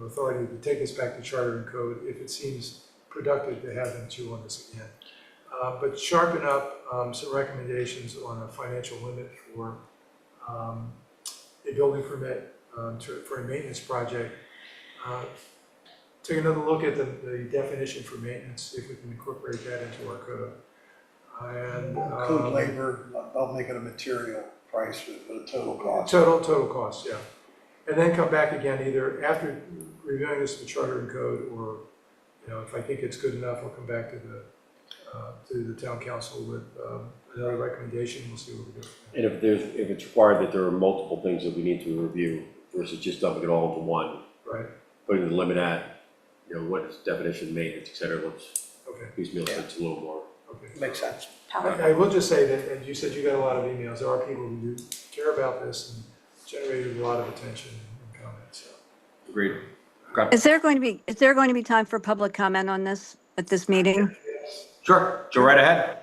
authority to take this back to charter and code if it seems productive to have them chew on this again. But sharpen up some recommendations on a financial limit for a building permit for a maintenance project. Take another look at the definition for maintenance, see if we can incorporate that into our code. And Include labor, don't make it a material price, but a total cost. Total cost, yeah. And then come back again either after reviewing this with charter and code, or, if I think it's good enough, I'll come back to the town council with another recommendation. We'll see what we do. And if it's required that there are multiple things that we need to review versus just dumping it all into one. Right. Putting the limit at, what is definition, maintenance, et cetera, let's Okay. piecemeal it's a little more. Okay. Makes sense. I will just say that, and you said you got a lot of emails, there are people who do care about this and generated a lot of attention and comments. So. Agreed. Is there going to be time for public comment on this at this meeting? Sure, go right ahead.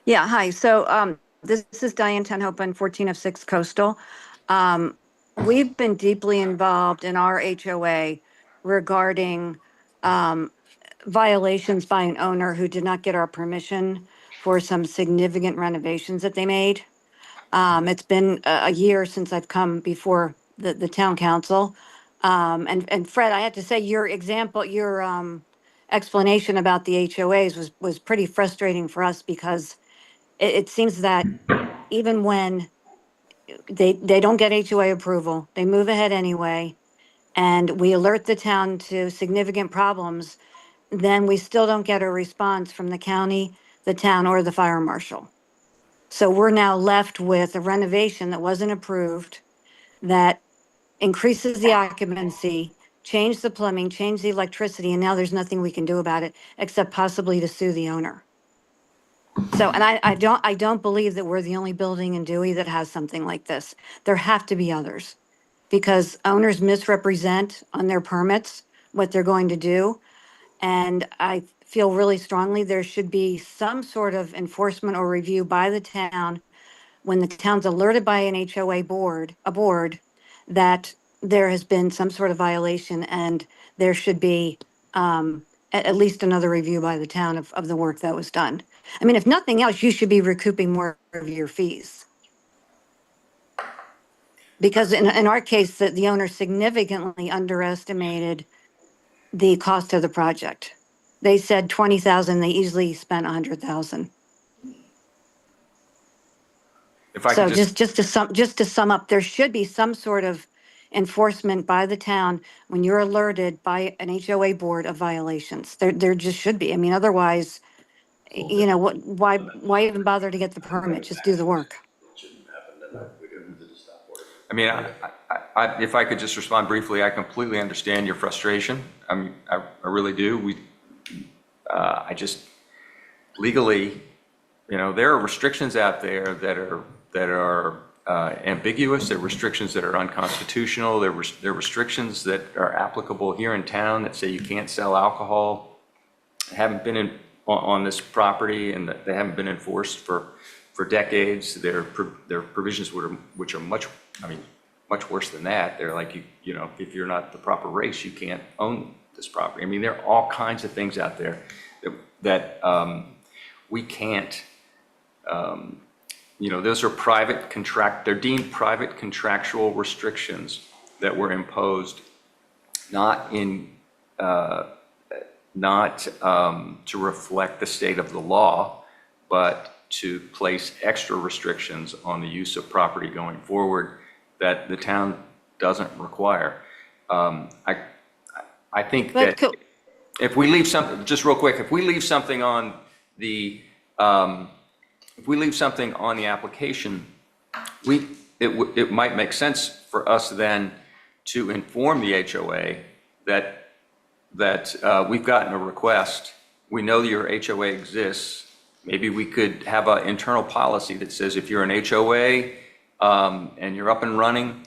Yeah, hi. So this is Diane Tenhope on 1406 Coastal. We've been deeply involved in our HOA regarding violations by an owner who did not get our permission for some significant renovations that they made. It's been a year since I've come before the town council. And Fred, I had to say your explanation about the HOAs was pretty frustrating for us because it seems that even when they don't get HOA approval, they move ahead anyway, and we alert the town to significant problems, then we still don't get a response from the county, the town, or the fire marshal. So we're now left with a renovation that wasn't approved, that increases the occupancy, change the plumbing, change the electricity, and now there's nothing we can do about it except possibly to sue the owner. So, and I don't believe that we're the only building in Dewey that has something like this. There have to be others because owners misrepresent on their permits what they're going to do. And I feel really strongly there should be some sort of enforcement or review by the town when the town's alerted by an HOA board, that there has been some sort of violation and there should be at least another review by the town of the work that was done. I mean, if nothing else, you should be recouping more of your fees. Because in our case, the owner significantly underestimated the cost of the project. They said 20,000, they easily spent 100,000. If I So could just to sum up, there should be some sort of enforcement by the town when you're alerted by an HOA board of violations. There just should be. I mean, otherwise, you know, why even bother to get the permit? Just do the work. I mean, if I could just respond briefly, I completely understand your frustration. I mean, I really do. I just, legally, you know, there are restrictions out there that are ambiguous. There are restrictions that are unconstitutional. There are restrictions that are applicable here in town that say you can't sell alcohol. Haven't been on this property, and that they haven't been enforced for decades. There are provisions which are much worse than that. They're like, you know, if you're not the proper race, you can't own this property. I mean, there are all kinds of things out there that we can't, you know, those are they're deemed private contractual restrictions that were imposed not to reflect the state of the law, but to place extra restrictions on the use of property going forward that the town doesn't require. I think that if we leave something, just real quick, if we leave something on the application, it might make sense for us then to inform the HOA that we've gotten a request. We know your HOA exists. Maybe we could have an internal policy that says if you're an HOA and you're up and running,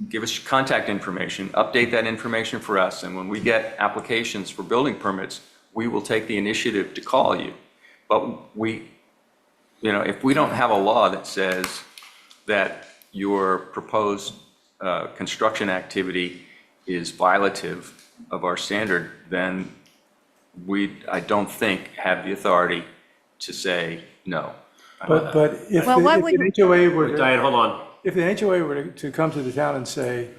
give us your contact information, update that information for us. And when we get applications for building permits, we will take the initiative to call you. But you know, if we don't have a law that says that your proposed construction activity is violative of our standard, then I don't think have the authority to say no. But if the HOA were to, Diane, hold on. If the HOA were to come to the town and say,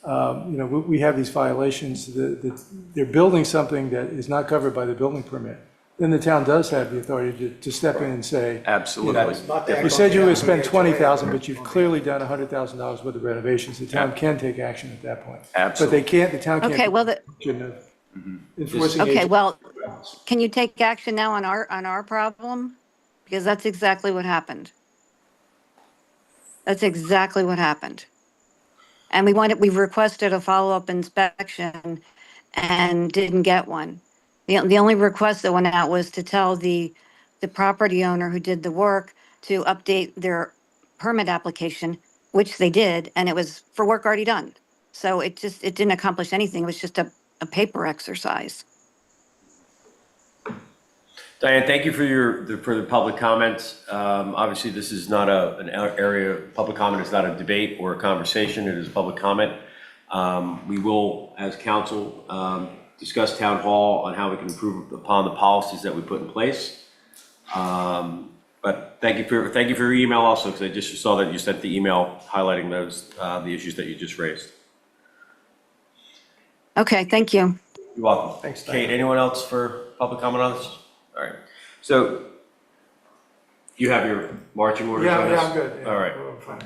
you know, we have these violations, they're building something that is not covered by the building permit, then the town does have the authority to step in and say, absolutely. You said you would spend 20,000, but you've clearly done $100,000 worth of renovations. The town can take action at that point. Absolutely. But they can't, the town can't. Okay, well, Enforcing okay, agent. well, can you take action now on our problem? Because that's exactly what happened. That's exactly what happened. And we requested a follow-up inspection and didn't get one. The only request that went out was to tell the property owner who did the work to update their permit application, which they did, and it was for work already done. So it didn't accomplish anything. It was just a paper exercise. Diane, thank you for the public comments. Obviously, this is not an area, public comment is not a debate or a conversation, it is public comment. We will, as council, discuss town hall on how we can improve upon the policies that we put in place. But thank you for your email also, because I just saw that you sent the email highlighting those, the issues that you just raised. Okay, thank you. You're welcome. Thanks, Kate, anyone else for public comment on this? All right. So you have your marching orders on this? Yeah, I'm good. Yeah, All right. we're fine.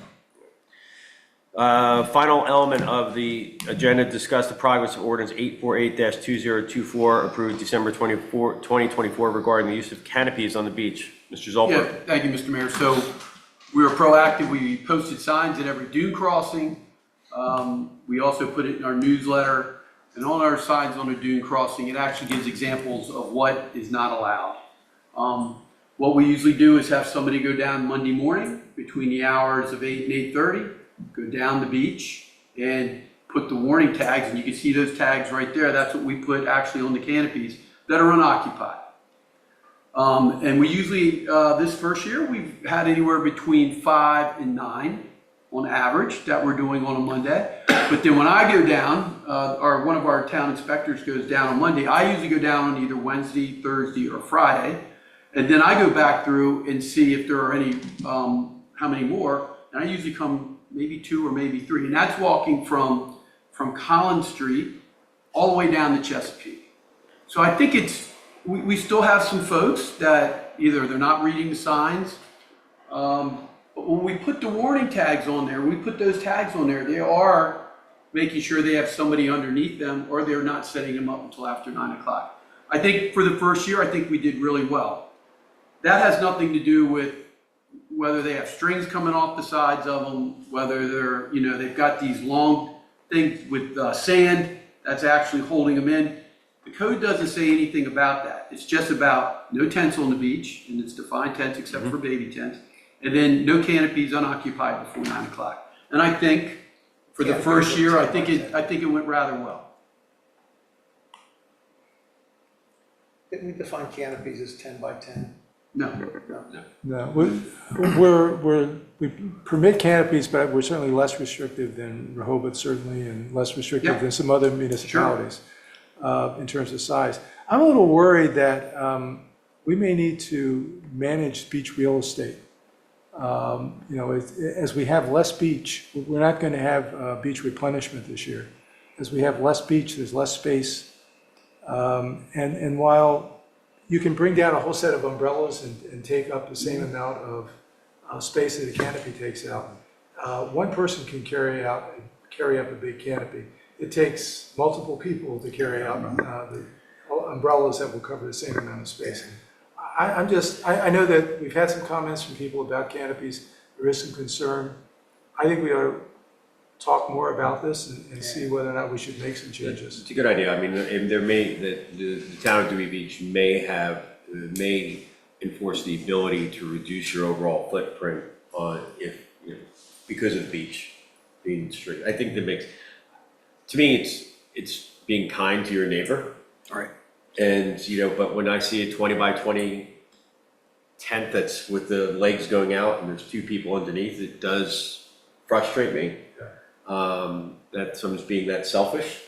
Final element of the agenda, discuss the progress of ordinance 848-2024 approved December 2024 regarding the use of canopies on the beach. Mr. Zolper. Yeah, thank you, Mr. Mayor. So we were proactive. We posted signs at every dune crossing. We also put it in our newsletter, and on our signs on the dune crossing, it actually gives examples of what is not allowed. What we usually do is have somebody go down Monday morning between the hours of 8 and 8:30, go down the beach and put the warning tags, and you can see those tags right there. That's what we put actually on the canopies that are unoccupied. And we usually, this first year, we've had anywhere between 5 and 9 on average that we're doing on a Monday. But then when I go down, or one of our town inspectors goes down on Monday, I usually go down on either Wednesday, Thursday, or Friday. And then I go back through and see if there are any, how many more. And I usually come maybe 2 or maybe 3. And that's walking from Collins Street all the way down to Chesapeake. So I think we still have some folks that either they're not reading the signs. But when we put the warning tags on there, we put those tags on there, they are making sure they have somebody underneath them, or they're not setting them up until after 9 o'clock. I think for the first year, I think we did really well. That has nothing to do with whether they have strings coming off the sides of them, whether they're, they've got these long things with sand that's actually holding them in. The code doesn't say anything about that. It's just about no tents on the beach, and it's defined tents except for baby tents, and then no canopies unoccupied before 9 o'clock. And I think for the first year, I think it went rather well. Didn't we define canopies as 10 by 10? No. No, we permit canopies, but we're certainly less restrictive than Rehoboth certainly, and less restrictive Yeah. than some other municipalities in terms of size. I'm a little worried that we may need to manage beach real estate. As we have less beach, we're not going to have beach replenishment this year. As we have less beach, there's less space. And while you can bring down a whole set of umbrellas and take up the same amount of space that a canopy takes out, one person can carry up a big canopy. It takes multiple people to carry out the umbrellas that will cover the same amount of space. I know that we've had some comments from people about canopies. There is some concern. I think we ought to talk more about this and see whether or not we should make some changes. It's a good idea. I mean, and the town of Dewey Beach may enforce the ability to reduce your overall footprint because of the beach being strict. I think to me, it's being kind to your neighbor. All right. And, but when I see a 20 by 20 tent that's with the legs going out and there's 2 people underneath, it does frustrate me. That someone's being that selfish,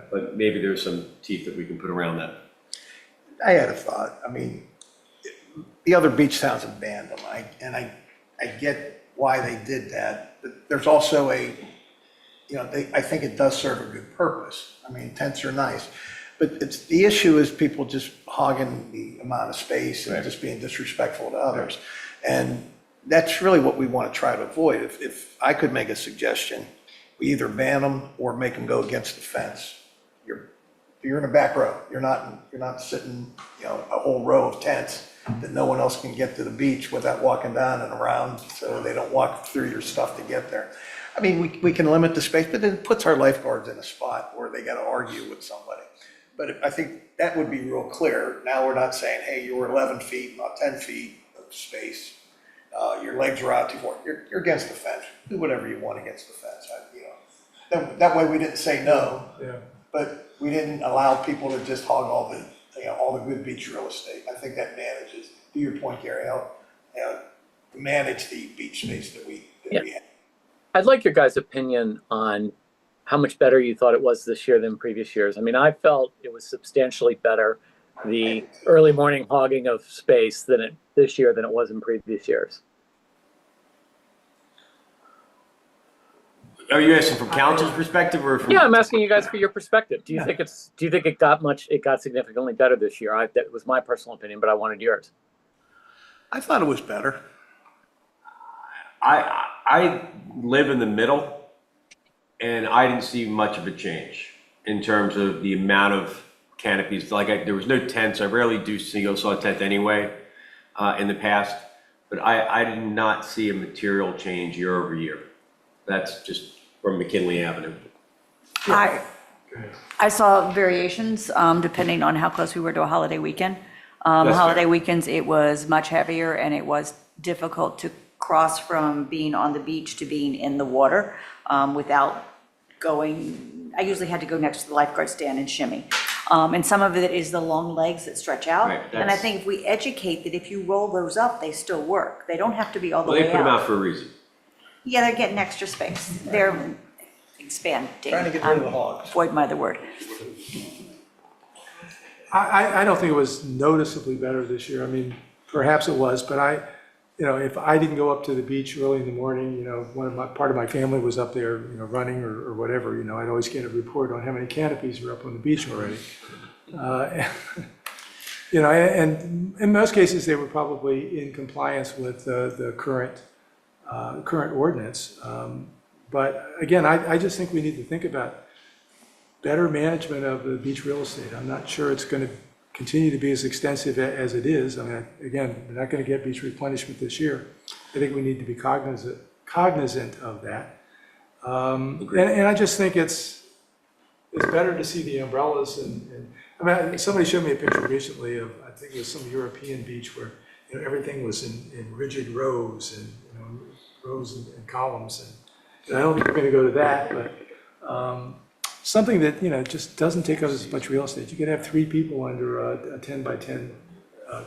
but maybe there's some teeth that we can put around that. I had a thought. I mean, the other beach towns have banned them. I get why they did that, but there's also I think it does serve a good purpose. I mean, tents are nice, but the issue is people just hogging the amount of space and just being disrespectful to others. And that's really what we want to try to avoid. If I could make a suggestion, we either ban them or make them go against the fence. You're in a back row. You're not sitting, a whole row of tents that no one else can get to the beach without walking down and around, so they don't walk through your stuff to get there. I mean, we can limit the space, but it puts our lifeguards in a spot where they got to argue with somebody. But I think that would be real clear. Now we're not saying, hey, you were 11 feet, not 10 feet of space. Your legs are out too far. You're against the fence. Do whatever you want against the fence. That way we didn't say no, but we didn't allow people to just hog all the good beach real estate. I think that manages, to your point, Gary, manage the beach space that we have. I'd like your guys' opinion on how much better you thought it was this year than previous years. I mean, I felt it was substantially better, the early morning hogging of space this year than it was in previous years. Are you asking from council's perspective or from? Yeah, I'm asking you guys for your perspective. Do you think it got significantly better this year? That was my personal opinion, but I wanted yours. I thought it was better. I live in the middle, and I didn't see much of a change in terms of the amount of canopies. There was no tents. I rarely saw a tent anyway in the past, but I did not see a material change year over year. That's just from McKinley Avenue. I saw variations depending on how close we were to a holiday weekend. That's fair. Holiday weekends, it was much heavier and it was difficult to cross from being on the beach to being in the water without going, I usually had to go next to the lifeguard stand and shimmy. And some of it is the long legs that stretch out. Right, And I that's- think if we educate that if you roll those up, they still work. They don't have to be all the Well, they way put them out out. for a reason. Yeah, they're getting extra space. They're expanding. Trying to get rid of the hogs. Avoid my other word. I don't think it was noticeably better this year. I mean, perhaps it was, but if I didn't go up to the beach early in the morning, part of my family was up there, running or whatever, I'd always get a report on how many canopies were up on the beach already. And in most cases, they were probably in compliance with the current ordinance. But again, I just think we need to think about better management of the beach real estate. I'm not sure it's going to continue to be as extensive as it is. I mean, again, we're not going to get beach replenishment this year. I think we need to be cognizant of that. And I just think it's better to see the umbrellas and I mean, somebody showed me a picture recently of, I think it was some European beach where, everything was in rigid rows and, rows and columns. And I don't think we're going to go to that, but something that, just doesn't take up as much real estate. You could have 3 people under a 10 by 10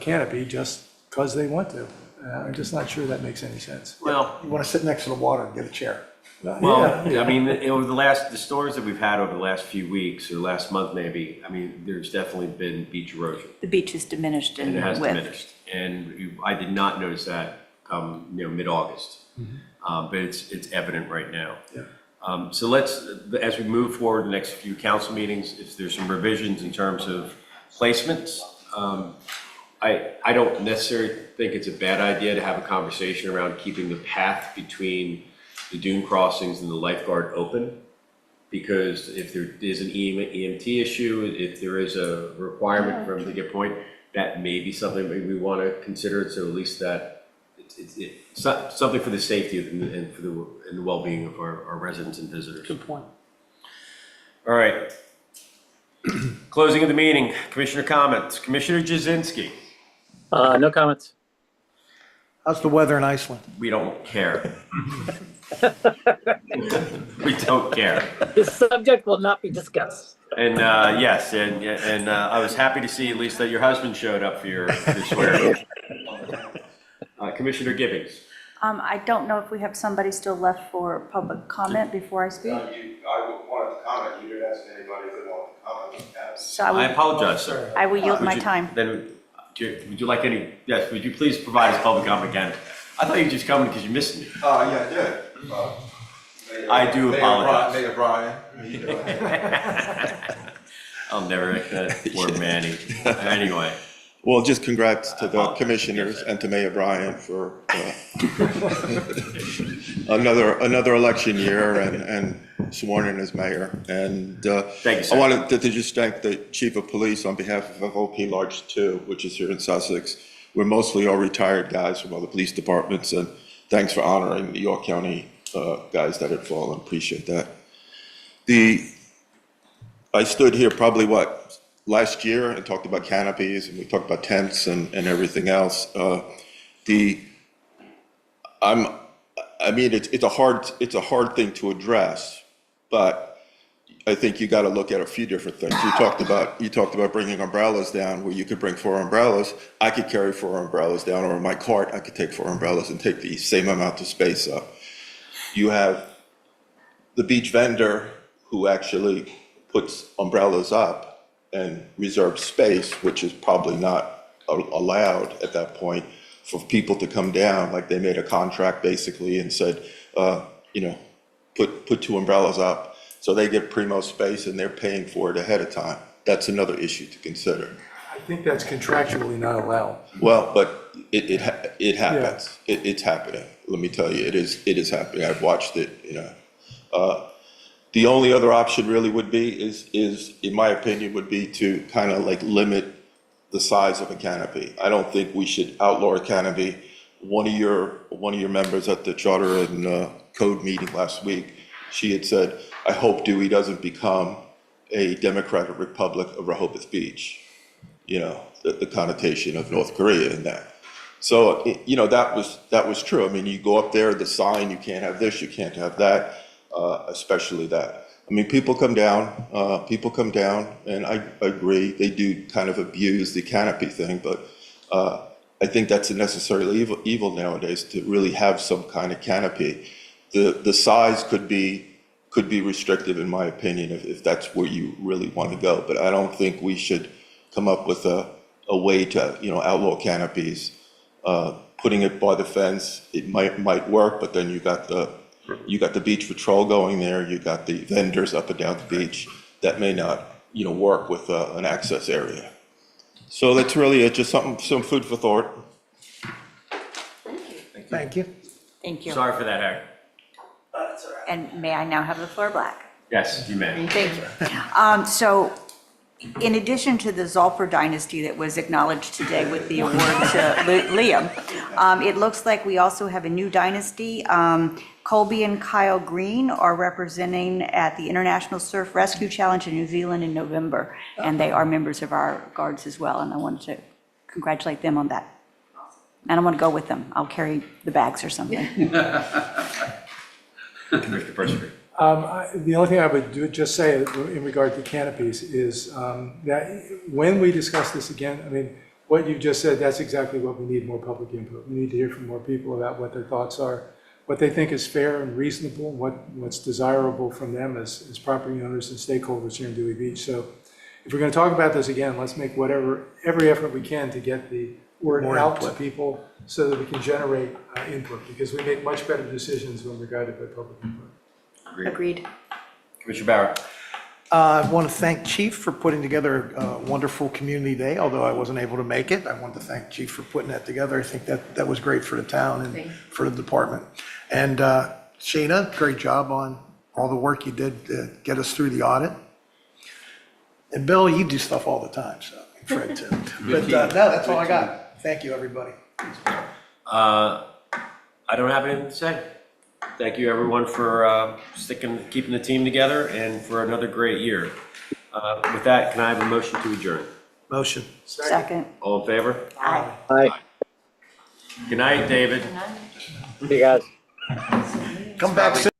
canopy just because they want to. I'm just not sure that makes any sense. Well, You want to sit next to the water and get a chair. well, I mean, over the storms that we've had over the last few weeks or last month maybe, I mean, there's definitely been beach erosion. The beach is diminished in And it has width. diminished. And I did not notice that come, mid-August. But it's evident right now. Yeah. So let's, as we move forward the next few council meetings, if there's some revisions in terms of placements, I don't necessarily think it's a bad idea to have a conversation around keeping the path between the dune crossings and the lifeguard open. Because if there is an EMT issue, if there is a requirement for them to get point, that may be something that we want to consider. So at least that it's something for the safety and for the well-being of our residents and visitors. Good point. All right. Closing of the meeting. Commissioner comments. Commissioner Jazinski. No comments. How's the weather in Iceland? We don't care. We don't care. This subject will not be discussed. And yes, and I was happy to see at least that your husband showed up for your swearing. Commissioner Gibbons. I don't know if we have somebody still left for public comment before I speak. I wanted to comment, you didn't ask anybody if they wanted to comment on that. So I apologize, sir. I will yield Would my you- time. Then, would you like any, yes, would you please provide us public comment again? I thought you were just coming because you missed me. Yeah, I did. I do apologize. Mayor Brian, how you doing? I'll never make that poor Manny. Anyway. Well, just congrats to the commissioners and to Mayor Bryan for another election year and sworn in as mayor. And Thank you, sir. I wanted to just thank the chief of police on behalf of OP Large 2, which is here in Sussex. We're mostly all retired guys from other police departments, and thanks for honoring the York County guys that had fallen. Appreciate that. I stood here probably, last year and talked about canopies and we talked about tents and everything else. It's a hard thing to address, but I think you got to look at a few different things. You talked about bringing umbrellas down where you could bring 4 umbrellas. I could carry 4 umbrellas down, or in my cart, I could take 4 umbrellas and take the same amount of space up. You have the beach vendor who actually puts umbrellas up and reserve space, which is probably not allowed at that point for people to come down. Like they made a contract basically and said, put 2 umbrellas up. So they get primo space and they're paying for it ahead of time. That's another issue to consider. I think that's contractually not allowed. Well, but it happens. It's happening. Let me tell you, it is happening. I've watched it, The only other option really would be is in my opinion, would be to kind of like limit the size of a canopy. I don't think we should outlaw a canopy. One of your members at the Charter and Code meeting last week she had said, I hope Dewey doesn't become a democratic republic of Rehoboth Beach. You know, the connotation of North Korea in that. So, you know, that was true. I mean, you go up there, the sign, you can't have this, you can't have that, especially that. I mean, people come down, and I agree, they do kind of abuse the canopy thing, but I think that's a necessary evil nowadays to really have some kind of canopy. The size could be restrictive, in my opinion, if that's where you really want to go. But I don't think we should come up with a way to, you know, outlaw canopies. Putting it by the fence, it might work, but then you got the beach patrol going there, you got the vendors up and down the beach. That may not, you know, work with an access area. So that's really it, just some food for thought. Thank you. Thank you. Sorry for that, Harry. And may I now have the floor back? Yes, you may. Thank you. So in addition to the Zolper dynasty that was acknowledged today with the award to Liam, it looks like we also have a new dynasty. Colby and Kyle Green are representing at the International Surf Rescue Challenge in New Zealand in November, and they are members of our guards as well, and I wanted to congratulate them on that. And I want to go with them. I'll carry the bags or something. Commissioner Persinger. The only thing I would just say in regard to canopies is that when we discuss this again, I mean, what you just said, that's exactly what we need, more public input. We need to hear from more people about what their thoughts are, what they think is fair and reasonable, what's desirable from them as property owners and stakeholders here in Dewey Beach. So if we're going to talk about this again, let's make every effort we can to get the word out to people so that we can generate input, because we make much better decisions when we're guided by public input. Agreed. Commissioner Barrett. I want to thank Chief for putting together a wonderful community day, although I wasn't able to make it. I want to thank Chief for putting that together. I think that was great for the town and for the department. And Shayna, great job on all the work you did to get us through the audit. And Bill, you do stuff all the time, so, and Fred too. But no, that's all I got. Thank you, everybody. I don't have anything to say. Thank you, everyone, for keeping the team together and for another great year. With that, can I have a motion to adjourn? Motion. Second. All in favor? Aye. Hi, Good night, David. see you guys. Come back soon.